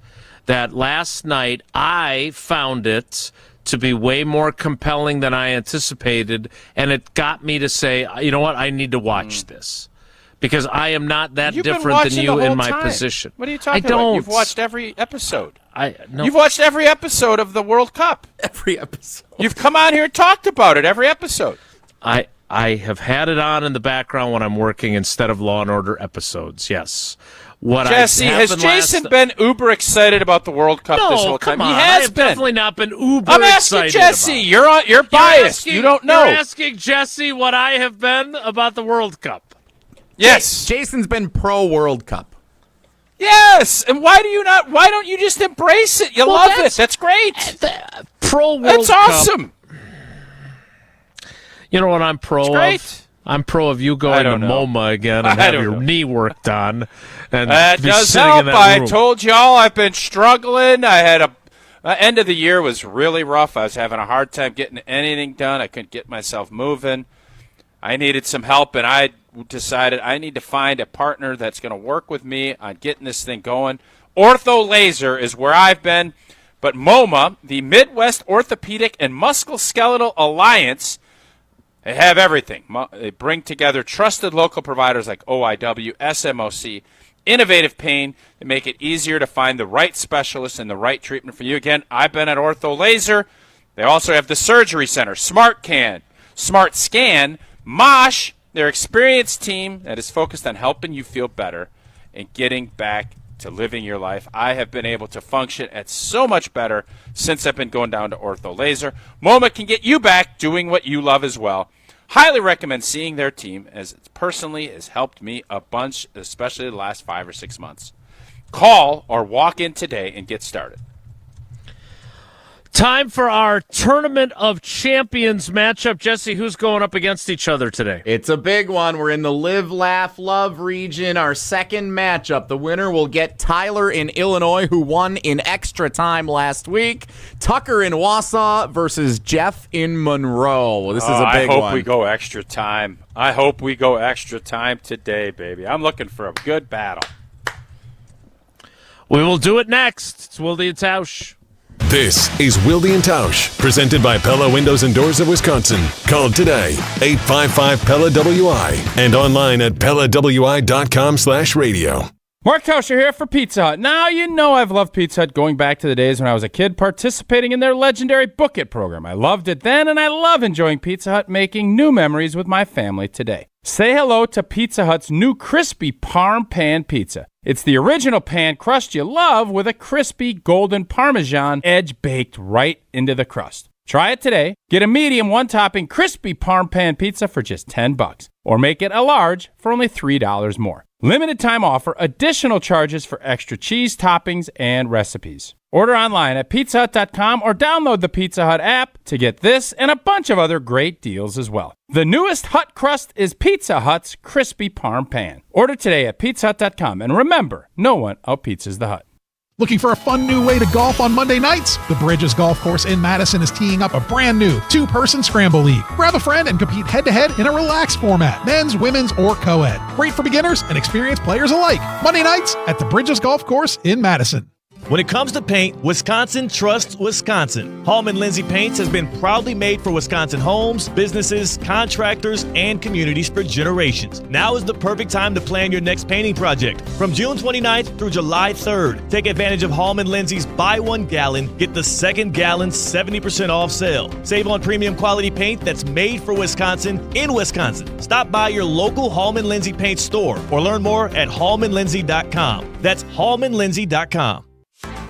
that last night I found it to be way more compelling than I anticipated, and it got me to say, you know what, I need to watch this. Because I am not that different than you in my position. What are you talking I don't. about? You've watched every episode. No. You've watched every episode of the World Cup. Every episode. You've come on here and talked about it every episode. I have had it on in the background when I'm working instead of Law and Order episodes, yes. Jesse, has Jason been uber excited about the World Cup this whole time? Come on. He has I have been. definitely not been uber I'm asking excited Jesse. about it. You're biased. You don't know. You're asking Jesse what I have been about the World Cup. Yes. Jason's been pro World Cup. Yes. And why don't you just embrace it? You love it. That's great. Pro World That's Cup. awesome. You know what I'm pro It's great. of? I'm pro of you going to MoMA again and have your knee worked on. And That be does sitting help. in that I room. told y'all I've been struggling. I had end of the year was really rough. I was having a hard time getting anything done. I couldn't get myself moving. I needed some help, and I decided I need to find a partner that's going to work with me on getting this thing going. Ortho Laser is where I've been, but MoMA, the Midwest Orthopedic and Musculoskeletal Alliance, they have everything. They bring together trusted local providers like OIW, SMOC, Innovative Pain. They make it easier to find the right specialist and the right treatment for you. Again, I've been at Ortho Laser. They also have the Surgery Center, Smart Scan, Mosh, their experienced team that is focused on helping you feel better and getting back to living your life. I have been able to function at so much better since I've been going down to Ortho Laser. MoMA can get you back doing what you love as well. Highly recommend seeing their team, as it personally has helped me a bunch, especially the last 5 or 6 months. Call or walk in today and get started. Time for our Tournament of Champions matchup. Jesse, who's going up against each other today? It's a big one. We're in the Live, Laugh, Love region. Our second matchup. The winner will get Tyler in Illinois, who won in extra time last week. Tucker in Wausau versus Jeff in Monroe. This is a big one. I hope we go extra time. I hope we go extra time today, baby. I'm looking for a good battle. We will do it next. It's Wilde and Tausch. This is Wilde and Tausch, presented by Pella Windows and Doors of Wisconsin. Call today, 855-PELLA-WI, and online at PellaWI.com/radio. Mark Tauscher here for Pizza Hut. Now, you know I've loved Pizza Hut going back to the days when I was a kid participating in their legendary Book It program. I loved it then, and I love enjoying Pizza Hut, making new memories with my family today. Say hello to Pizza Hut's new crispy Parm Pan Pizza. It's the original pan crust you love with a crispy golden Parmesan edge baked right into the crust. Try it today. Get a medium one-topping crispy Parm Pan Pizza for just $10, or make it a large for only $3 more. Limited time offer, additional charges for extra cheese, toppings, and recipes. Order online at pizzahut.com or download the Pizza Hut app to get this and a bunch of other great deals as well. The newest Hut crust is Pizza Hut's Crispy Parm Pan. Order today at pizzahut.com, and remember, no one out-pizzas the Hut. Looking for a fun new way to golf on Monday nights? The Bridges Golf Course in Madison is teeing up a brand new 2-person scramble league. Grab a friend and compete head-to-head in a relaxed format, men's, women's, or co-ed. Great for beginners and experienced players alike. Monday nights at the Bridges Golf Course in Madison. When it comes to paint, Wisconsin trusts Wisconsin. Hallman Lindsay Paints has been proudly made for Wisconsin homes, businesses, contractors, and communities for generations. Now is the perfect time to plan your next painting project. From June 29th through July 3rd, take advantage of Hallman Lindsay's buy 1 gallon, get the second gallon 70% off sale. Save on premium quality paint that's made for Wisconsin in Wisconsin. Stop by your local Hallman Lindsay Paint store or learn more at hallmanlindsay.com. That's hallmanlindsay.com.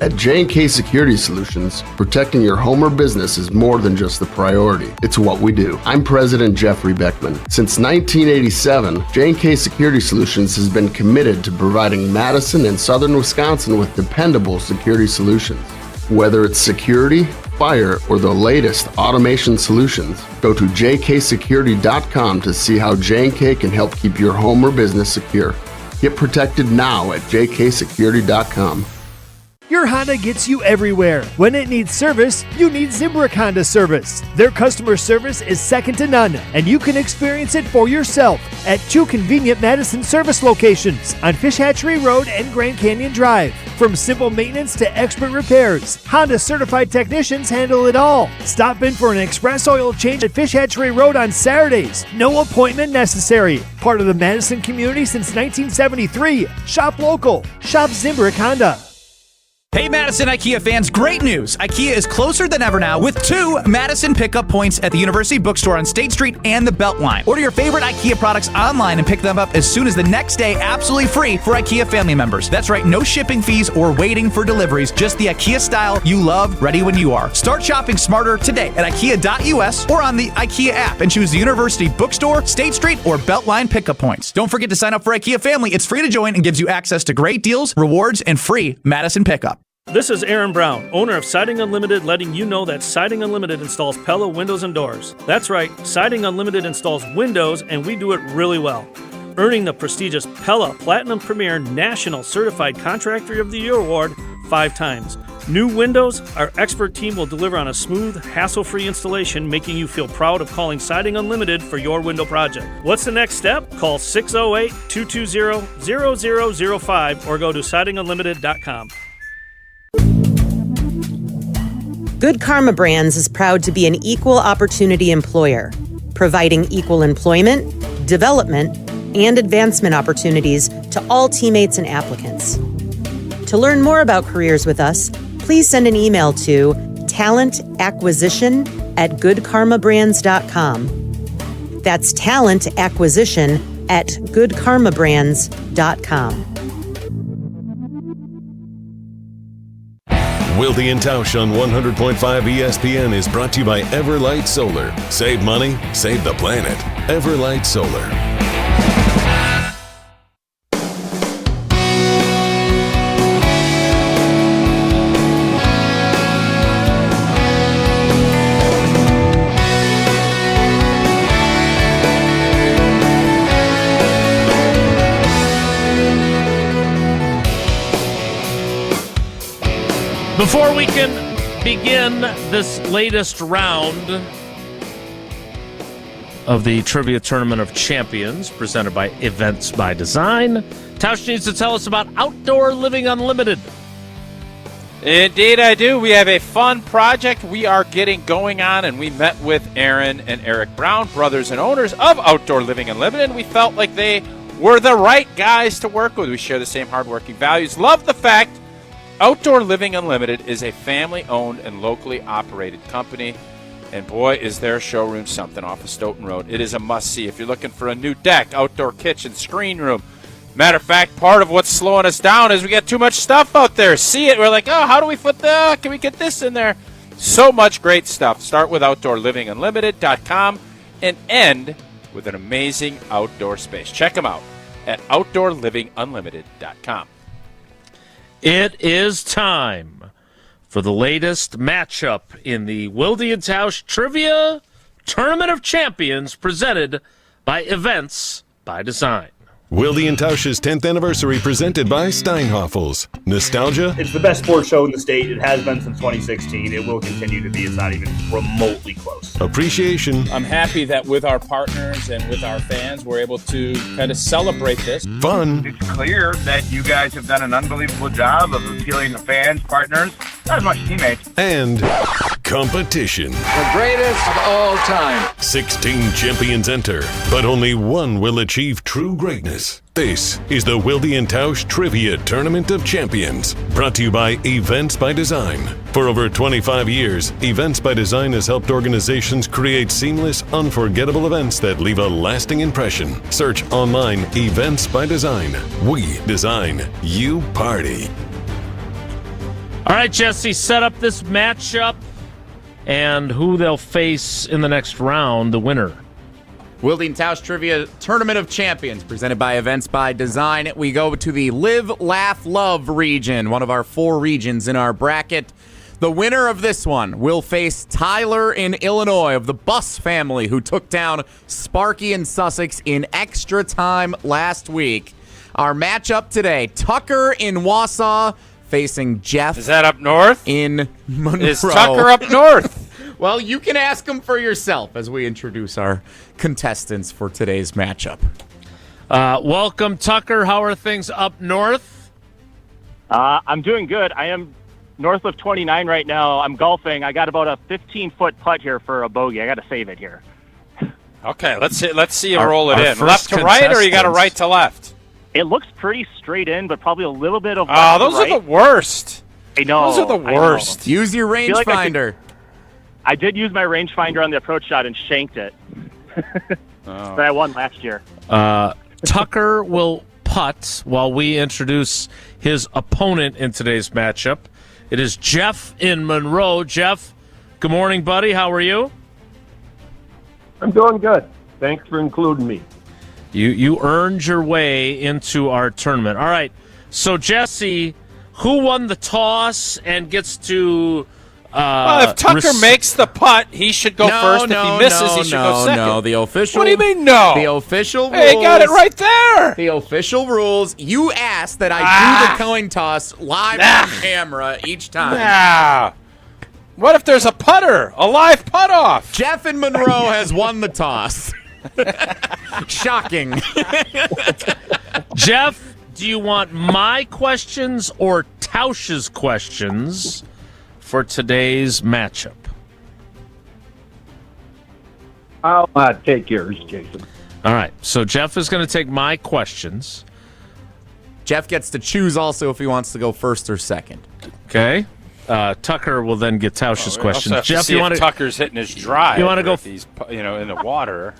At J&K Security Solutions, protecting your home or business is more than just the priority. It's what we do. I'm President Jeffrey Beckman. Since 1987, J&K Security Solutions has been committed to providing Madison and southern Wisconsin with dependable security solutions. Whether it's security, fire, or the latest automation solutions, go to jksecurity.com to see how J&K can help keep your home or business secure. Get protected now at jksecurity.com. Your Honda gets you everywhere. When it needs service, you need Zimbrick Honda service. Their customer service is second to none, and you can experience it for yourself at 2 convenient Madison service locations on Fish Hatchery Road and Grand Canyon Drive. From simple maintenance to expert repairs, Honda certified technicians handle it all. Stop in for an express oil change at Fish Hatchery Road on Saturdays. No appointment necessary. Part of the Madison community since 1973. Shop local. Shop Zimbrick Honda. Hey Madison IKEA fans, great news! IKEA is closer than ever now with 2 Madison pickup points at the University Bookstore on State Street and the Beltline. Order your favorite IKEA products online and pick them up as soon as the next day absolutely free for IKEA family members. That's right, no shipping fees or waiting for deliveries, just the IKEA style you love, ready when you are. Start shopping smarter today at IKEA.us or on the IKEA app and choose the University Bookstore, State Street, or Beltline pickup points. Don't forget to sign up for IKEA Family. It's free to join and gives you access to great deals, rewards, and free Madison pickup. This is Aaron Brown, owner of Siding Unlimited, letting you know that Siding Unlimited installs Pella windows and doors. That's right, Siding Unlimited installs windows, and we do it really well. Earning the prestigious Pella Platinum Premier National Certified Contractor of the Year award 5 times. New windows, our expert team will deliver on a smooth, hassle-free installation, making you feel proud of calling Siding Unlimited for your window project. What's the next step? Call 608-220-0005 or go to sidingunlimited.com. Good Karma Brands is proud to be an equal opportunity employer, providing equal employment, development, and advancement opportunities to all teammates and applicants. To learn more about careers with us, please send an email to talentacquisition@goodkarmabrands.com. That's talentacquisition@goodkarmabrands.com. Wilde and Tausch on 100.5 ESPN is brought to you by Everlight Solar. Save money, save the planet. Everlight Solar. Before we can begin this latest round of the Trivia Tournament of Champions presented by Events by Design, Tausch needs to tell us about Outdoor Living Unlimited. Indeed I do. We have a fun project we are getting going on, and we met with Aaron and Eric Brown, brothers and owners of Outdoor Living Unlimited, and we felt like they were the right guys to work with. We share the same hardworking values. Love the fact Outdoor Living Unlimited is a family-owned and locally operated company, and boy, is their showroom something off of Stoughton Road. It is a must-see. If you're looking for a new deck, outdoor kitchen, screen room. Matter of fact, part of what's slowing us down is we got too much stuff out there. See it, we're like, oh, how do we can we get this in there? So much great stuff. Start with OutdoorLivingUnlimited.com and end with an amazing outdoor space. Check them out at OutdoorLivingUnlimited.com. It is time for the latest matchup in the Wilde and Tausch Trivia Tournament of Champions presented by Events by Design. Wilde and Tausch's 10th anniversary presented by Steinhoffels. Nostalgia? It's the best sports show in the state. It has been since 2016. It will continue to be. It's not even remotely close. Appreciation. I'm happy that with our partners and with our fans, we're able to kind of celebrate this. Fun. It's clear that you guys have done an unbelievable job of appealing to fans, partners, not as much teammates. And competition. The greatest of all time. 16 champions enter, but only one will achieve true greatness. This is the Wilde and Tausch Trivia Tournament of Champions, brought to you by Events by Design. For over 25 years, Events by Design has helped organizations create seamless, unforgettable events that leave a lasting impression. Search online Events by Design. We design, you party. All right, Jesse, set up this matchup and who they'll face in the next round, the winner. Wilde and Tausch Trivia Tournament of Champions, presented by Events by Design. We go to the Live, Laugh, Love region, one of our 4 regions in our bracket. The winner of this one will face Tyler in Illinois of the Bus family, who took down Sparky in Sussex in extra time last week. Our matchup today, Tucker in Wausau facing Jeff. Is that up north? In Monroe. Is Tucker up north? Well, you can ask them for yourself as we introduce our contestants for today's matchup. Welcome, Tucker. How are things up north? I'm doing good. I am north of 29 right now. I'm golfing. I got about a 15-foot putt here for a bogey. I got to save it here. Okay, let's see you roll it in. Left to right, or you got a right to left? It looks pretty straight in, but probably a little bit of Oh, left those to right. are the worst. I know. Those are the worst. Use your rangefinder. I did use my rangefinder on the approach shot and shanked it. But I won last year. Tucker will putt while we introduce his opponent in today's matchup. It is Jeff in Monroe. Jeff, good morning, buddy. How are you? I'm doing good. Thanks for including me. You earned your way into our tournament. All right. So, Jesse, who won the toss and gets to... well, if Tucker makes the putt, he should go first. If he misses, he should go second. No, the official... What do you mean, no? The official rules... Hey, got it right there! The official rules, you asked that I do the coin toss live on camera each time. Nah. What if there's a putter? A live putt-off? Jeff in Monroe has won the toss. Shocking. Jeff, do you want my questions or Tausch's questions for today's matchup? I'll take yours, Jason. All right, so Jeff is going to take my questions. Jeff gets to choose also if he wants to go first or second. Okay. Tucker will then get Tausch's questions. Jeff, you want to? Tucker's hitting his drive. You want to go? If he's, in the water.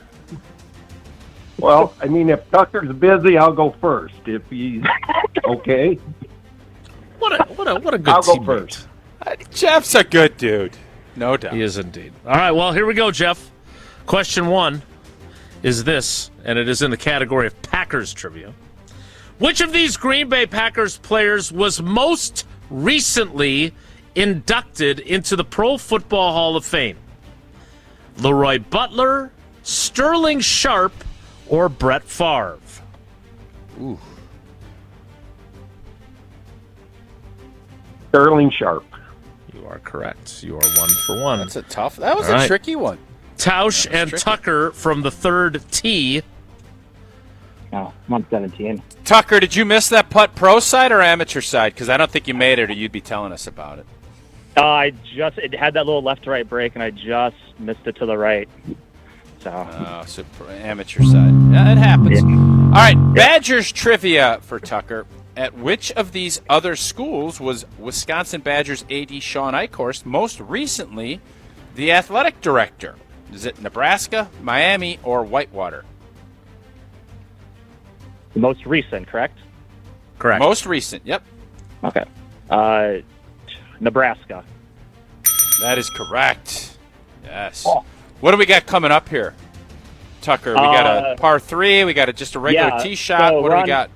Well, I mean, if Tucker's busy, I'll go first. If he's okay. What a good I'll go teammate. first. Jeff's a good dude. No doubt. He is indeed. All right, well, here we go, Jeff. Question 1 is this, and it is in the category of Packers trivia. Which of these Green Bay Packers players was most recently inducted into the Pro Football Hall of Fame? Leroy Butler, Sterling Sharp, or Brett Favre? Ooh. Sterling Sharp. You are correct. You are 1 for 1. That's a tough. That was All right. tricky one. Tausch and tricky. Tucker from the third tee. No, I'm on 17. Tucker, did you miss that putt pro side or amateur side? Because I don't think you made it, or you'd be telling us about it. It had that little left to right break, and I just missed it to the right. So Amateur side. Yeah, it happens. All right, Badgers trivia for Tucker. At which of these other schools was Wisconsin Badgers AD Shawn Eichorst most recently the athletic director? Is it Nebraska, Miami, or Whitewater? The most recent, correct? Correct. Most recent, yep. Okay. Nebraska. That is correct. Yes. What do we got coming up here? Tucker? We got a par 3. We got just a regular tee shot. So what do we got?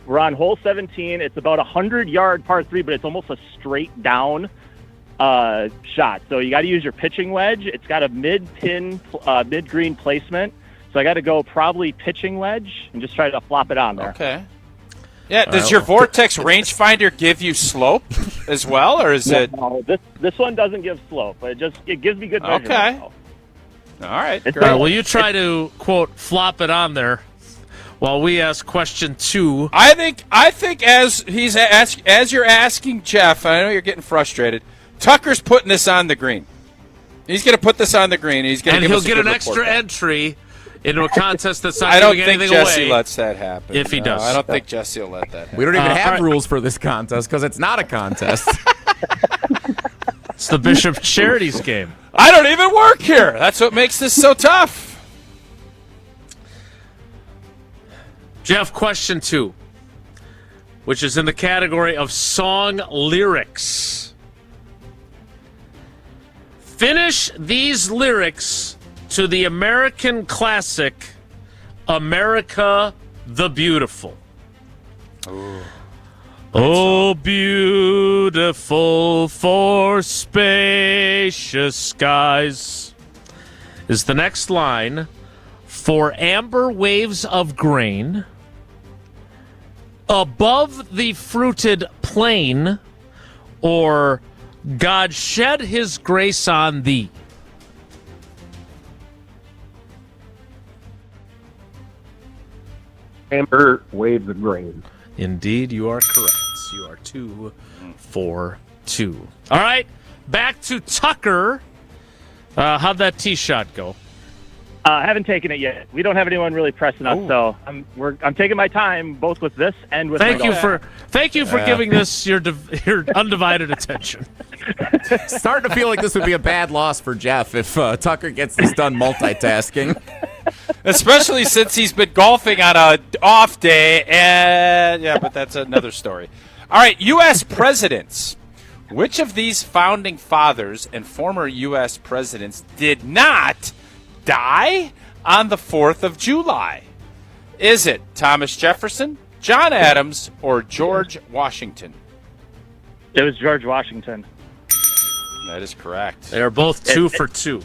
We're on hole 17. It's about 100-yard par 3, but it's almost a straight down shot. So you got to use your pitching wedge. It's got a mid-green placement. So I got to go probably pitching wedge and just try to flop it on there. Okay. Yeah. Does your Vortex rangefinder give you slope as well, or is it? No, this one doesn't give slope, but it gives me good measurement. Okay. All right. Great. Will you try to quote flop it on there while we ask question 2? I think as you're asking Jeff, I know you're getting frustrated. Tucker's putting this on the green. He's going to put this on the green. And he'll get an extra entry into a contest that's not I don't giving think anything Jesse away. lets that happen. If he does. I don't think Jesse will let that happen. We don't even have rules for this contest because it's not a contest. It's the Bishop Charities game. I don't even work here. That's what makes this so tough. Jeff, question 2, which is in the category of song lyrics. Finish these lyrics to the American classic, America the Beautiful. Oh, beautiful for spacious skies is the next line. For amber waves of grain, above the fruited plain, or God shed his grace on thee. Amber waves of grain. Indeed, you are correct. You are 2 for 2. All right, back to Tucker. How'd that tee shot go? I haven't taken it yet. We don't have anyone really pressing us, so I'm taking my time both with this and with. Thank you for giving this your undivided attention. Starting to feel like this would be a bad loss for Jeff if Tucker gets this done multitasking. Especially since he's been golfing on a off day, and but that's another story. All right, U.S. presidents. Which of these founding fathers and former U.S. presidents did not die on the 4th of July? Is it Thomas Jefferson, John Adams, or George Washington? It was George Washington. That is correct. They are both 2 for 2.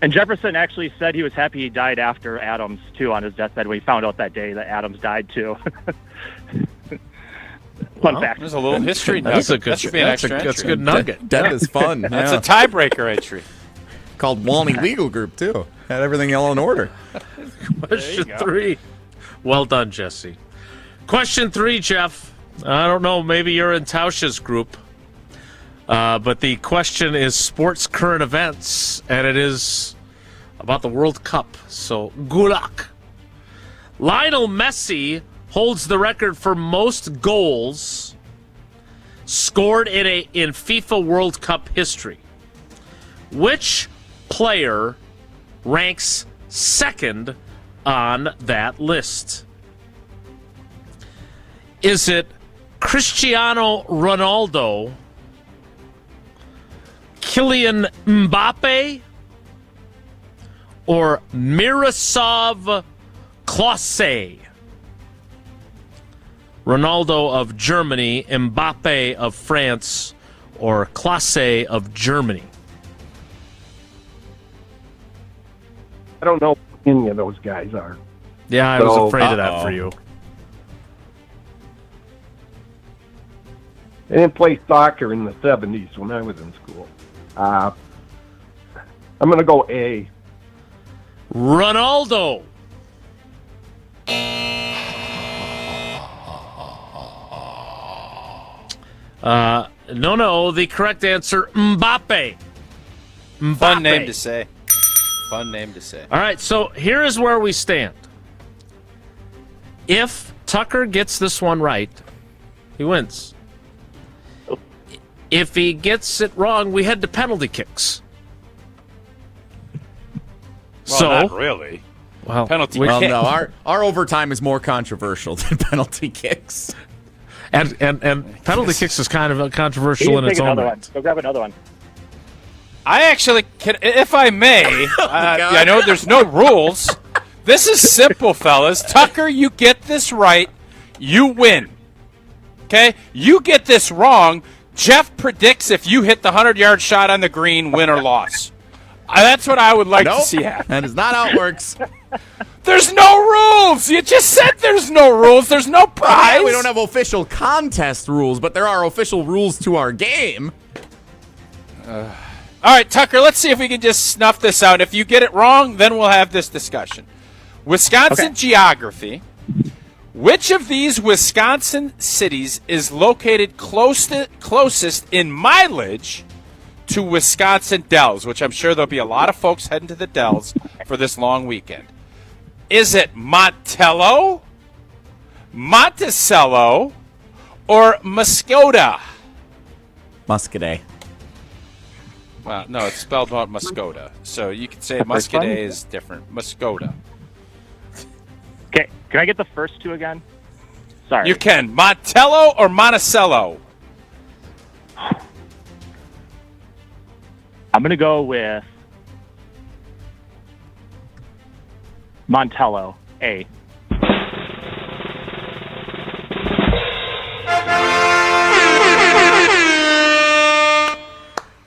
And Jefferson actually said he was happy he died after Adams, too, on his deathbed when he found out that day that Adams died, too. Fun fact. There's a little history nugget. That should be an extra entry. That's a good nugget. That is fun. That's a tiebreaker entry. Called Walney Legal Group, too. Had everything all in order. Question 3. Well done, Jesse. Question 3, Jeff. I don't know, maybe you're in Tausch's group. But the question is sports current events, and it is about the World Cup. So, good luck. Lionel Messi holds the record for most goals scored in FIFA World Cup history. Which player ranks second on that list? Is it Cristiano Ronaldo, Kylian Mbappe, or Miroslav Klose? Ronaldo of Germany, Mbappe of France, or Klose of Germany? I don't know who any of those guys are. Yeah, I was afraid of that for you. I didn't play soccer in the 70s when I was in school. I'm going to go A. Ronaldo. No. The correct answer, Mbappe. Fun name to say. Fun name to say. All right, so here is where we stand. If Tucker gets this one right, he wins. If he gets it wrong, we head to penalty kicks. Well, not really. Well, penalty Well, kick. no, our overtime is more controversial than penalty kicks. And penalty kicks is kind of controversial in its own right. Go grab another one. I actually can, if I may. I know there's no rules. This is simple, fellas. Tucker, you get this right, you win. Okay? You get this wrong, Jeff predicts if you hit the 100-yard shot on the green, win or loss. That's what I would like to see happen. That is not how it works. There's no rules. You just said there's no rules. There's no prize. We don't have official contest rules, but there are official rules to our game. All right, Tucker, let's see if we can just snuff this out. If you get it wrong, then we'll have this discussion. Wisconsin geography. Which of these Wisconsin cities is located closest in mileage to Wisconsin Dells, which I'm sure there'll be a lot of folks heading to the Dells for this long weekend? Is it Montello, Monticello, or Muskota? Muscadet. Well, no, it's spelled out Muskota. So you could say Muscadet is different. Muskota. Okay, can I get the first two again? Sorry. You can. Montello or Monticello? I'm going to go with Montello, A.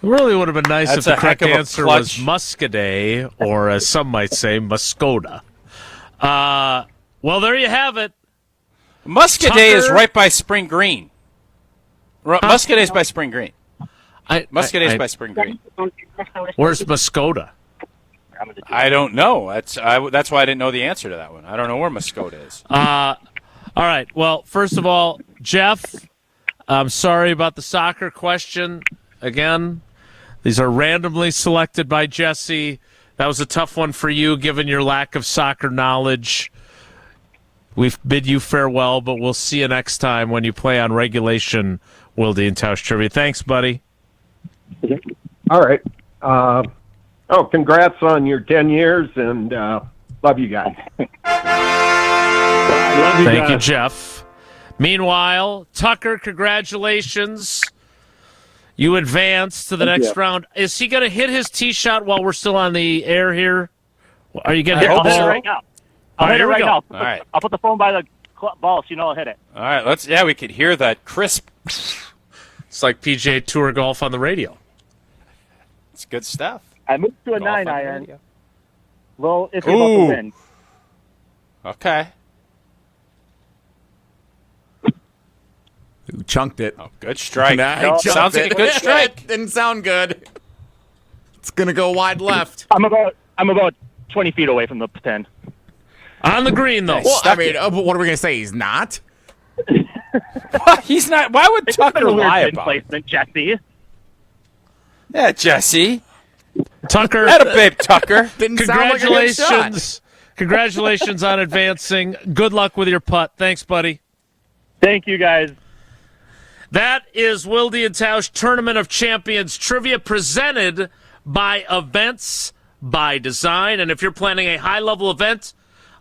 It really would have been nice That's if the a heck correct of a answer was clutch. Muscadet, or as some might say, Muskota. Well, there you have it. Muscadet is Tucker? right by Spring Green. Muscadet is by Spring Green. Muscadet is by Spring Green. Where's Muskota? I don't know. That's why I didn't know the answer to that one. I don't know where Muskota is. All right. Well, first of all, Jeff, I'm sorry about the soccer question. Again, these are randomly selected by Jesse. That was a tough one for you, given your lack of soccer knowledge. We've bid you farewell, but we'll see you next time when you play on regulation Wilde and Tausch Trivia. Thanks, buddy. All right. Congrats on your 10 years, and love you guys. Thank you, Jeff. Meanwhile, Tucker, congratulations. You advance to the next round. Is he going to hit his tee shot while we're still on the air here? Are you going to hit the I'll hit it ball? right now. I'll hit it right now. All right. I'll put the phone by the ball so you know I'll hit it. All right, we could hear that crisp. It's like PGA Tour golf on the radio. It's good stuff. I moved to a Golf on 9-iron. radio. Well, it's about to win. Okay. Who chunked it? Oh, good strike. Nah, Sounds like a good strike. Didn't sound good. It's gonna go wide left. I'm about 20 feet away from the pin. On the green, though. Well, I mean, what are we gonna say? He's not. He's not. Why would Tucker lie pin about it? placement, Jesse? Yeah, Jesse. Tucker. That a babe, Tucker. Didn't sound like a good shot. Congratulations. Congratulations on advancing. Good luck with your putt. Thanks, buddy. Thank you, guys. That is Wilde and Tausch Tournament of Champions trivia presented by Events by Design. And if you're planning a high-level event,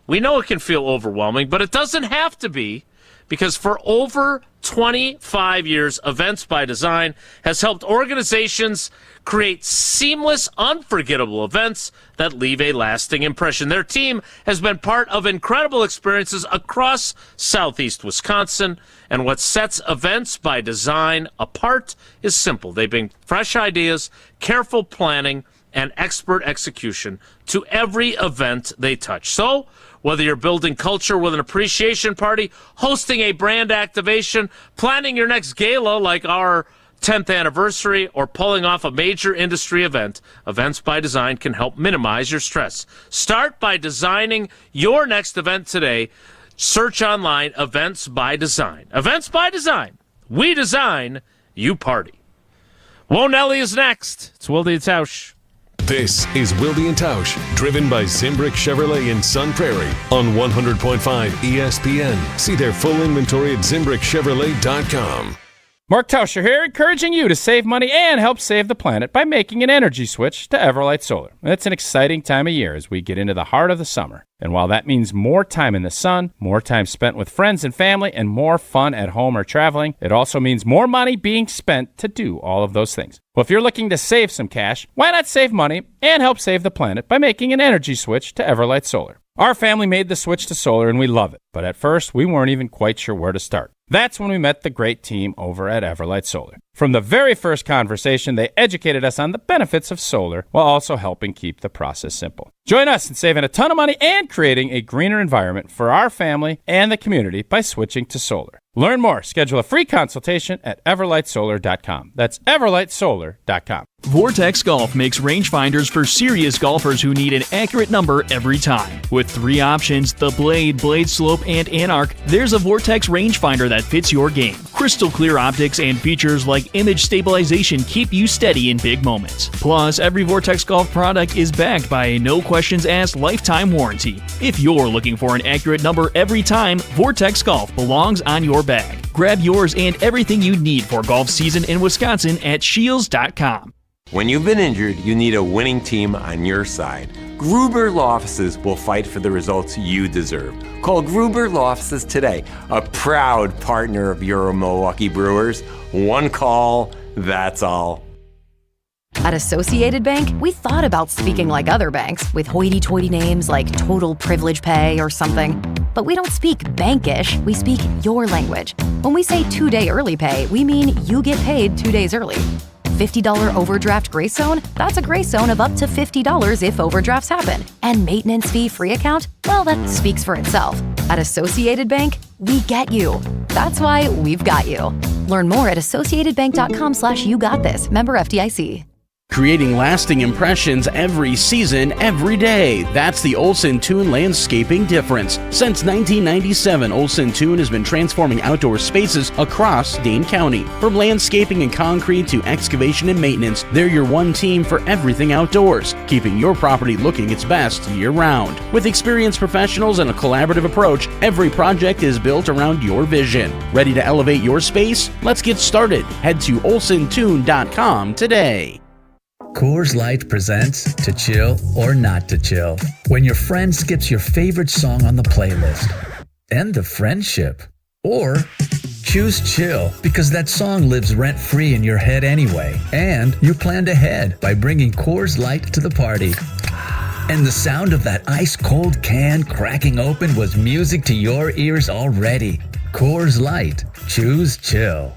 we know it can feel overwhelming, but it doesn't have to be, because for over 25 years, Events by Design has helped organizations create seamless, unforgettable events that leave a lasting impression. Their team has been part of incredible experiences across Southeast Wisconsin, and what sets Events by Design apart is simple. They bring fresh ideas, careful planning, and expert execution to every event they touch. So, whether you're building culture with an appreciation party, hosting a brand activation, planning your next gala like our 10th anniversary, or pulling off a major industry event, Events by Design can help minimize your stress. Start by designing your next event today. Search online, Events by Design. Events by Design. We design, you party. Whoa, Nelly is next. It's Wilde and Tausch. This is Wilde and Tausch, driven by Zimbrick Chevrolet in Sun Prairie on 100.5 ESPN. See their full inventory at ZimbrickChevrolet.com. Mark Tauscher here, encouraging you to save money and help save the planet by making an energy switch to Everlight Solar. It's an exciting time of year as we get into the heart of the summer. And while that means more time in the sun, more time spent with friends and family, and more fun at home or traveling, it also means more money being spent to do all of those things. Well, if you're looking to save some cash, why not save money and help save the planet by making an energy switch to Everlight Solar? Our family made the switch to solar and we love it, but at first we weren't even quite sure where to start. That's when we met the great team over at Everlight Solar. From the very first conversation, they educated us on the benefits of solar while also helping keep the process simple. Join us in saving a ton of money and creating a greener environment for our family and the community by switching to solar. Learn more. Schedule a free consultation at everlightsolar.com. That's everlightsolar.com. Vortex Golf makes rangefinders for serious golfers who need an accurate number every time. With 3 options, the Blade, Blade Slope, and Anarch, there's a Vortex rangefinder that fits your game. Crystal clear optics and features like image stabilization keep you steady in big moments. Plus, every Vortex Golf product is backed by a no-questions-asked lifetime warranty. If you're looking for an accurate number every time, Vortex Golf belongs on your bag. Grab yours and everything you need for golf season in Wisconsin at Shields.com. When you've been injured, you need a winning team on your side. Gruber Law Offices will fight for the results you deserve. Call Gruber Law Offices today, a proud partner of your Milwaukee Brewers. One call, that's all. At Associated Bank, we thought about speaking like other banks with hoity-toity names like Total Privilege Pay or something. But we don't speak bankish, we speak your language. When we say 2-day early pay, we mean you get paid 2 days early. $50 overdraft grace zone? That's a grace zone of up to $50 if overdrafts happen. And maintenance fee free account? Well, that speaks for itself. At Associated Bank, we get you. That's why we've got you. Learn more at associatedbank.com/YouGotThis. Member FDIC. Creating lasting impressions every season, every day. That's the Olson Toon landscaping difference. Since 1997, Olson Toon has been transforming outdoor spaces across Dane County. From landscaping and concrete to excavation and maintenance, they're your one team for everything outdoors, keeping your property looking its best year-round. With experienced professionals and a collaborative approach, every project is built around your vision. Ready to elevate your space? Let's get started. Head to olsontoon.com today. Coors Light presents To Chill or Not to Chill. When your friend skips your favorite song on the playlist. End the friendship. Or choose chill because that song lives rent-free in your head anyway. And you planned ahead by bringing Coors Light to the party. And the sound of that ice-cold can cracking open was music to your ears already. Coors Light. Choose chill.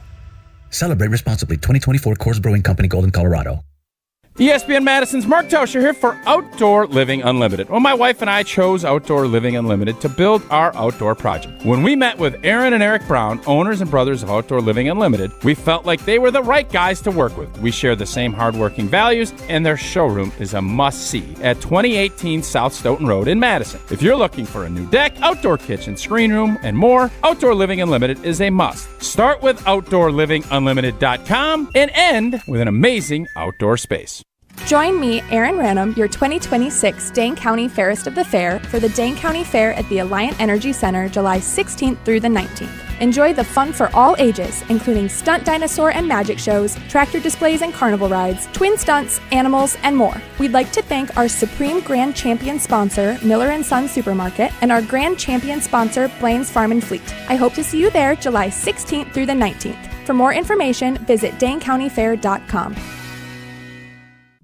Celebrate responsibly. 2024 Coors Brewing Company, Golden, Colorado. ESPN Madison's Mark Tauscher here for Outdoor Living Unlimited. Well, my wife and I chose Outdoor Living Unlimited to build our outdoor project. When we met with Aaron and Eric Brown, owners and brothers of Outdoor Living Unlimited, we felt like they were the right guys to work with. We share the same hardworking values, and their showroom is a must-see at 2018 South Stoughton Road in Madison. If you're looking for a new deck, outdoor kitchen, screen room, and more, Outdoor Living Unlimited is a must. Start with OutdoorLivingUnlimited.com and end with an amazing outdoor space. Join me, Erin Ranum, your 2026 Dane County Fairest of the Fair for the Dane County Fair at the Alliant Energy Center, July 16th through the 19th. Enjoy the fun for all ages, including stunt dinosaur and magic shows, tractor displays and carnival rides, twin stunts, animals, and more. We'd like to thank our Supreme Grand Champion sponsor, Miller & Son Supermarket, and our Grand Champion sponsor, Blaine's Farm and Fleet. I hope to see you there July 16th through the 19th. For more information, visit DaneCountyFair.com.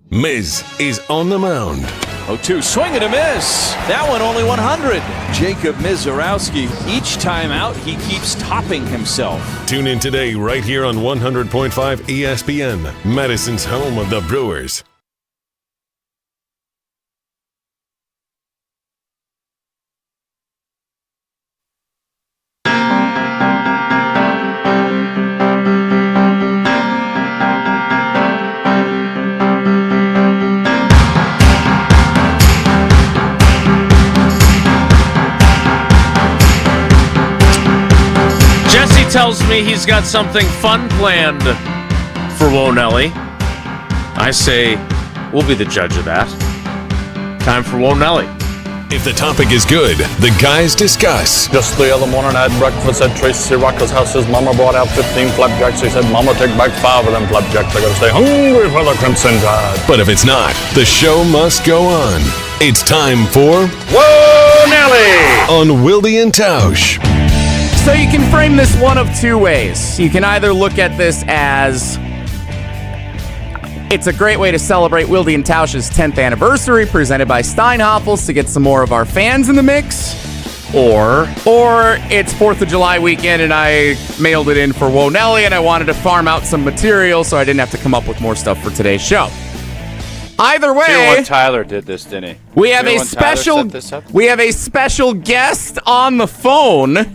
Miz is on the mound. 0-2, swing and a miss. That one only 100. Jacob Mizorowski, each time out, he keeps topping himself. Tune in today right here on 100.5 ESPN, Madison's home of the Brewers. Tells me he's got something fun planned for Wonelli. I say we'll be the judge of that. Time for Wonelli If the topic is good, the guys discuss. Just the other morning I had breakfast at Tracy Rocker's house. His mama brought out 15 flapjacks. He said, Mama, take back 5 of them flapjacks. I gotta stay hungry for the Crimson Tide. But if it's not, the show must go on. It's time for Whoa, Nelly! On Wilde and Tausch. So you can frame this one of two ways. You can either look at this as it's a great way to celebrate Wilde and Tausch's 10th anniversary, presented by Steinhoffels to get some more of our fans in the mix. Or it's 4th of July weekend and I mailed it in for Whoa Nelly and I wanted to farm out some material so I didn't have to come up with more stuff for today's show. Either way, Tier 1 Tyler did this, didn't he? We have a special guest on the phone.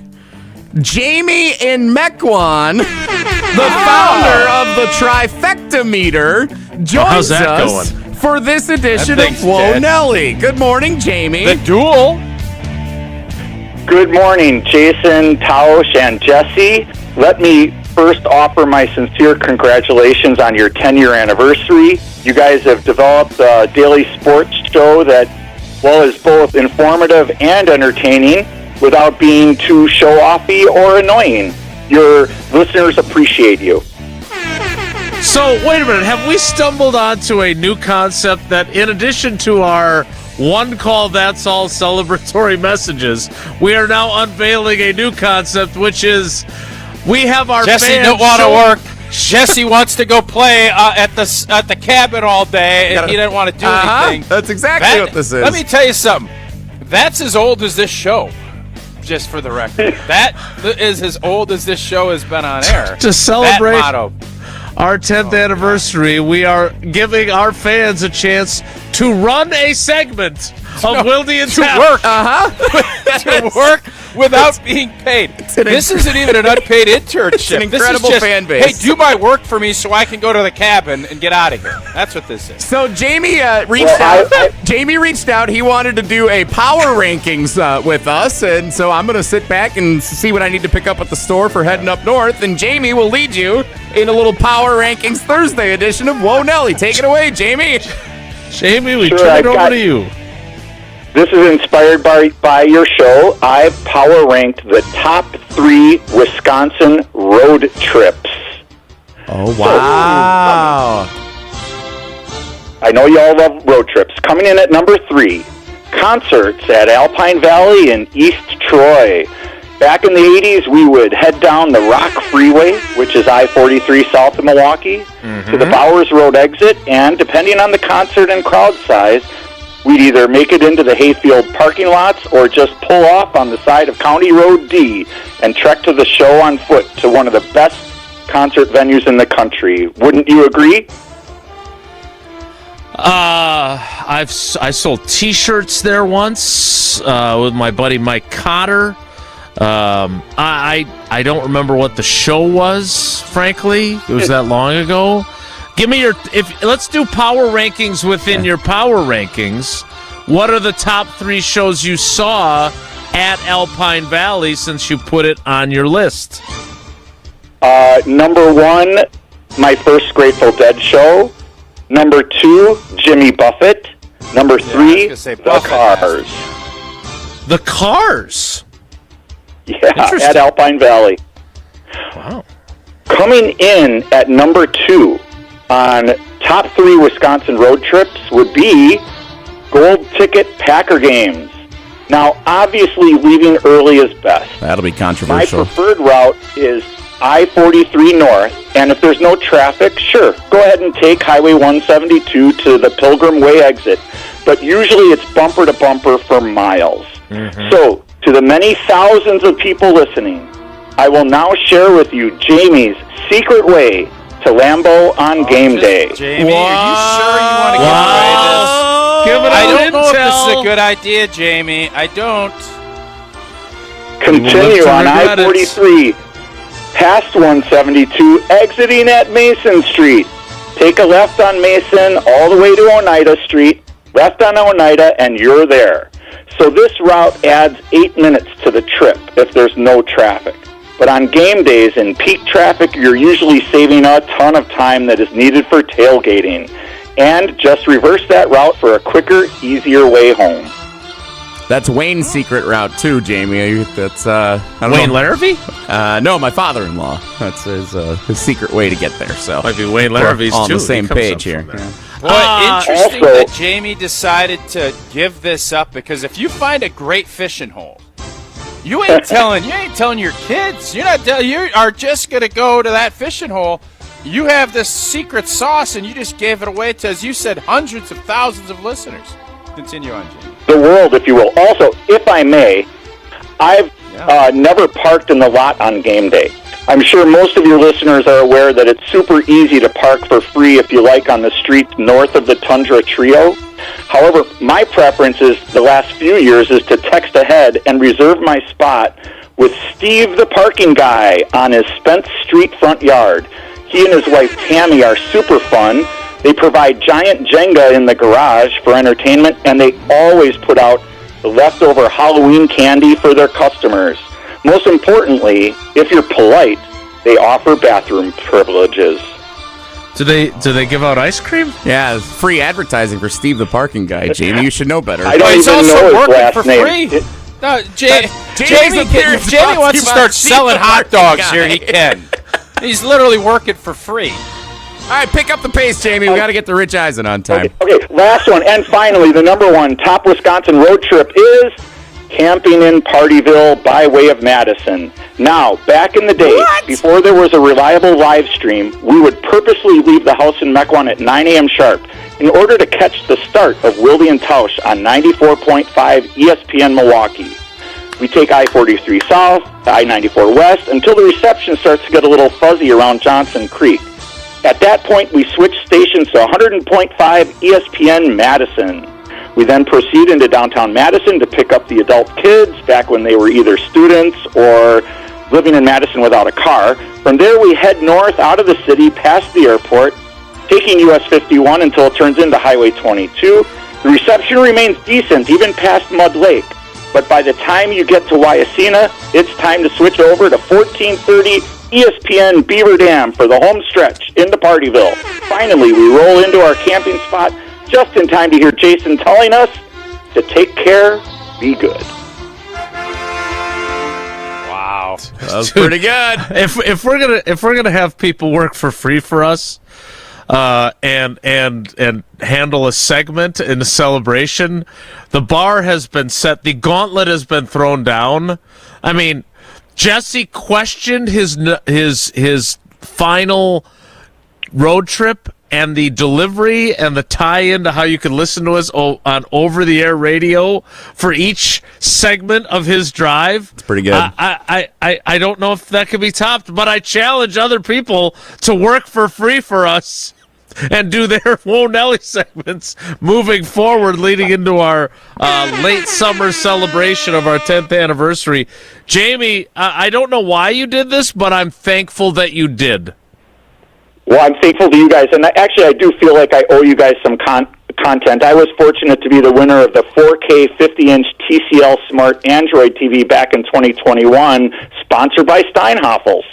Jamie in Mequon, the founder of the Trifecta Meter, joins us for this edition of Whoa Nelly. Good morning, Jamie. The duel. Good morning, Jason, Tausch, and Jesse. Let me first offer my sincere congratulations on your 10-year anniversary. You guys have developed a daily sports show that, well, is both informative and entertaining, without being too show-offy or annoying. Your listeners appreciate you. So, wait a minute. Have we stumbled onto a new concept that, in addition to our one call, that's all celebratory messages, we are now unveiling a new concept, which is we have our Jesse fans don't want to work. Jesse wants to go play at the cabin all day, and he didn't want to do anything. That's exactly what this is. Let me tell you something. That's as old as this show. Just for the record, that is as old as this show has been on air. To celebrate our 10th anniversary, we are giving our fans a chance to run a segment of Wilde and Tausch. To work without being paid. This isn't even an unpaid internship. It's an incredible fan base. Hey, do my work for me so I can go to the cabin and get out of here. That's what this is. So Jamie reached out. Jamie reached out. He wanted to do a power rankings with us, and so I'm going to sit back and see what I need to pick up at the store for heading up north, and Jamie will lead you in a little power rankings Thursday edition of Whoa Nelly. Take it away, Jamie. Jamie, we turn it over to you. This is inspired by your show. I've power ranked the top 3 Wisconsin road trips. Oh, wow. I know you all love road trips. Coming in at number 3, concerts at Alpine Valley and East Troy. Back in the 80s, we would head down the Rock Freeway, which is I-43 south of Milwaukee, to the Bowers Road exit, and depending on the concert and crowd size, we'd either make it into the Hayfield parking lots or just pull off on the side of County Road D and trek to the show on foot to one of the best concert venues in the country. Wouldn't you agree? I sold T-shirts there once with my buddy Mike Cotter. I don't remember what the show was, frankly. It was that long ago. Give me let's do power rankings within your power rankings. What are the top 3 shows you saw at Alpine Valley since you put it on your list? Number 1, my first Grateful Dead show. Number 2, Jimmy Buffett. Number 3, The Cars. The Cars? Yeah, at Alpine Valley. Wow. Coming in at number 2 on top 3 Wisconsin road trips would be Gold Ticket Packer games. Now, obviously, leaving early is best. That'll be controversial. My preferred route is I-43 North, and if there's no traffic, sure, go ahead and take Highway 172 to the Pilgrim Way exit, but usually it's bumper to bumper for miles. So, to the many thousands of people listening, I will now share with you Jamie's secret way to Lambeau on game day. Jamie, are you sure you want to give away this? I don't know if this is a good idea, Jamie. I don't. Continue on I-43, past 172, exiting at Mason Street. Take a left on Mason all the way to Oneida Street, left on Oneida, and you're there. So this route adds 8 minutes to the trip if there's no traffic. But on game days in peak traffic, you're usually saving a ton of time that is needed for tailgating. And just reverse that route for a quicker, easier way home. That's Wayne's secret route too, Jamie. That's Wayne Larravie? No, my father-in-law. That's his secret way to get there. So might be Wayne Larravie's on too. the same page here. Yeah. Boy, interesting that Jamie decided to give this up, because if you find a great fishing hole, you ain't telling your kids. You are just gonna go to that fishing hole. You have this secret sauce, and you just gave it away to, as you said, hundreds of thousands of listeners. Continue on, Jamie. The world, if you will. Also, if I may, I've never parked in the lot on game day. I'm sure most of your listeners are aware that it's super easy to park for free if you like on the street north of the Tundra Trio. However, my preference is the last few years is to text ahead and reserve my spot with Steve the parking guy on his Spence Street front yard. He and his wife Tammy are super fun. They provide giant Jenga in the garage for entertainment, and they always put out the leftover Halloween candy for their customers. Most importantly, if you're polite, they offer bathroom privileges. Do they give out ice cream? Yeah, it's free advertising for Steve the parking guy, Jamie. You should know better. I don't even know his last name. No, if Jamie wants to start selling hot dogs here, he can. He's literally working for free. All right, pick up the pace, Jamie. We got to get to Rich Eisen on time. Okay, last one. And finally, the number one top Wisconsin road trip is camping in Partyville by way of Madison. Now, back in the day, before there was a reliable live stream, we would purposely leave the house in Mequon at 9 a.m. sharp in order to catch the start of Wilde and Tausch on 94.5 ESPN Milwaukee. We take I-43 south, I-94 west, until the reception starts to get a little fuzzy around Johnson Creek. At that point, we switch stations to 100.5 ESPN Madison. We then proceed into downtown Madison to pick up the adult kids back when they were either students or living in Madison without a car. From there, we head north out of the city past the airport, taking US 51 until it turns into Highway 22. The reception remains decent, even past Mud Lake. But by the time you get to Wyacina, it's time to switch over to 1430 ESPN Beaver Dam for the home stretch into Partyville. Finally, we roll into our camping spot just in time to hear Jason telling us to take care, be good. Wow, that was pretty good. If we're gonna have people work for free for us, and handle a segment in a celebration, the bar has been set. The gauntlet has been thrown down. I mean, Jesse questioned his final road trip and the delivery and the tie-in to how you can listen to us on over-the-air radio for each segment of his drive. It's pretty good. I don't know if that can be topped, but I challenge other people to work for free for us and do their Whoa Nelly segments moving forward, leading into our late summer celebration of our 10th anniversary. Jamie, I don't know why you did this, but I'm thankful that you did. Well, I'm thankful to you guys, and I do feel like I owe you guys some content. I was fortunate to be the winner of the 4K 50-inch TCL Smart Android TV back in 2021, sponsored by Steinhoffels.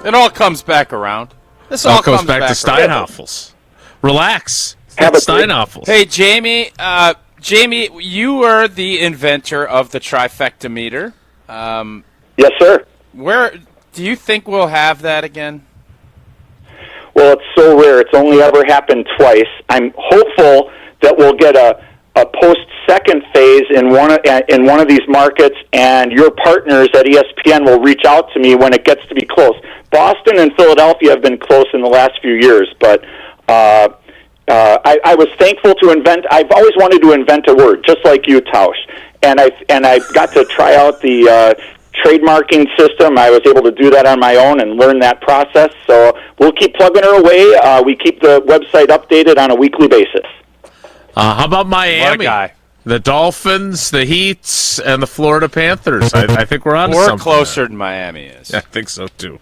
It all comes back around. This all comes back to Steinhoffels. Relax. Steinhoffels. Hey, Jamie. Jamie, you were the inventor of the trifecta meter. Yes, sir. Where do you think we'll have that again? Well, it's so rare. It's only ever happened twice. I'm hopeful that we'll get a post-second phase in one of these markets, and your partners at ESPN will reach out to me when it gets to be close. Boston and Philadelphia have been close in the last few years, but I was thankful to invent. I've always wanted to invent a word, just like you, Tausch, and I got to try out the trademarking system. I was able to do that on my own and learn that process. So we'll keep plugging her away. We keep the website updated on a weekly basis. How about Miami? The Dolphins, the Heats, and the Florida Panthers. I think we're on to something. We're closer than Miami is. I think so, too.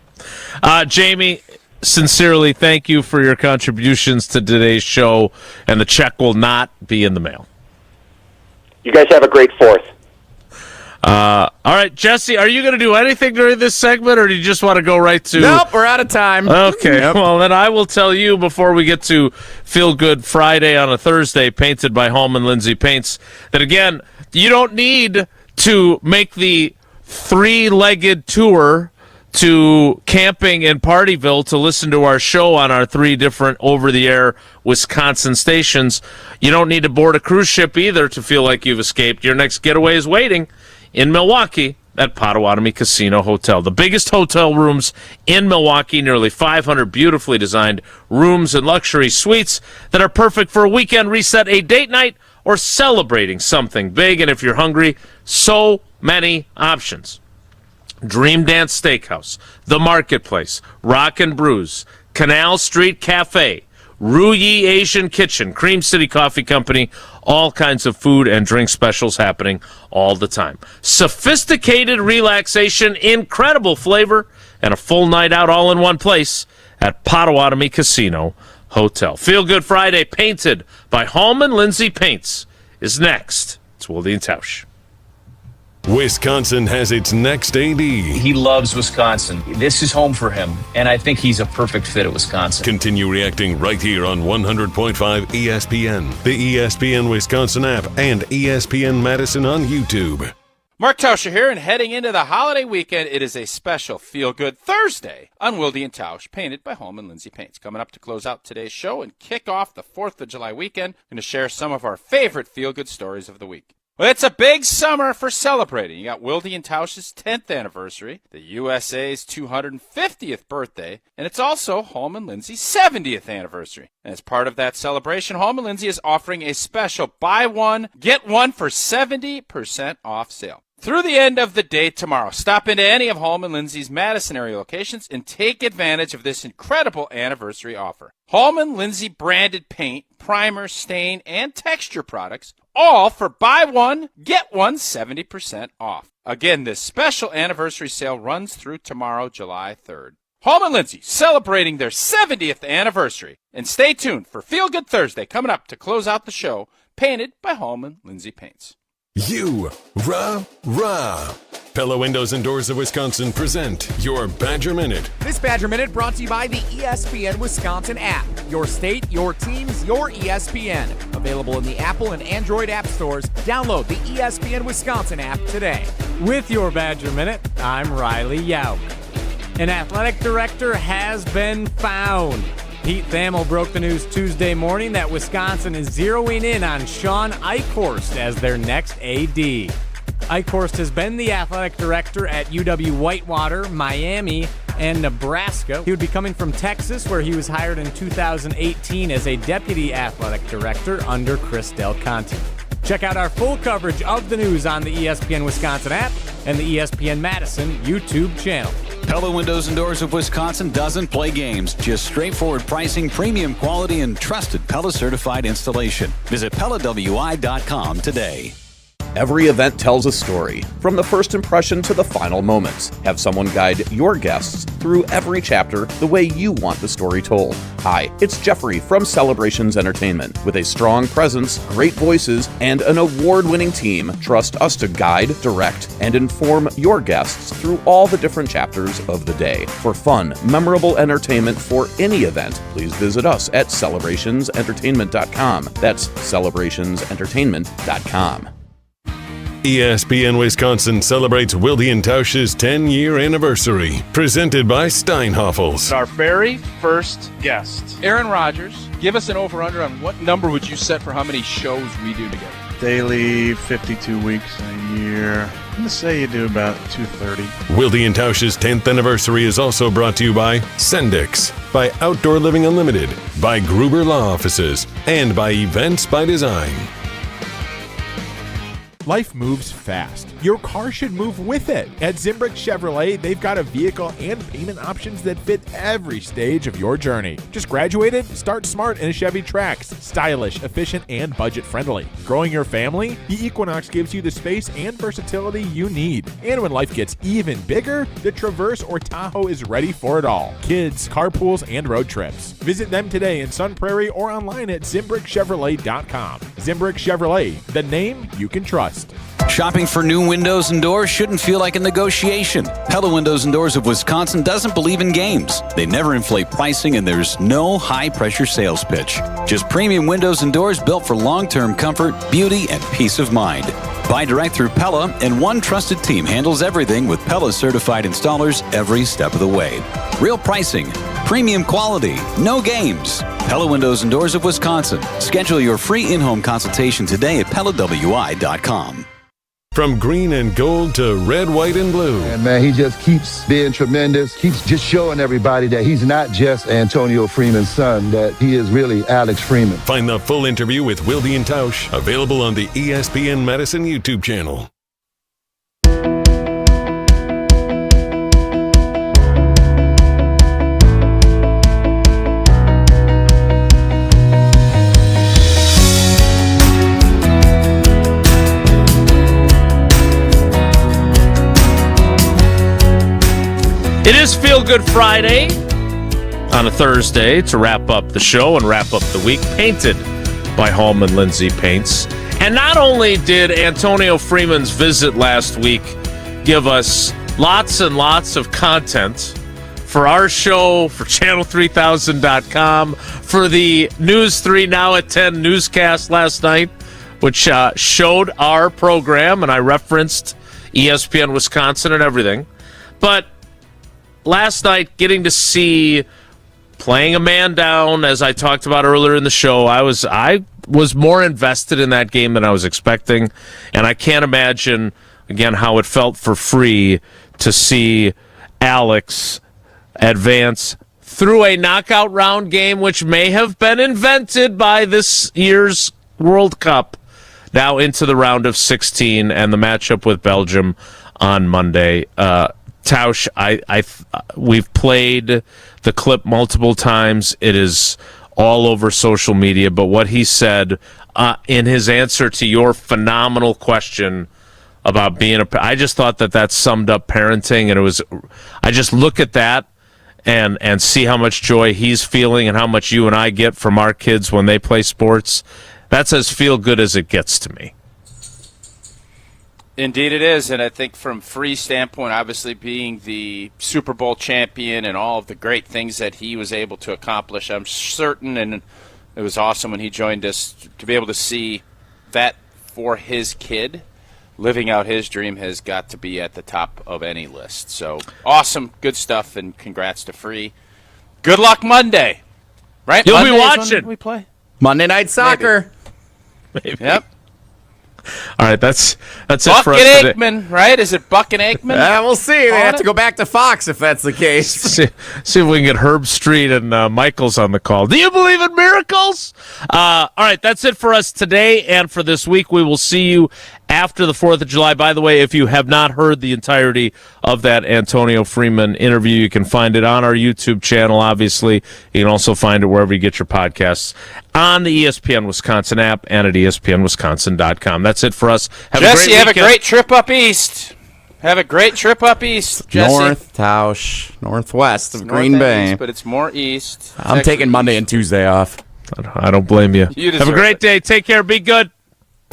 Jamie, sincerely, thank you for your contributions to today's show, and the check will not be in the mail. You guys have a great 4th. All right, Jesse, are you going to do anything during this segment, or do you just want to go right to... Nope, we're out of time. Okay, Yep. Well, then I will tell you before we get to Feel Good Friday on a Thursday, painted by Home and Lindsay Paints, that, again, you don't need to make the three-legged tour to camping in Partyville to listen to our show on our 3 different over-the-air Wisconsin stations. You don't need to board a cruise ship either to feel like you've escaped. Your next getaway is waiting in Milwaukee at Potawatomi Casino Hotel. The biggest hotel rooms in Milwaukee, nearly 500 beautifully designed rooms and luxury suites that are perfect for a weekend reset, a date night, or celebrating something big. And if you're hungry, so many options. Dream Dance Steakhouse, The Marketplace, Rock and Brews, Canal Street Cafe, Ruyi Asian Kitchen, Cream City Coffee Company, all kinds of food and drink specials happening all the time. Sophisticated relaxation, incredible flavor, and a full night out all in one place at Potawatomi Casino Hotel. Feel Good Friday, painted by Home and Lindsay Paints, is next. It's Wilde and Tausch. Wisconsin has its next AD. He loves Wisconsin. This is home for him, and I think he's a perfect fit at Wisconsin. Continue reacting right here on 100.5 ESPN, the ESPN Wisconsin app, and ESPN Madison on YouTube. Mark Tauscher here, and heading into the holiday weekend, it is a special Feel Good Thursday on Wilde and Tausch, painted by Home and Lindsay Paints. Coming up to close out today's show and kick off the 4th of July weekend, I'm going to share some of our favorite Feel Good stories of the week. Well, it's a big summer for celebrating. You got Wilde and Tausch's 10th anniversary, the USA's 250th birthday, and it's also Home and Lindsay's 70th anniversary. And as part of that celebration, Home and Lindsay is offering a special buy one, get one for 70% off sale. Through the end of the day tomorrow, stop into any of Home and Lindsay's Madison area locations and take advantage of this incredible anniversary offer. Home and Lindsay branded paint, primer, stain, and texture products, all for buy one, get one 70% off. Again, this special anniversary sale runs through tomorrow, July 3rd. Home and Lindsay celebrating their 70th anniversary. And stay tuned for Feel Good Thursday coming up to close out the show, painted by Home and Lindsay Paints. You, rah. Pella Windows and Doors of Wisconsin present your Badger Minute. This Badger Minute brought to you by the ESPN Wisconsin app. Your state, your teams, your ESPN. Available in the Apple and Android app stores. Download the ESPN Wisconsin app today. With your Badger Minute, I'm Riley Yauk. An athletic director has been found. Pete Thamel broke the news Tuesday morning that Wisconsin is zeroing in on Shawn Eichorst as their next AD. Eichorst has been the athletic director at UW-Whitewater, Miami, and Nebraska. He would be coming from Texas, where he was hired in 2018 as a deputy athletic director under Chris Del Conte. Check out our full coverage of the news on the ESPN Wisconsin app and the ESPN Madison YouTube channel. Pella Windows and Doors of Wisconsin doesn't play games. Just straightforward pricing, premium quality, and trusted Pella certified installation. Visit PellaWI.com today. Every event tells a story, from the first impression to the final moments. Have someone guide your guests through every chapter the way you want the story told. Hi, it's Jeffrey from Celebrations Entertainment. With a strong presence, great voices, and an award-winning team, trust us to guide, direct, and inform your guests through all the different chapters of the day. For fun, memorable entertainment for any event, please visit us at celebrationsentertainment.com. That's celebrationsentertainment.com. ESPN Wisconsin celebrates Wilde and Tausch's 10-year anniversary, presented by Steinhoffels. Our very first guest, Aaron Rodgers. Give us an over-under on what number would you set for how many shows we do together? Daily, 52 weeks a year. I'm going to say you do about 230. Wilde and Tausch's 10th anniversary is also brought to you by Sendix, by Outdoor Living Unlimited, by Gruber Law Offices, and by Events by Design. Life moves fast. Your car should move with it. At Zimbrick Chevrolet, they've got a vehicle and payment options that fit every stage of your journey. Just graduated? Start smart in a Chevy Trax. Stylish, efficient, and budget-friendly. Growing your family? The Equinox gives you the space and versatility you need. And when life gets even bigger, the Traverse or Tahoe is ready for it all. Kids, carpools, and road trips. Visit them today in Sun Prairie or online at ZimbrickChevrolet.com. Zimbrick Chevrolet, the name you can trust. best. Shopping for new windows and doors shouldn't feel like a negotiation. Pella Windows and Doors of Wisconsin doesn't believe in games. They never inflate pricing, and there's no high-pressure sales pitch. Just premium windows and doors built for long-term comfort, beauty, and peace of mind. Buy direct through Pella, and one trusted team handles everything with Pella certified installers every step of the way. Real pricing, premium quality, no games. Pella Windows and Doors of Wisconsin. Schedule your free in-home consultation today at PellaWI.com. From green and gold to red, white, and blue. And man, he just keeps being tremendous, keeps just showing everybody that he's not just Antonio Freeman's son, that he is really Alex Freeman. Find the full interview with Wilde and Tausch, available on the ESPN Madison YouTube channel. It is Feel Good Friday on a Thursday to wrap up the show and wrap up the week, painted by Hallman Lindsay Paints. And not only did Antonio Freeman's visit last week give us lots and lots of content for our show, for channel3000.com, for the News 3 Now at 10 newscast last night, which showed our program, and I referenced ESPN Wisconsin and everything. But last night, getting to see playing a man down, as I talked about earlier in the show, I was more invested in that game than I was expecting, and I can't imagine, again, how it felt for Free to see Alex advance through a knockout round game, which may have been invented by this year's World Cup, now into the round of 16 and the matchup with Belgium on Monday. Tausch, we've played the clip multiple times. It is all over social media. But what he said in his answer to your phenomenal question about being I just thought that summed up parenting, and it was. I just look at that and see how much joy he's feeling and how much you and I get from our kids when they play sports. That's as feel good as it gets to me. Indeed it is, and I think from Free's standpoint, obviously being the Super Bowl champion and all of the great things that he was able to accomplish, I'm certain, and it was awesome when he joined us, to be able to see that for his kid, living out his dream has got to be at the top of any list. So awesome, good stuff, and congrats to Free. Good luck Monday, right? You'll Monday be watching. we play Monday Night Soccer. Maybe. Yep. All right, that's it Buck for us and today. Aikman, right? Is it Buck and Aikman? We'll see. They have to go back to Fox if that's the case. See if we can get Herb Street and Michaels on the call. Do you believe in miracles? All right, that's it for us today and for this week. We will see you after the 4th of July. By the way, if you have not heard the entirety of that Antonio Freeman interview, you can find it on our YouTube channel, obviously. You can also find it wherever you get your podcasts, on the ESPN Wisconsin app and at ESPNWisconsin.com. That's it for us. Jesse, have a great trip up east. Have a great trip up east, Jesse. North, Tausch, northwest of Green North Bay. East, but it's more east. I'm taking Monday and Tuesday off. I don't blame you. Have a great day. Take care. Be good.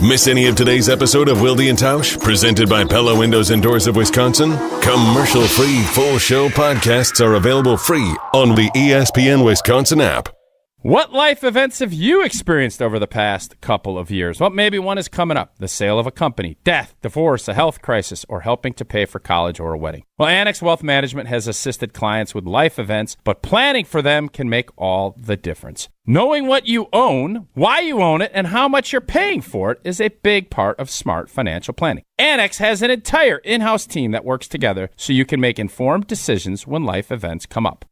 Miss any of today's episode of Wilde and Tausch, presented by Pella Windows and Doors of Wisconsin? Commercial-free full show podcasts are available free on the ESPN Wisconsin app. What life events have you experienced over the past couple of years? Well, maybe one is coming up. The sale of a company, death, divorce, a health crisis, or helping to pay for college or a wedding. Well, Annex Wealth Management has assisted clients with life events, but planning for them can make all the difference. Knowing what you own, why you own it, and how much you're paying for it is a big part of smart financial planning. Annex has an entire in-house team that works together so you can make informed decisions when life events come up.